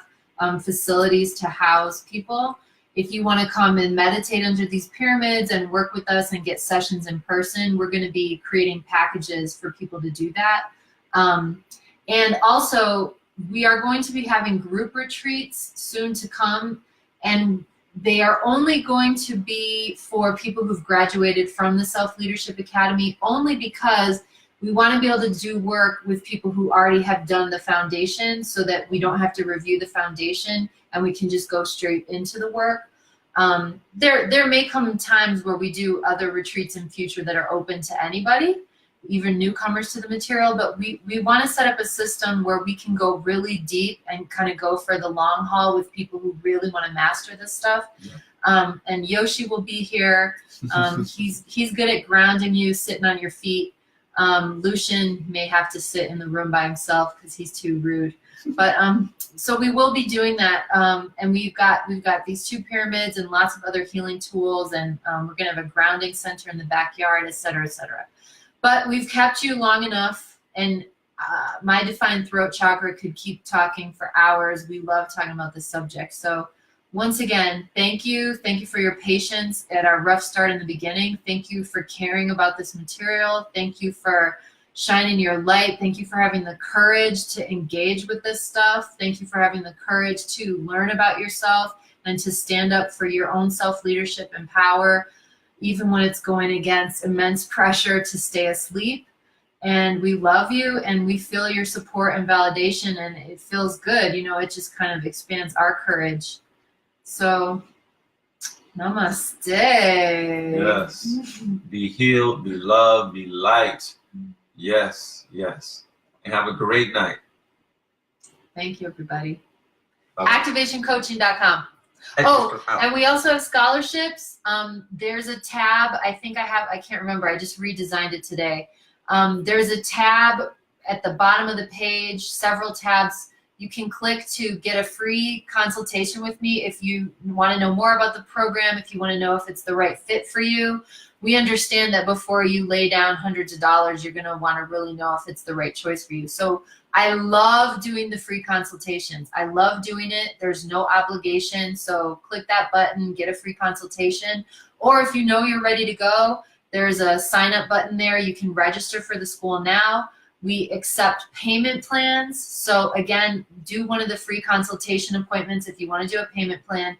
facilities to house people. If you want to come and meditate under these pyramids and work with us and get sessions in person, we're going to be creating packages for people to do that. And also, we are going to be having group retreats soon to come, and they are only going to be for people who've graduated from the Self-Leadership Academy, only because we want to be able to do work with people who already have done the foundation so that we don't have to review the foundation and we can just go straight into the work. There may come times where we do other retreats in future that are open to anybody, even newcomers to the material, but we want to set up a system where we can go really deep and kind of go for the long haul with people who really want to master this stuff. Yeah. And Yoshi will be here. He's good at grounding you, sitting on your feet. Lucian may have to sit in the room by himself because he's too rude. But so we will be doing that, and we've got these 2 pyramids and lots of other healing tools, and we're gonna have a grounding center in the backyard, et cetera, et cetera. But we've kept you long enough, and my defined throat chakra could keep talking for hours. We love talking about this subject. So once again, thank you. Thank you for your patience at our rough start in the beginning. Thank you for caring about this material. Thank you for shining your light. Thank you for having the courage to engage with this stuff. Thank you for having the courage to learn about yourself and to stand up for your own self-leadership and power, even when it's going against immense pressure to stay asleep. And we love you, and we feel your support and validation, and it feels good. You know, it just kind of expands our courage. So, namaste. Yes. Be healed, be loved, be light. Yes, yes. And have a great night. Thank you, everybody. Bye-bye. Activationcoaching.com. Oh, and we also have scholarships. There's a tab. I can't remember. I just redesigned it today. There's a tab at the bottom of the page, several tabs. You can click to get a free consultation with me if you want to know more about the program, if you want to know if it's the right fit for you. We understand that before you lay down hundreds of dollars, you're going to want to really know if it's the right choice for you. So I love doing the free consultations. I love doing it. There's no obligation. So click that button, get a free consultation. Or if you know you're ready to go, there's a sign up button there. You can register for the school now. We accept payment plans. So again, do one of the free consultation appointments if you want to do a payment plan.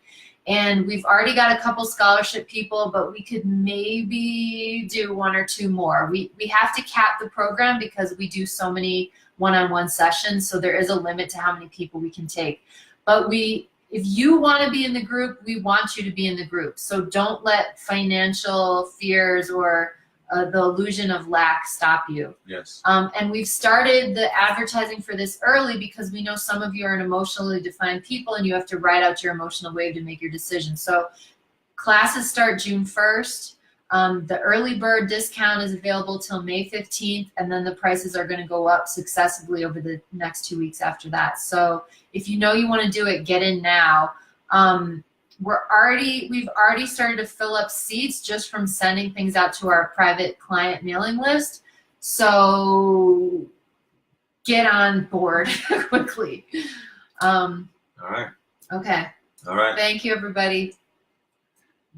And we've already got a couple scholarship people, but we could maybe do 1 or 2 more. We have to cap the program because we do so many one-on-one sessions. So there is a limit to how many people we can take. But if you want to be in the group, we want you to be in the group. So don't let financial fears or the illusion of lack stop you. Yes. And we've started the advertising for this early because we know some of you are an emotionally defined people and you have to ride out your emotional wave to make your decision. So classes start June 1st. The early bird discount is available till May 15th, and then the prices are going to go up successively over the next 2 weeks after that. So if you know you want to do it, get in now. We've already started to fill up seats just from sending things out to our private client mailing list. So get on board quickly. All right. Okay. All right. Thank you, everybody.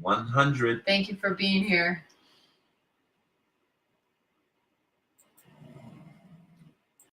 100. Thank you for being here.